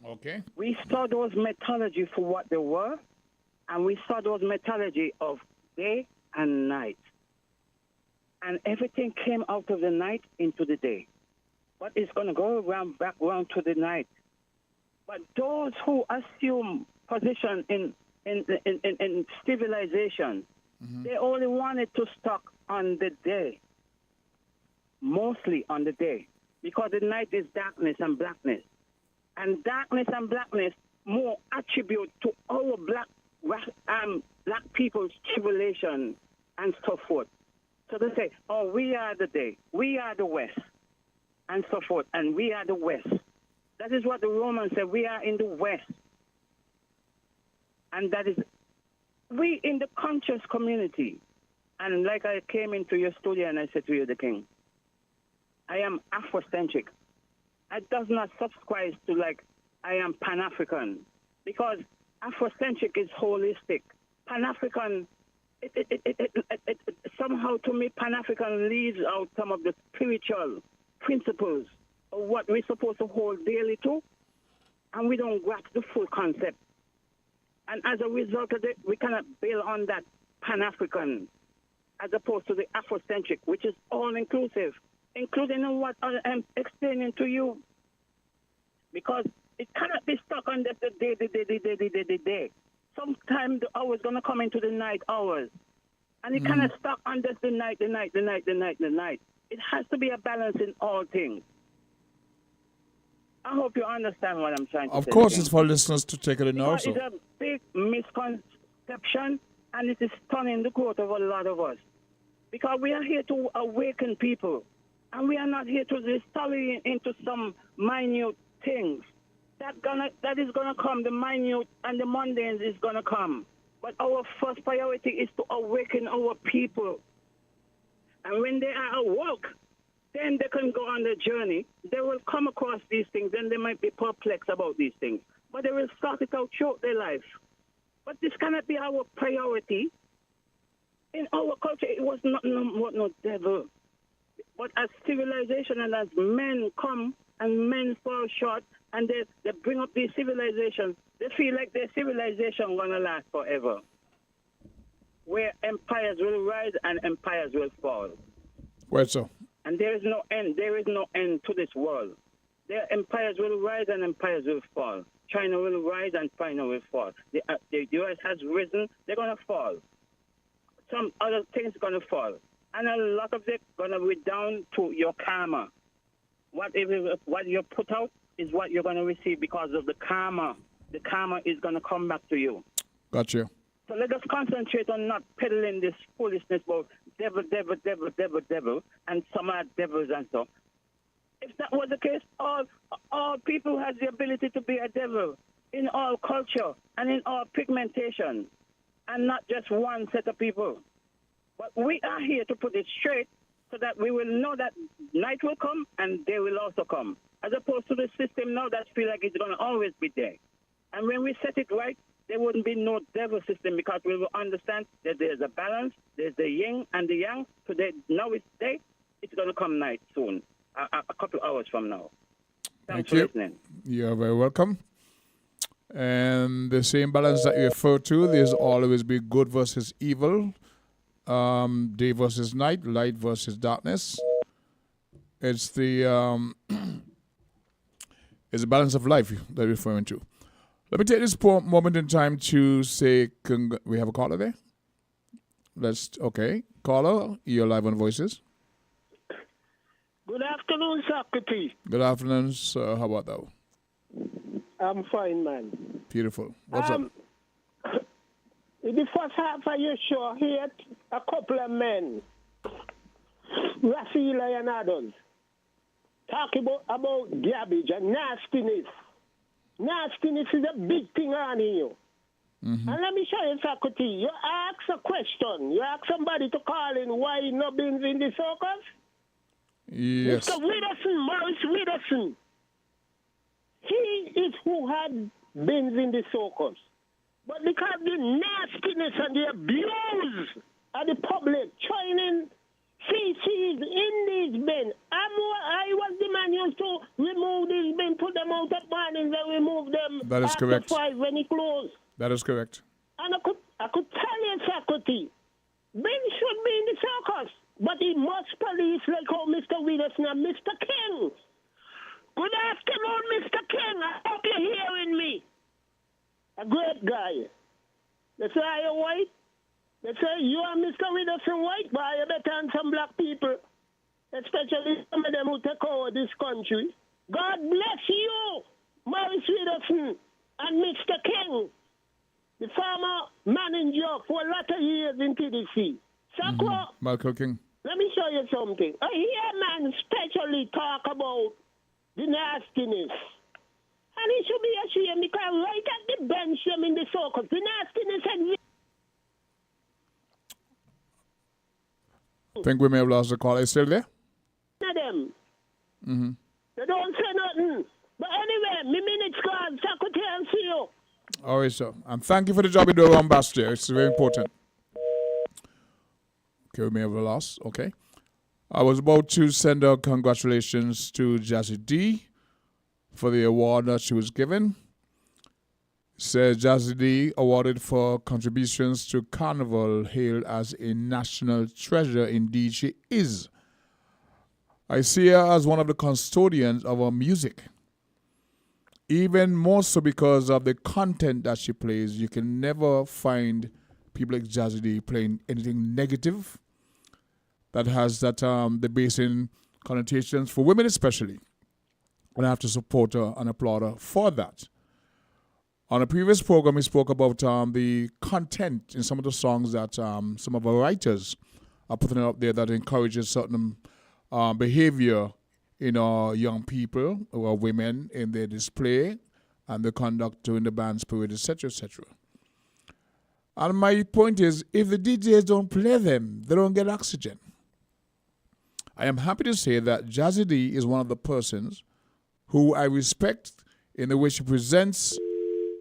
Okay. We saw those mythology for what they were, and we saw those mythology of day and night. And everything came out of the night into the day. But it's going to go back around to the night. But those who assume position in civilization, they only wanted to stuck on the day, mostly on the day, because the night is darkness and blackness. And darkness and blackness more attribute to our black people's tribulation and so forth. So they say, oh, we are the day, we are the West, and so forth, and we are the West. That is what the Romans said, we are in the West. And that is, we in the conscious community, and like I came into your studio and I said to you, the King, I am Afrocentric. I does not subscribe to like I am Pan-African, because Afrocentric is holistic. Pan-African, somehow to me, Pan-African leaves out some of the spiritual principles of what we're supposed to hold dearly to, and we don't grasp the full concept. And as a result of it, we cannot build on that Pan-African as opposed to the Afrocentric, which is all-inclusive, including in what I'm explaining to you. Because it cannot be stuck on the day. Sometimes the hour is going to come into the night hours. And it cannot stuck on just the night. It has to be a balance in all things. I hope you understand what I'm trying to say. Of course, it's for listeners to take it in also. It's a big misconception, and it is stunning the growth of a lot of us. Because we are here to awaken people, and we are not here to just sully into some minute things. That is gonna come. The minute and the mundane is gonna come. But our first priority is to awaken our people. And when they are awoke, then they can go on the journey. They will come across these things, and they might be perplexed about these things. But they will start it out throughout their life. But this cannot be our priority. In our culture, it was not no devil. But as civilization and as men come and men fall short, and they bring up these civilizations, they feel like their civilization going to last forever. Where empires will rise and empires will fall. Where so? And there is no end. There is no end to this world. Their empires will rise and empires will fall. China will rise and China will fall. The U.S. has risen. They're going to fall. Some other things are going to fall. And a lot of it going to be down to your karma. What you put out is what you're going to receive because of the karma. The karma is going to come back to you. Got you. So let us concentrate on not peddling this foolishness about devil, and some are devils and so. If that was the case, all people has the ability to be a devil in all culture and in all pigmentation, and not just one set of people. But we are here to put it straight so that we will know that night will come and day will also come, as opposed to the system now that feel like it's going to always be there. And when we set it right, there wouldn't be no devil system, because we will understand that there's a balance, there's the yin and the yang. Today, now it's day, it's going to come night soon, a couple hours from now. Thanks for listening. You're very welcome. And the same balance that you refer to, there's always be good versus evil, day versus night, light versus darkness. It's the it's the balance of life that you're referring to. Let me take this moment in time to say, we have a caller there? Okay. Caller, you're live on Voices. Good afternoon, Socrates. Good afternoon, sir. How about thou? I'm fine, man. Beautiful. What's up? In the first half of your show, here a couple of men, Rafila and others, talking about garbage and nastiness. Nastiness is a big thing on here. Mm-hmm. And let me show you, Socrates. You ask a question. You ask somebody to call in why no bins in the circus. Yes. Mr. Widdowson, Morris Widdowson. He is who had bins in the circus. But because the nastiness and the abuse of the public joining feces in these bins, I was the man used to remove these bins, put them out at mornings and remove them that is after correct. 5 when it closed. That is correct. And I could tell you, Socrates, bins should be in the circus, but he must police like how Mr. Widdowson and Mr. King. Good afternoon, Mr. King. I hope you're hearing me. A great guy. They say, are you white? They say, you are Mr. Widdowson white, but you better than some black people, especially some of them who take over this country. God bless you, Morris Widdowson and Mr. King, the former manager for a lot of years in TDC. Sacra, Michael King. Let me show you something. I hear man especially talk about the nastiness. And he should be ashamed because right at the bench them in the circus, the nastiness and I think we may have lost the call. Are you still there? them. Mm-hmm. They don't say nothing. But anyway, me minutes gone. Socrates, I'll see you. All right, sir. And thank you for the job you do around Bastia. It's very important. Okay, we may have lost. Okay. I was about to send out congratulations to Jazzy D for the award that she was given. Says Jazzy D awarded for contributions to Carnival, hailed as a national treasure. Indeed, she is. I see her as one of the custodians of our music. Even more so because of the content that she plays. You can never find people like Jazzy D playing anything negative that has that the basing connotations for women especially. And I have to support her and applaud her for that. On a previous program, we spoke about the content in some of the songs that some of our writers are putting up there that encourages certain behavior in our young people or women in their display and the conduct during the band spirit, etc., etc. And my point is, if the DJs don't play them, they don't get oxygen. I am happy to say that Jazzy D is one of the persons who I respect in the way she presents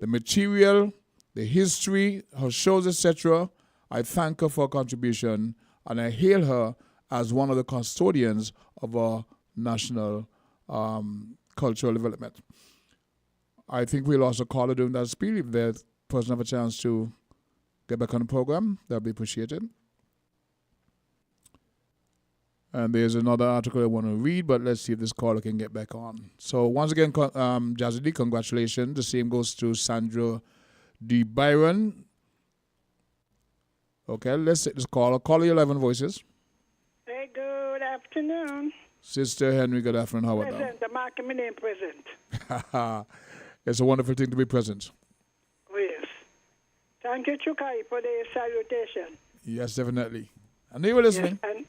the material, the history, her shows, etc. I thank her for her contribution, and I hail her as one of the custodians of our national cultural development. I think we lost a caller during that speed. If the person have a chance to get back on the program, that would be appreciated. And there's another article I want to read, but let's see if this caller can get back on. So once again, Jazzy D, congratulations. The same goes to Sandra D. Byron. Okay, let's take this caller. Caller 11 Voices. Hey, good afternoon. Sister Henry, good afternoon. How are you? Present. I'm marking my name present. It's a wonderful thing to be present. Oh, yes. Thank you, Chukai, for the salutation. Yes, definitely. I know you were listening. Yes, and,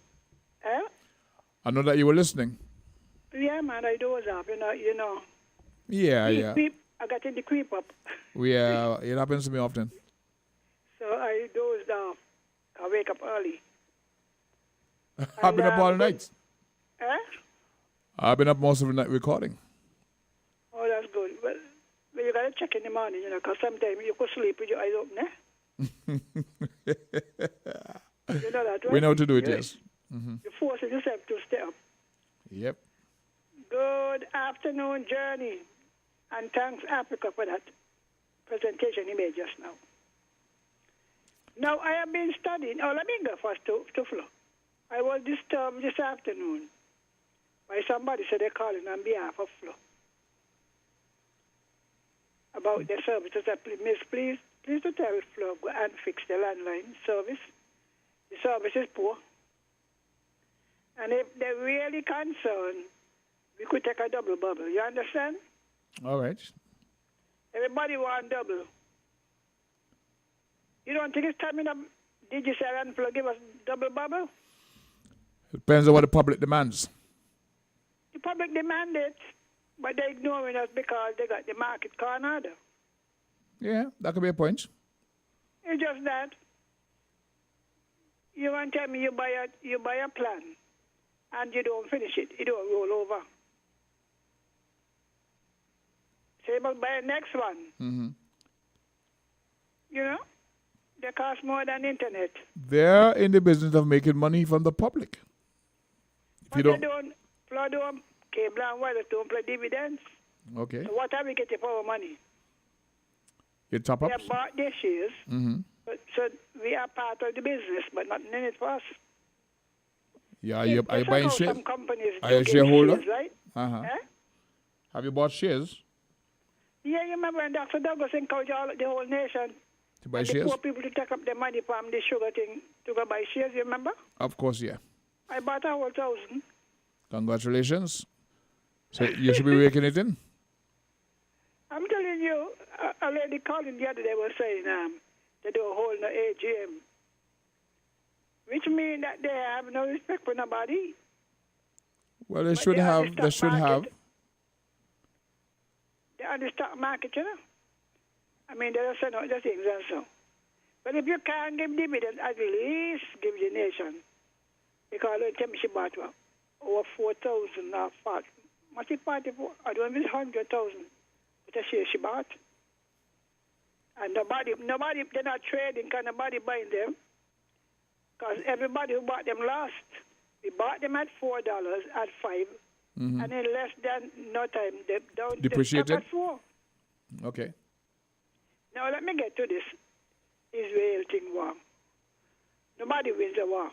I know that you were listening. yeah, man, I doze off, you know. Yeah, yeah. I got in the creep up. Yeah, it happens to me often. So I dozed off. I wake up early. I've been up all night. Eh? I've been up most of the night recording. Oh, that's good. Well, you got to check in the morning, because sometimes you could sleep with your eyes open, You know that, right? We know how to do it, yes. Mm-hmm. You're forcing yourself to stay up. Yep. Good afternoon, Journey. And thanks, Africa, for that presentation you made just now. Now, I have been studying. Oh, let me go first to Flo. I was disturbed this afternoon by somebody said they're calling on behalf of Flo about their services. I said, Miss, please to tell Flo go and fix the landline service. The service is poor. And if they're really concerned, we could take a double bubble. You understand? All right. Everybody want double. You don't think it's time enough? Did you say and Flo give us double bubble? Depends on what the public demands. The public demand it, but they're ignoring us because they got the market cornered. Yeah, that could be a point. It's just that. You want to tell me you buy a plan and you don't finish it. You don't roll over. So you must buy the next one. Mm-hmm. You know? They cost more than internet. They're in the business of making money from the public. If you don't, Flo don't, cable and wireless don't play dividends. Okay. So what are we getting for our money? You top ups? We have bought their shares. Mm-hmm. So we are part of the business, but not in it for us. Yeah, are you buying shares? Some companies are you a do shareholder? shares, right? Uh-huh. Eh? Have you bought shares? Yeah, you remember when Dr. Douglas encouraged the whole nation to buy and shares? the poor people to take up their money from the sugar thing to go buy shares, you remember? Of course, yeah. I bought a whole 1,000. Congratulations. So you should be raking it in. I'm telling you, a lady calling the other day was saying they do a whole AGM which means that they have no respect for nobody. Well, they But should they are have. the They stock should have. market. They are the stock market, you know. I mean, they are saying other things also. But if you can't give dividends, at least give the nation. Because they tell me she bought over 4,000 or 5. What's it 44? I don't know if it's 100,000. But she bought. And nobody, they're not trading because nobody buying them. Because everybody who bought them lost. We bought them at $4, at 5. Mm-hmm. And in less than no time, they don't. Depreciated? They at 4. Okay. Now let me get to this Israel thing war. Nobody wins a war.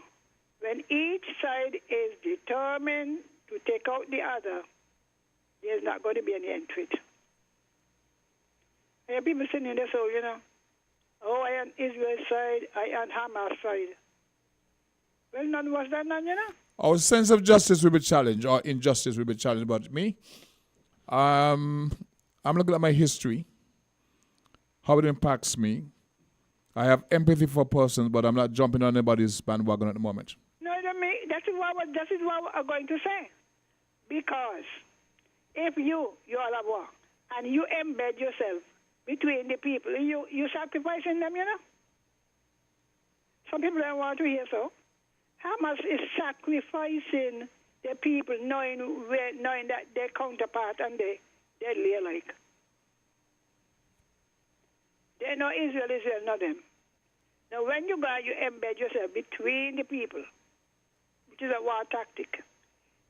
When each side is determined to take out the other, there's not going to be any end to it. I have people sitting in this hole, you know. Oh, I on Israel side, I on Hamas side. Well, none was that none, you know. Our sense of justice will be challenged, or injustice will be challenged. But me, I'm looking at my history, how it impacts me. I have empathy for persons, but I'm not jumping on anybody's bandwagon at the moment. No, that is what I'm going to say. Because if you all have war, and you embed yourself between the people, you sacrificing them, you know. Some people don't want to hear so. Hamas is sacrificing the people, knowing that their counterpart and they deadly alike. They know Israel, not them. Now, when you go, you embed yourself between the people, which is a war tactic.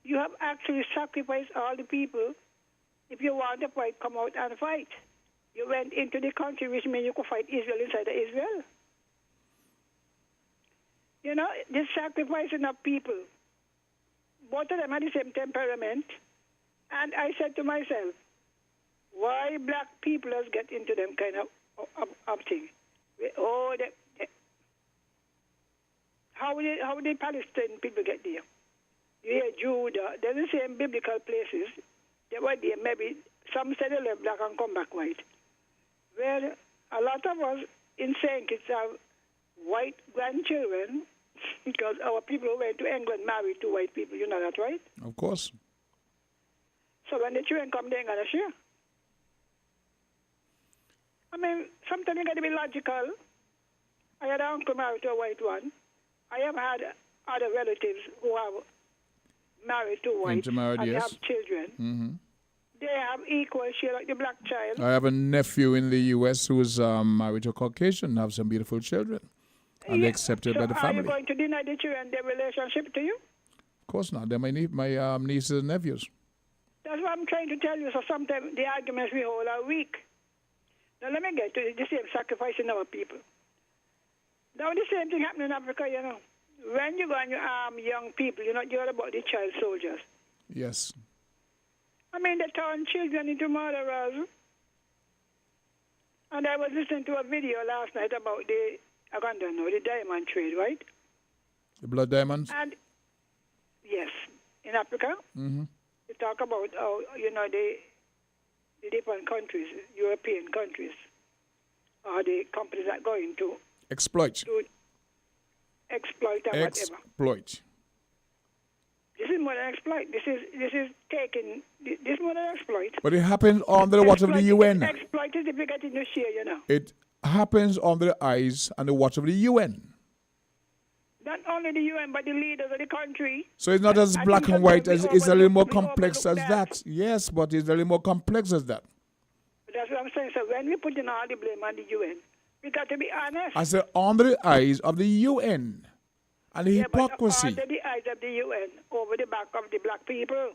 You have actually sacrificed all the people. If you want to fight, come out and fight. You went into the country, which means you could fight Israel inside of Israel. You know, this sacrificing of people, both of them had the same temperament. And I said to myself, why black people has get into them kind of thing? How did Palestinian people get there? You hear Judah, they're the same biblical places. They were there, maybe some said they left black and come back white. Well, a lot of us in St. Kitts have white grandchildren because our people who went to England married to white people. You know that, right? Of course. So when the children come, they're going to share. I mean, sometimes you got to be logical. I had an uncle married to a white one. I have had other relatives who have married to white Intermarried, and yes. have children. Mm-hmm. They have equal share like the black child. I have a nephew in the U.S. who's married to a Caucasian, have some beautiful children, and accepted by the Are family. you going to deny the children their relationship to you? Of course not. They're my nieces and nephews. That's what I'm trying to tell you. So sometimes the arguments we hold are weak. Now let me get to the same sacrificing our people. Now the same thing happened in Africa, you know. When you go and you arm young people, you're about the child soldiers. Yes. I mean, they turn children into murderers. And I was listening to a video last night about the diamond trade, right? The blood diamonds? And, yes, in Africa, Mm-hmm. they talk about how, the different countries, European countries, are the companies that are going to Exploit. to exploit and whatever. Exploit. This is more than exploit. This is taking. This is more than exploit. But it happens under the watch of the UN. Exploit is if you get in the share, you know. It happens under the eyes and the watch of the UN. Not only the UN, but the leaders of the country. So it's not as I black think and white sometimes as we it's a little more overlook complex as that. Yes, but it's a little more complex as that. That's what I'm saying. So when we put in all the blame on the UN, we got to be honest. I said under the eyes of the UN and the hypocrisy. But under the eyes of the UN, over the back of the black people.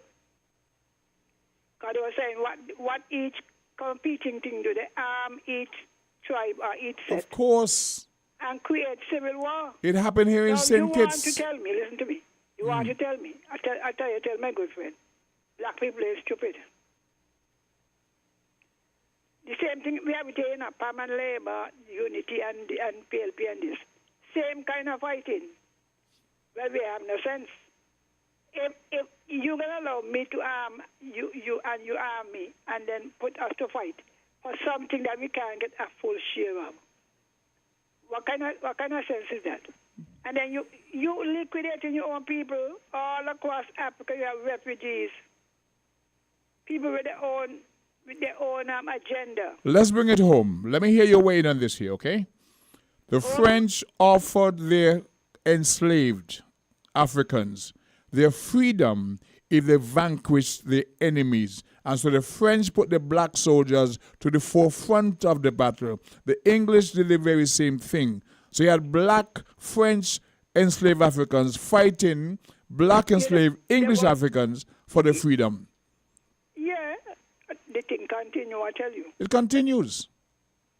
Because they were saying what each competing thing do. They arm each tribe or each set. Of course. And create civil war. It happened here in Now, St. you want Kitts. to tell me, listen to me. You want to tell me. I tell my good friend, black people are stupid. The same thing we have here in a permanent labor, unity and PLP and this. Same kind of fighting. Well, we have no sense. If you're going to allow me to arm you and you arm me and then put us to fight for something that we can't get a full share of, what kind of sense is that? And then you liquidating your own people all across Africa. You have refugees, people with their own agenda. Let's bring it home. Let me hear your weight on this here, okay? The French offered their enslaved Africans their freedom if they vanquished their enemies. And so the French put the black soldiers to the forefront of the battle. The English did the very same thing. So you had black French enslaved Africans fighting black enslaved English Africans for their freedom. Yeah, the thing continue, I tell you. It continues.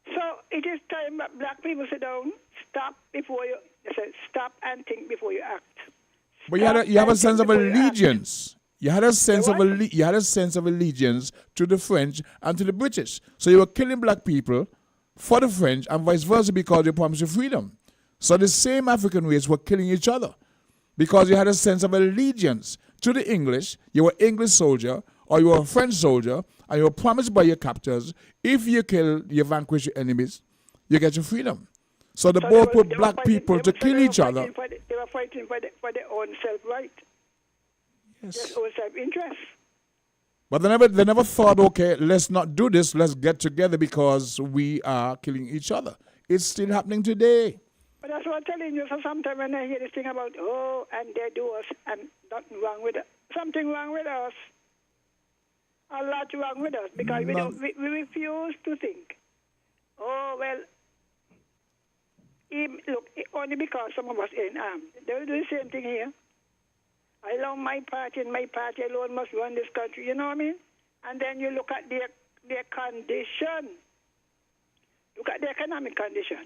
So it is time that black people sit down, stop and think before you act. But you have a sense of allegiance. You had a sense of allegiance to the French and to the British. So you were killing black people for the French and vice versa because they promised you freedom. So the same African race were killing each other because you had a sense of allegiance to the English. You were English soldier or you were a French soldier and you were promised by your captors, if you vanquish your enemies, you get your freedom. So they both put black people to kill each other. They were fighting for their own self-right. Yes. Their own self-interest. But they never thought, okay, let's not do this. Let's get together because we are killing each other. It's still happening today. But that's what I'm telling you. So sometimes when I hear this thing about, and they do us, and nothing wrong with it. Something wrong with us. A lot wrong with us because we refuse to think. Look, only because some of us are in arms. They will do the same thing here. I love my party, and my party alone must run this country. You know what I mean? And then you look at their condition. Look at the economic condition.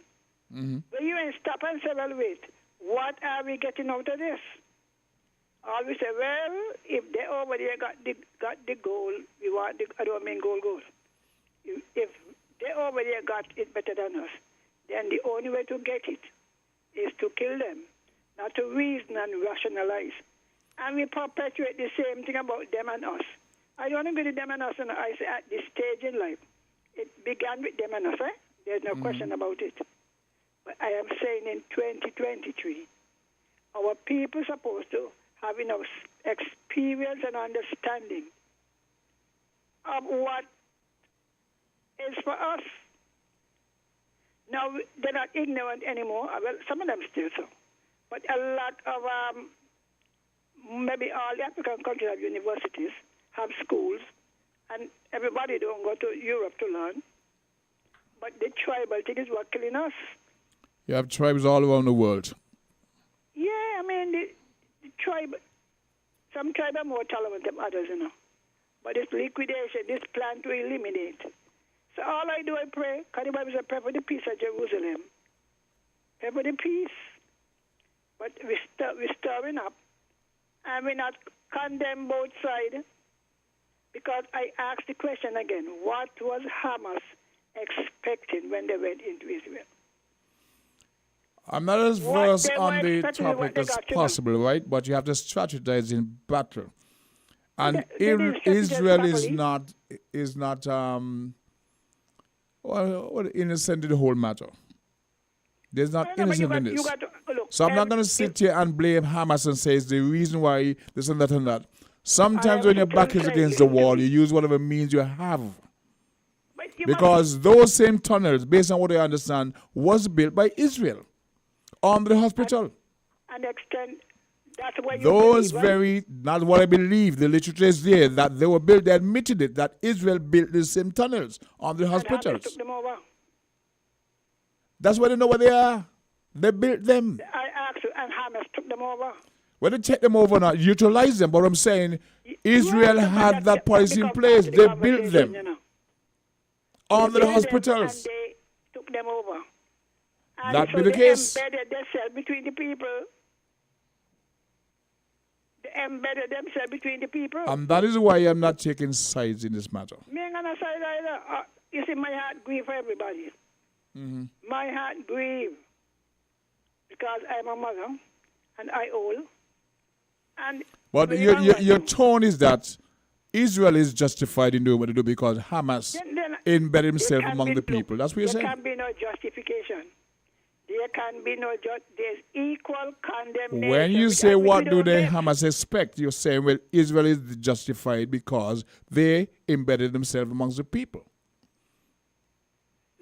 Mm-hmm. When you ain't stop and say, well, wait, what are we getting out of this? Or we say, well, if they over there got the goal, we want I don't mean goal. If they over there got it better than us, then the only way to get it is to kill them, not to reason and rationalize. And we perpetuate the same thing about them and us. I don't agree with them and us, and I say at this stage in life, it began with them and us, eh? There's no question about it. But I am saying in 2023, our people are supposed to have enough experience and understanding of what is for us. Now, they're not ignorant anymore. Well, some of them still so. But a lot of, maybe all the African countries have universities, have schools, and everybody don't go to Europe to learn. But the tribal thing is what killing us. You have tribes all around the world. Yeah, I mean, the tribe, some tribes are more tolerant than others, you know. But this liquidation, this plan to eliminate. So all I do, I pray, because the Bible says, pray for the peace of Jerusalem. Pray for the peace. But we're stirring up. And we're not condemn both sides. Because I asked the question again, what was Hamas expecting when they went into Israel? I'm not as versed on the topic as possible, right? But you have to strategize in battle. And Israel is not innocent in the whole matter. There's not innocent in this. So I'm not going to sit here and blame Hamas and say it's the reason why this and that and that. Sometimes when your back is against the wall, you use whatever means you have. Because those same tunnels, based on what I understand, was built by Israel on the hospital. And extend, that's what you those believe, right? Not what I believe. The literature is there that they were built. They admitted it that Israel built the same tunnels on the hospitals. Took them over. That's why they know where they are. They built them. I asked you, and Hamas took them over. Whether they take them over or not, utilize them. But I'm saying Israel had that policy in place. They built them on the hospitals. And they took them over. And That so be the case. They embedded themselves between the people. They embedded themselves between the people. And that is why I'm not taking sides in this matter. Me ain't gonna side either. You see, my heart grieve for everybody. Mm-hmm. My heart grieve because I'm a mother and I old. But your tone is that Israel is justified in doing what they do because Hamas embedded himself among the people. That's what you're saying. There can be no justification. There can be no judge. There's equal condemnation. When you say what do the they Hamas expect, you're saying, well, Israel is justified because they embedded themselves amongst the people.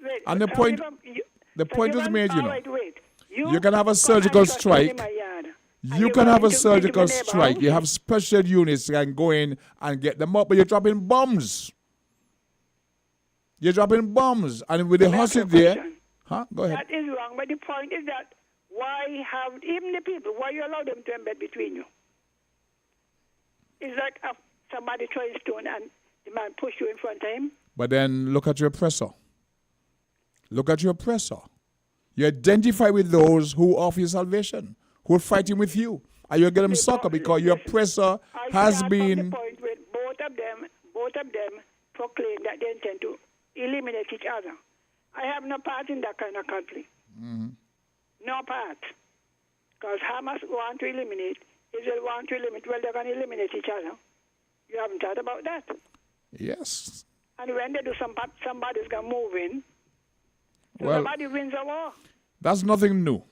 Wait, And the so point, you- the so point you was can- made, you all know. right, wait. You can have a come surgical and shut down strike. in my yard, and You you can go have a into surgical my neighbor strike. house. You have special units that can go in and get them up, but you're dropping bombs. You're dropping bombs. And with the Let me ask you a hostage there, question. huh? Go ahead. That is wrong, but the point is that why have even the people? Why you allow them to embed between you? It's like somebody throwing stone and the man push you in front of him. But then look at your oppressor. Look at your oppressor. You identify with those who offer you salvation, who are fighting with you. And you get them sucker because your oppressor has From been. the point where both of them proclaim that they intend to eliminate each other. I have no part in that kind of conflict. No part. Because Hamas want to eliminate, Israel want to eliminate. Well, they're going to eliminate each other. You haven't thought about that. Yes. And when they do, somebody's going to move in. So Well, somebody wins a war. that's nothing new.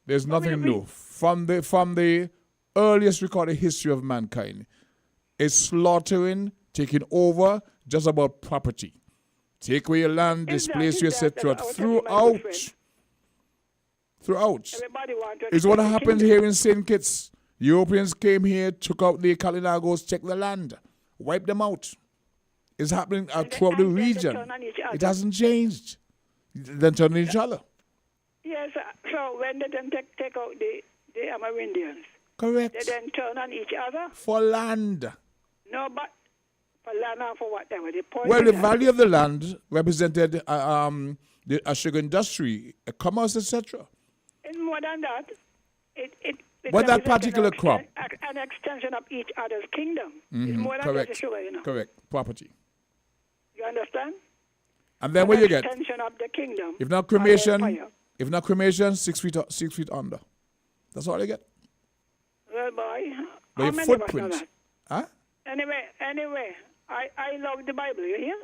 There's nothing new. From the earliest recorded history of mankind, it's slaughtering, taking over, just about property. Take away your land, displace you, etc. Throughout. Everybody want to It's what extend the happened kingdom. here in St. Kitts. Europeans came here, took out the Kalinagos, checked the land, wiped them out. It's happening throughout the region. turn on each other. It hasn't changed. Then turn on each other. Yes, so when they then take out the Amerindians, Correct. they then turn on each other. For land. No, but for land or for whatever. The point Well, is the that value of the land represented a sugar industry, a commerce, etc. it's more than that. It But that represents particular an crop. an extension of each other's kingdom. It's Mhm, more than correct. just a sugar, you know. Correct. Property. You understand? And then what you get? Extension of the kingdom. If not of the cremation, empire. 6 feet under. That's all you get. Well, boy, But how your many of us know footprint. that? Huh? Anyway, I love the Bible, you hear?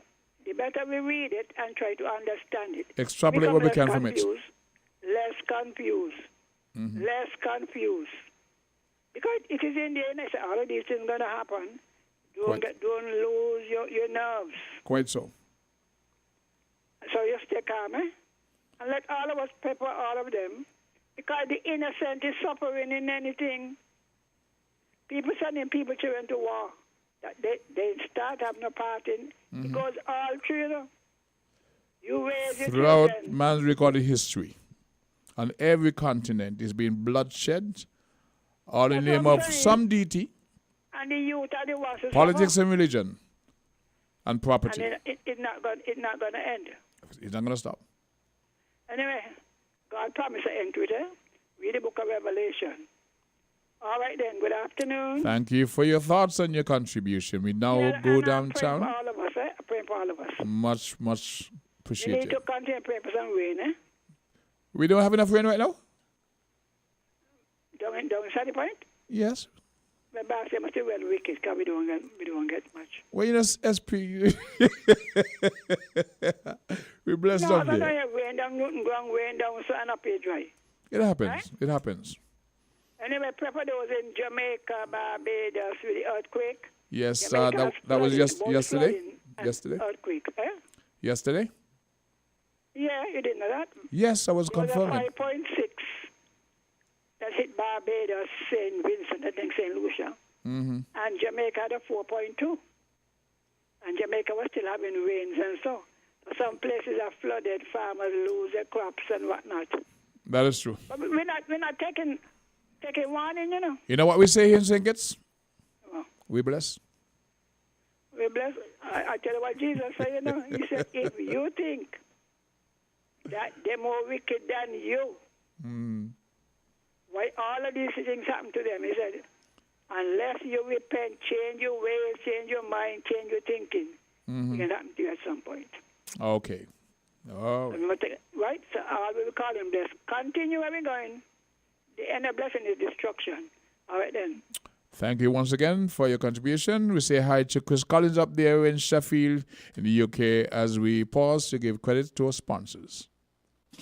The better we read it and try to understand it. Extrapolate become what we less can from it. confused, Less confused. Mhm. Less confused. Because it is in there and I say, all of these things going to happen. Don't lose your nerves. Quite so. So you stay calm, eh? And let all of us pepper all of them. Because the innocent is suffering in anything. People sending people children to war. That they start having a part in. It goes all through, you know. You raise your Throughout children. man's recorded history, on every continent, is being bloodshed, all in the That's name what I'm of saying. some deity, And the youth are the ones who politics suffer. and religion, and property. And it's not going to end. It's not going to stop. Anyway, God promised an end to it, eh? Read the book of Revelation. All right then, good afternoon. Thank you for your thoughts and your contribution. We now Yeah, go and I'm downtown. praying for all of us, eh? I'm praying for all of us. Much You need appreciated. to continue praying for some rain, eh? We don't have enough rain right now? Don't set the point? Yes. The boss must be well wicked because we don't get much. Well, you know, SP. We bless No, I up don't there. have rain down, nothing going rain down, so I'm up here dry. It happens. Right? It happens. Anyway, pray for those in Jamaica, Barbados with the earthquake. Yes, Jamaica has that was flooding, both yesterday. flooding and Yesterday. Earthquake, eh? Yesterday. Yeah, you didn't know that? Yes, I was It was a confirming. 5.6 that hit Barbados, St. Vincent, I think St. Lucia. Mm-hmm. And Jamaica had a 4.2. And Jamaica was still having rains and so. Some places are flooded, farmers lose their crops and whatnot. That is true. But we're not taking warning, you know. You know what we say here in St. Kitts? Oh. We bless. We bless. I tell you what Jesus said, you know. He said, if you think that they're more wicked than you, why all of these things happen to them? He said, unless you repent, change your ways, change your mind, change your thinking, it can happen to you at some point. Okay. Oh. Right? So all we will call him blessed. Continue where we're going. The end of blessing is destruction. All right then. Thank you once again for your contribution. We say hi to Chris Collins up there in Sheffield in the UK as we pause to give credit to our sponsors.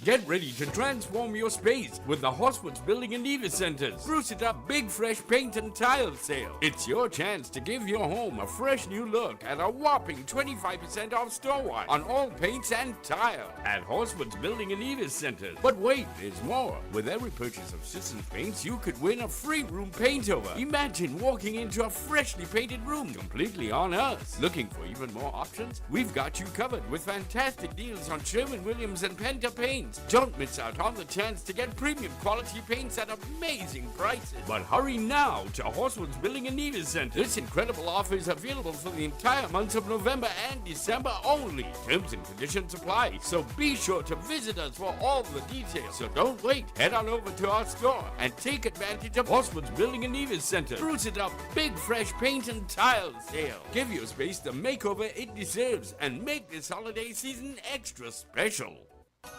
Get ready to transform your space with the Horsford's Building and Nevis Centers. Spruce it up big fresh paint and tile sale. It's your chance to give your home a fresh new look at a whopping 25% off store-wide on all paints and tile at Horsford's Building and Nevis Centers. But wait, there's more. With every purchase of Citizens Paints, you could win a free room paint over. Imagine walking into a freshly painted room completely on us. Looking for even more options? We've got you covered with fantastic deals on Sherwin-Williams and Penta paints. Don't miss out on the chance to get premium quality paints at amazing prices. But hurry now to Horswood's Building and Nevis Center. This incredible offer is available for the entire months of November and December only. Terms and conditions apply, so be sure to visit us for all the details. So don't wait. Head on over to our store and take advantage of Horswood's Building and Nevis Center. Spruce it up big fresh paint and tile sale. Give your space the makeover it deserves and make this holiday season extra special.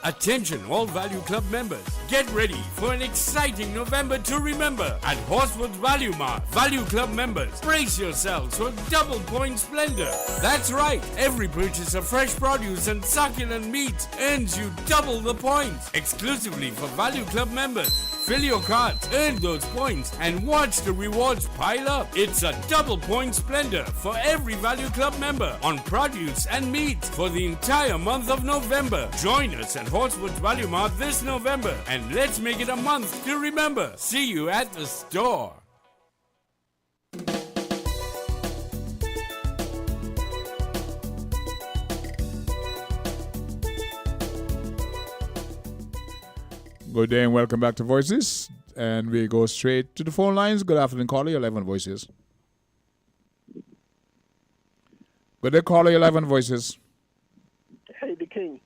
Attention all Value Club members, get ready for an exciting November to remember at Horswood's Value Mart. Value Club members, brace yourselves for double point splendor. That's right, every purchase of fresh produce and succulent meats earns you double the points. Exclusively for Value Club members. Fill your carts, earn those points, and watch the rewards pile up. It's a double point splendor for every Value Club member on produce and meat for the entire month of November. Join us at Horswood's Value Mart this November, and let's make it a month to remember. See you at the store. Good day and welcome back to Voices. And we go straight to the phone lines. Good afternoon, caller. You're live on Voices. Good day, caller. You're live on Voices. Hey, the King.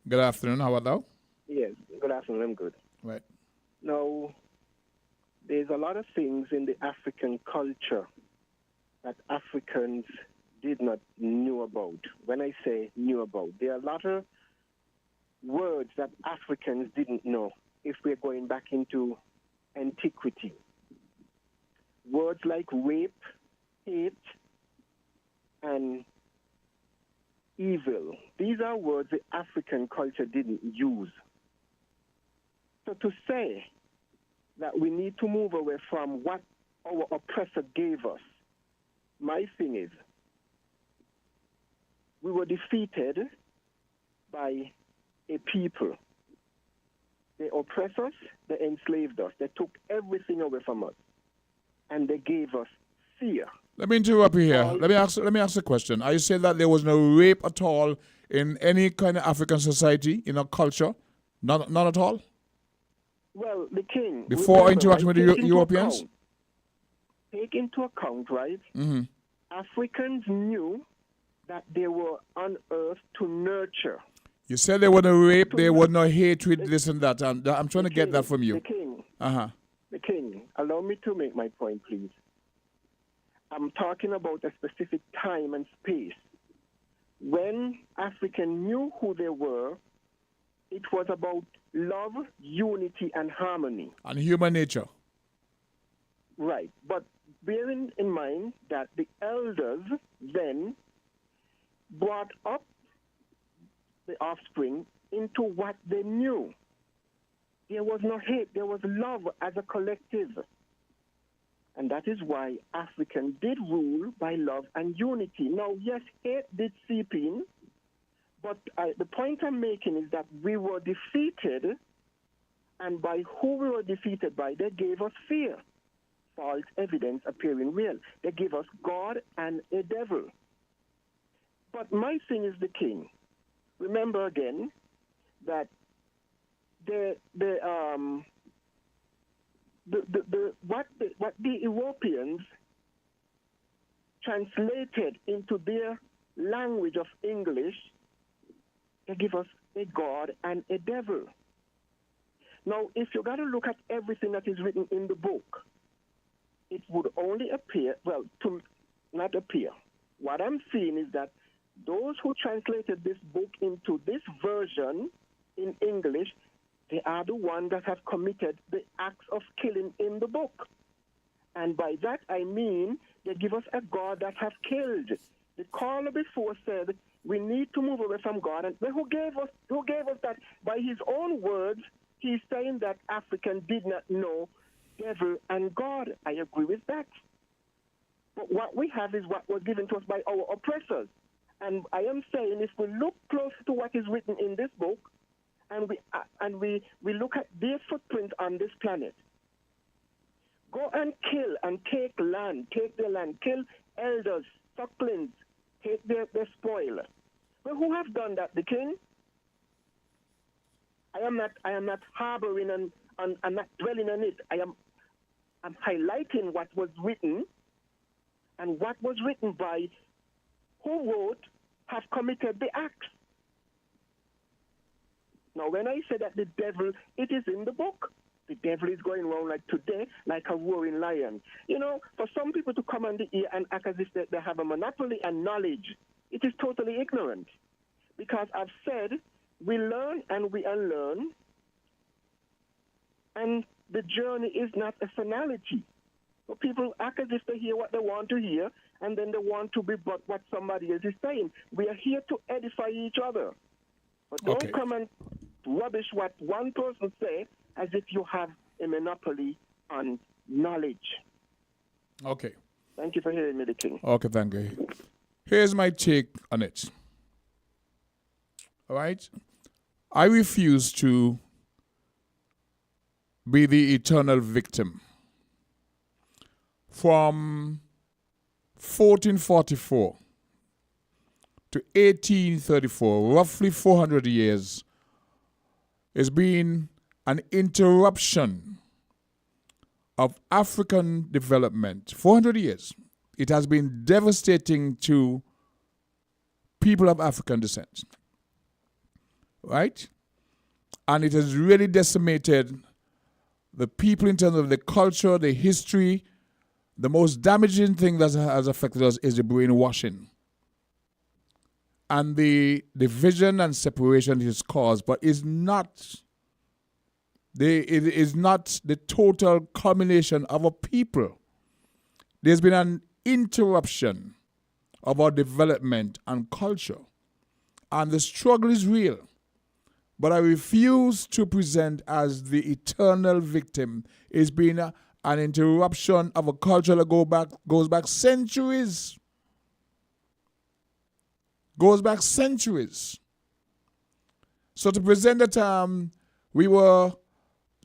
Good afternoon. How about thou? Yes, good afternoon. I'm good. Right. Now, there's a lot of things in the African culture that Africans did not know about. When I say knew about, there are a lot of words that Africans didn't know if we're going back into antiquity. Words like rape, hate, and evil. These are words the African culture didn't use. So to say that we need to move away from what our oppressor gave us, my thing is, we were defeated by a people. They oppressed us, they enslaved us, they took everything away from us, and they gave us fear. Let me interrupt you here. Let me ask a question. Are you saying that there was no rape at all in any kind of African society, in a culture? None at all? Well, the King... Before interacting with the Europeans? Take into account, right? Mm-hmm. Africans knew that they were on earth to nurture. You said there was no rape, there was no hatred, this and that. And I'm trying to get that from you. The King. Uh-huh. The King, allow me to make my point, please. I'm talking about a specific time and space. When Africans knew who they were, it was about love, unity, and harmony. And human nature. Right. But bearing in mind that the elders then brought up the offspring into what they knew. There was no hate, there was love as a collective. And that is why Africans did rule by love and unity. Now, yes, hate did seep in, but the point I'm making is that we were defeated, and by who we were defeated by, they gave us fear. False evidence appearing real. They gave us God and a devil. But my thing is the King. Remember again that what the Europeans translated into their language of English, they give us a God and a devil. Now, if you got to look at everything that is written in the book, it would only appear, well, to not appear. What I'm seeing is that those who translated this book into this version in English, they are the ones that have committed the acts of killing in the book. And by that I mean they give us a God that have killed. The caller before said, We need to move away from God. And who gave us that? By his own words, he's saying that African did not know devil and God. I agree with that. But what we have is what was given to us by our oppressors. And I am saying if we look close to what is written in this book, and we look at their footprint on this planet, go and kill and take their land, kill elders, sucklings, take their spoil. Well, who have done that? The king? I am not harboring and I'm not dwelling on it. I'm highlighting what was written, and what was written by who wrote have committed the acts. Now, when I say that the devil, it is in the book. The devil is going around like today, like a roaring lion. You know, for some people to come on the ear and act as if they have a monopoly on knowledge, it is totally ignorant. Because I've said, we learn and we unlearn, and the journey is not a finality. So people act as if they hear what they want to hear, and then they want to be but what somebody else is saying. We are here to edify each other. But don't come and rubbish what one person say as if you have a monopoly on knowledge. Okay. Thank you for hearing me, the king. Okay, thank you. Here's my take on it. All right? I refuse to be the eternal victim. From 1444 to 1834, roughly 400 years, has been an interruption of African development. 400 years. It has been devastating to people of African descent. Right? And it has really decimated the people in terms of the culture, the history. The most damaging thing that has affected us is the brainwashing and the division and separation it has caused, but it is not the total culmination of a people. There's been an interruption of our development and culture, and the struggle is real. But I refuse to present as the eternal victim. It's been an interruption of a culture that goes back centuries. Goes back centuries. So to present that we were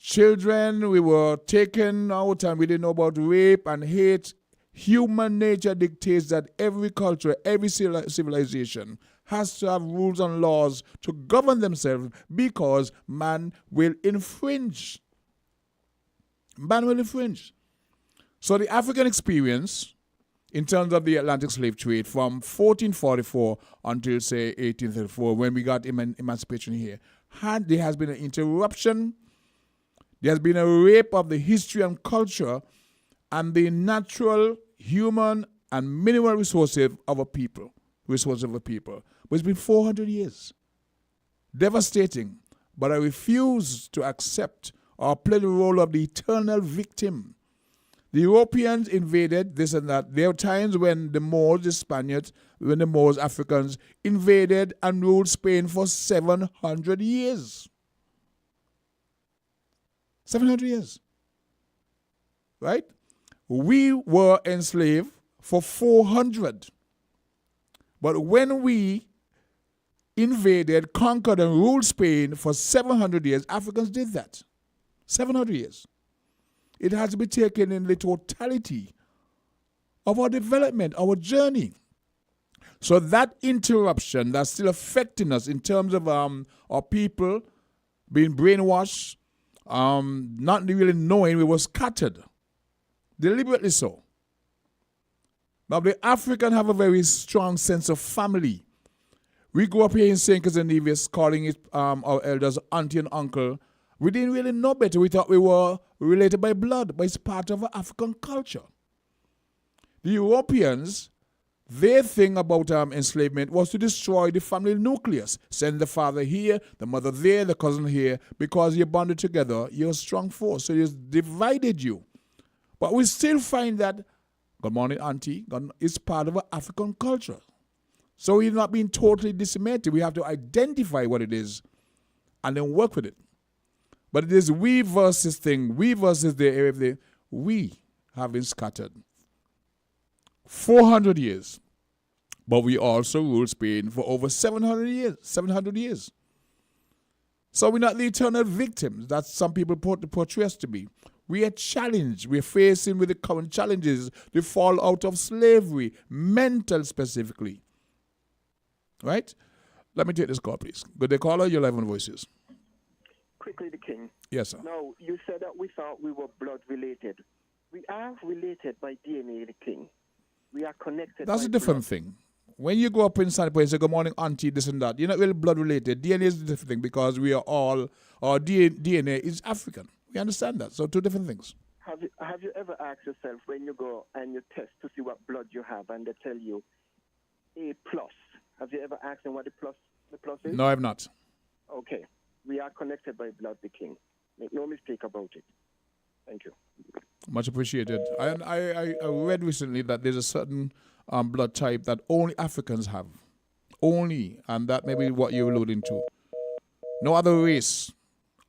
children, we were taken out and we didn't know about rape and hate, human nature dictates that every culture, every civilization has to have rules and laws to govern themselves because man will infringe. Man will infringe. So the African experience in terms of the Atlantic slave trade from 1444 until, say, 1834, when we got emancipation here, there has been an interruption. There has been a rape of the history and culture and the natural, human, and minimal resources of a people. But it's been 400 years. Devastating. But I refuse to accept or play the role of the eternal victim. The Europeans invaded this and that. There were times when the Moors, the Spaniards, when the Moors, Africans, invaded and ruled Spain for 700 years. 700 years. Right? We were enslaved for 400. But when we invaded, conquered, and ruled Spain for 700 years, Africans did that. 700 years. It has to be taken in the totality of our development, our journey. So that interruption that's still affecting us in terms of our people being brainwashed, not really knowing, we were scattered. Deliberately so. Now, the African have a very strong sense of family. We grew up here in St. Kitts and Nevis calling it our elders auntie and uncle. We didn't really know better. We thought we were related by blood, but it's part of our African culture. The Europeans, their thing about enslavement was to destroy the family nucleus. Send the father here, the mother there, the cousin here, because you're bonded together, you're a strong force. So it's divided you. But we still find that, good morning, auntie, it's part of our African culture. So we're not being totally decimated. We have to identify what it is and then work with it. But it is we versus thing, we versus the area of the we have been scattered. 400 years. But we also ruled Spain for over 700 years. So we're not the eternal victims that some people portray us to be. We are challenged. We're facing with the current challenges, the fallout of slavery, mental specifically. Right? Let me take this call, please. Good day, caller. You're live on Voices. Quickly, the king. Yes, sir. Now, you said that we thought we were blood related. We are related by DNA, the king. We are connected. That's by a different blood. thing. When you go up inside the place, say, good morning, auntie, this and that, you're not really blood related. DNA is a different thing because we are all, our DNA is African. We understand that. So two different things. Have you ever asked yourself when you go and you test to see what blood you have and they tell you A+? Have you ever asked them what the plus is? No, I have not. Okay. We are connected by blood, the king. Make no mistake about it. Thank you. Much appreciated. I read recently that there's a certain blood type that only Africans have. Only. And that may be what you're alluding to. No other race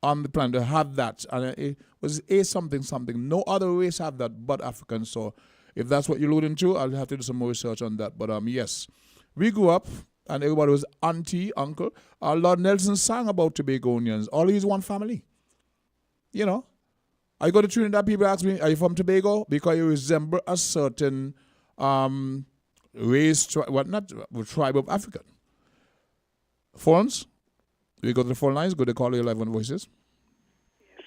on the planet have that. And it was A something. No other race have that but Africans. So if that's what you're alluding to, I'll have to do some more research on that. But yes, we grew up and everybody was auntie, uncle. Lord Nelson sang about Tobagonians. All is one family. You know. I go to Trinidad, people ask me, are you from Tobago? Because you resemble a certain race, tribe of Africa. Phones? We go to the phone lines, go to call your live on Voices. Yes.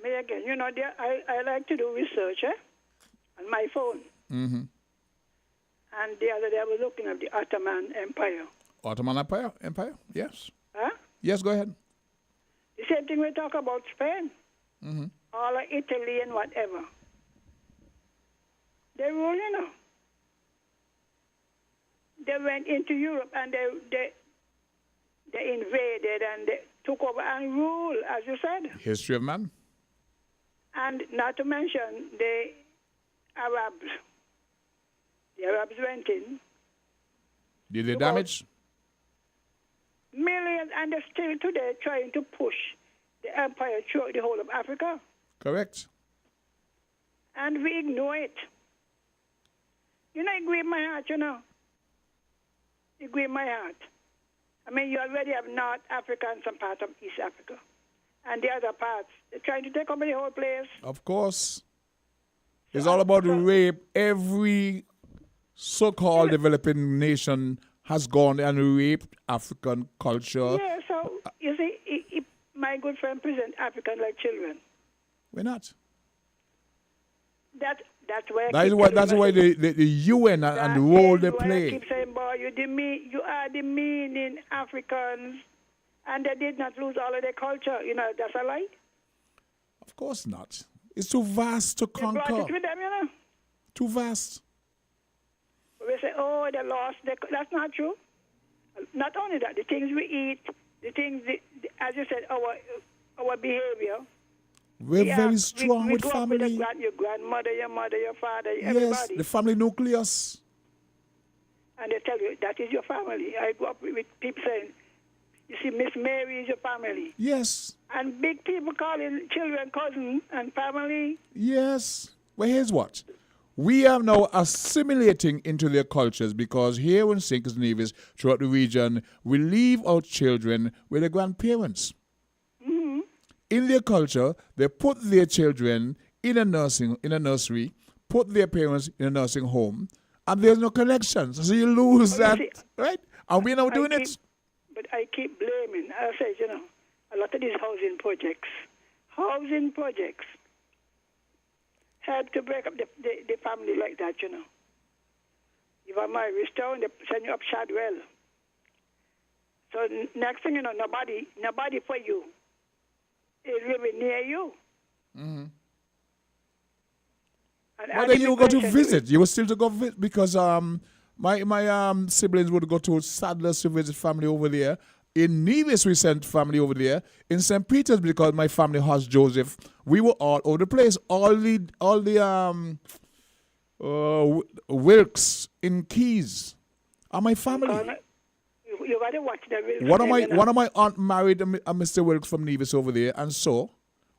Me again. You know, I like to do research on my phone. Mm-hmm. And the other day I was looking at the Ottoman Empire. Ottoman Empire? Yes. Huh? Yes, go ahead. The same thing we talk about Spain. Mm-hmm. All of Italy and whatever. They rule, you know. They went into Europe and they invaded and they took over and ruled, as you said. History of man. And not to mention the Arabs. The Arabs went in. Did they damage? Millions, and they're still today trying to push the empire throughout the whole of Africa. Correct. And we ignore it. You know, it grieved my heart, you know. It grieved my heart. I mean, you already have North Africa and some part of East Africa. And the other parts, they're trying to take over the whole place. Of course. It's all about rape. Every so-called developing nation has gone and raped African culture. Yeah, so, you see, my good friend present African like children. We're not. That's why That's why the UN and the role they play. I keep saying, boy, you are demeaning Africans, and they did not lose all of their culture. You know, that's a lie. Of course not. It's too vast to conquer. They brought it with them, you know. Too vast. We say, oh, they lost. That's not true. Not only that, the things we eat, the things, as you said, our behavior. We're very strong with we family. With your grandmother, your mother, your father, yes, everybody. The family nucleus. And they tell you, that is your family. I grew up with people saying, you see, Miss Mary is your family. Yes. And big people calling children cousins and family. Yes. Well, here's what. We are now assimilating into their cultures because here in St. Kitts and Nevis, throughout the region, we leave our children with their grandparents. Mm-hmm. In their culture, they put their children in a nursery, put their parents in a nursing home, and there's no connection. So you lose that, right? And we're now doing it. But I keep blaming. I say, you know, a lot of these housing projects help to break up the family like that, you know. If I'm married, restore, they send you up Shadwell. So next thing you know, nobody for you is living near you. Mm-hmm. Well, then you go to visit. You were still to go visit because my siblings would go to Sadler's to visit family over there. In Nevis, we sent family over there. In St. Peter's, because my family has Joseph, we were all over the place. All the Wilkes in Keys, Are my family. You got to watch the real One of my aunt married a Mr. Wilkes from Nevis over there, and so.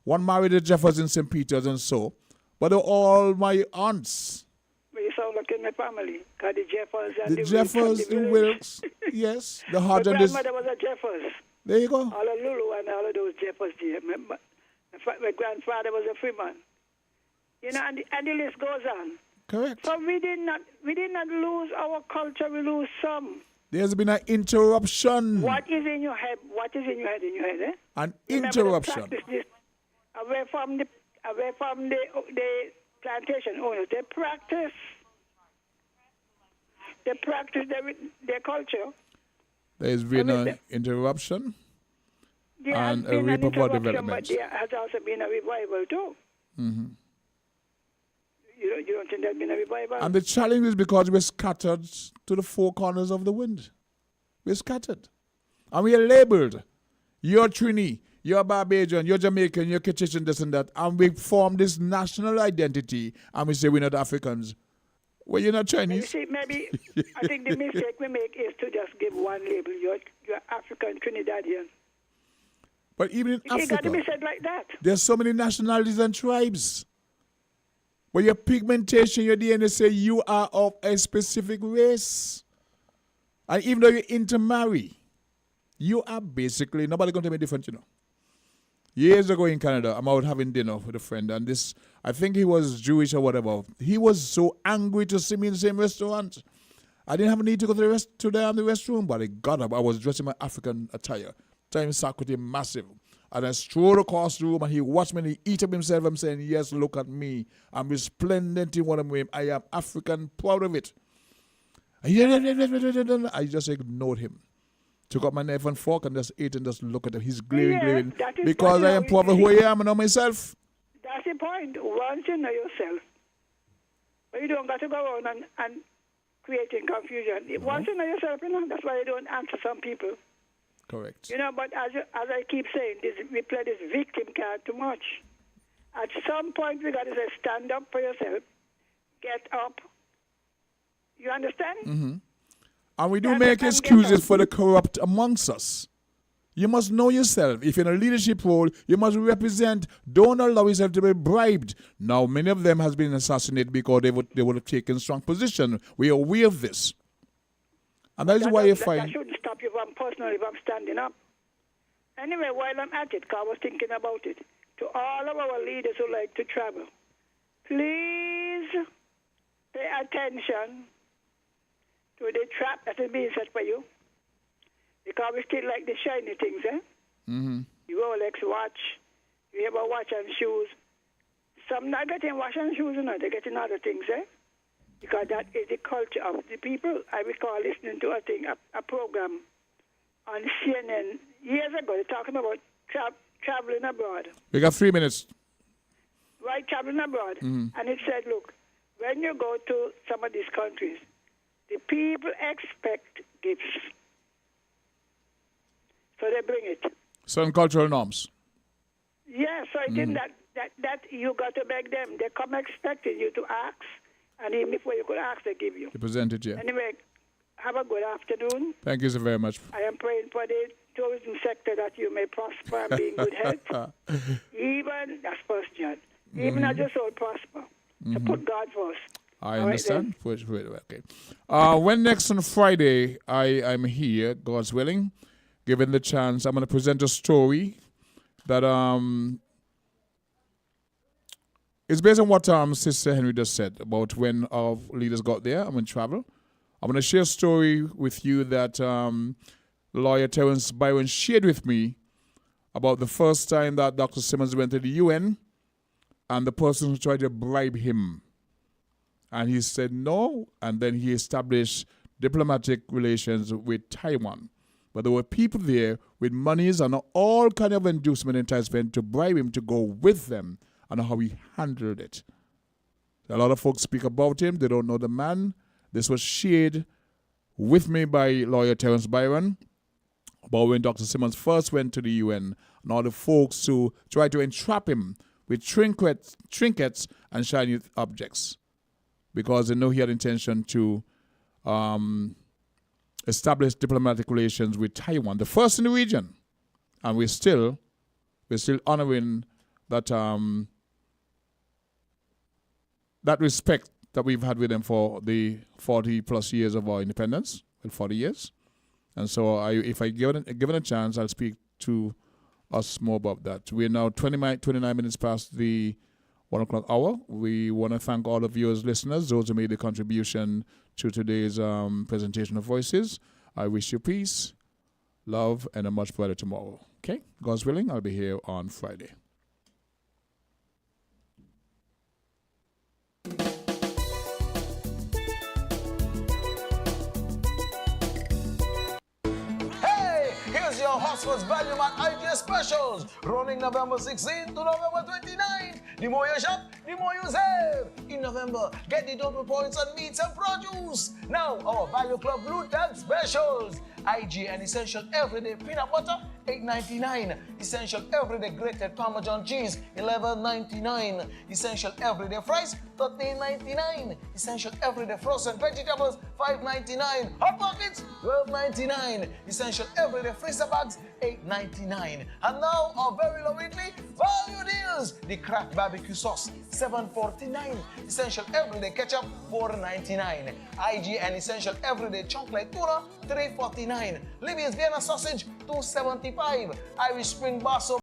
One married a Jeffers in St. Peter's, and so. But they're all my aunts. But you sound like in my family. Because the Jeffers and the Jeffers, the Wilkes, yes. The my Hodge and this. grandmother was a Jeffers. There you go. All of Lulu and all of those Jeffers there. My grandfather was a Freeman. You know, and the list goes on. Correct. So we did not lose our culture. We lose some. There's been an interruption. What is in your head? Eh? An Remember interruption. This, away from the plantation owners. They practice their culture. There's been an interruption and a reap of our development. But there has also been a revival too. Mm-hmm. You don't think there's been a revival? And the challenge is because we're scattered to the four corners of the wind. We're scattered. And we are labeled. You're Trini, you're Barbadian, you're Jamaican, you're Kitchen, this and that. And we form this national identity and we say we're not Africans. Well, you're not Chinese. You see, maybe I think the mistake we make is to just give one label. You're African Trinidadian. But even in Africa, it got to be said like that. There's so many nationalities and tribes. But your pigmentation, your DNA say you are of a specific race. And even though you intermarry, you are basically, nobody going to be different, you know. Years ago in Canada, I'm out having dinner with a friend, and this, I think he was Jewish or whatever. He was so angry to see me in the same restaurant. I didn't have a need to go to the restroom, but I got up. I was dressed in my African attire. Time Socrates massive. And I strolled across the room, and he watched me, and he eat up himself. I'm saying, yes, look at me. I'm resplendent in what I'm wearing. I am African, proud of it. I just ignored him. Took up my knife and fork and just ate and just look at him. He's glaring. Because I am proud of who I am and know myself. That's the point. Once you know yourself, but you don't got to go around and creating confusion. Once you know yourself, you know, that's why you don't answer some people. Correct. You know, but as I keep saying, we play this victim card too much. At some point, we got to say, stand up for yourself, get up. You understand? Mm-hmm. And we do make excuses for the corrupt amongst us. You must know yourself. If you're in a leadership role, you must represent. Don't allow yourself to be bribed. Now, many of them has been assassinated because they would have taken strong position. We are aware of this. And that is why you find... That shouldn't stop you from standing up. Anyway, while I'm at it, because I was thinking about it, to all of our leaders who like to travel, please pay attention to the trap that is being set for you. Because we still like the shiny things, eh? Mm-hmm. You Rolex watch, you have a watch and shoes. Some not getting watch and shoes, you know, they're getting other things, eh? Because that is the culture of the people. I recall listening to a program on CNN years ago. They're talking about traveling abroad. We got 3 minutes. Right, traveling abroad. Mm-hmm. And it said, look, when you go to some of these countries, the people expect gifts. So they bring it. Certain cultural norms. Yeah, so I think that you got to beg them. They come expecting you to ask. And even before you could ask, they give you. You present it, yeah. Anyway, have a good afternoon. Thank you so very much. I am praying for the tourism sector that you may prosper and be in good health. Even, that's first, John. Even as your soul prosper. So put God first. I understand. Wait, okay. When next on Friday I'm here, God's willing, given the chance, I'm going to present a story that it's based on what Sister Henry just said about when our leaders got there and when travel. I'm going to share a story with you that lawyer Terence Byron shared with me about the first time that Dr. Simmons went to the UN and the person who tried to bribe him. And he said no, and then he established diplomatic relations with Taiwan. But there were people there with monies and all kind of inducement and enticement to bribe him to go with them, and how he handled it. A lot of folks speak about him. They don't know the man. This was shared with me by lawyer Terence Byron about when Dr. Simmons first went to the UN and all the folks who tried to entrap him with trinkets and shiny objects because they know he had intention to established diplomatic relations with Taiwan, the first in the region, and we're still honoring that that respect that we've had with them for the 40 plus years of our independence, 40 years. And so if I given a chance, I'll speak to us more about that. We're now 29 minutes past the 1 o'clock hour. We want to thank all of you as listeners, those who made a contribution to today's presentation of Voices. I wish you peace, love, and a much better tomorrow. Okay? God's willing, I'll be here on Friday. Here's your Hotspot's Value Mart idea specials, running November 16 to November 29. The more you shop, the more you save. In November, get the double points on meats and produce. Now, our Value Club Blue Tag specials. IG and Essential Everyday Peanut Butter, $8.99. Essential Everyday Grated Parmesan Cheese, $11.99. Essential Everyday Fries, $13.99. Essential Everyday Frozen Vegetables, $5.99. Hot Pockets, $12.99. Essential Everyday Freezer Bags, $8.99. And now, our very low weekly value deals. The Cracked Barbecue Sauce, $7.49. Essential Everyday Ketchup, $4.99. IG and Essential Everyday Chocolate Tuna, $3.49. Libya's Vienna Sausage, $2.75. Irish Spring Bar Soap,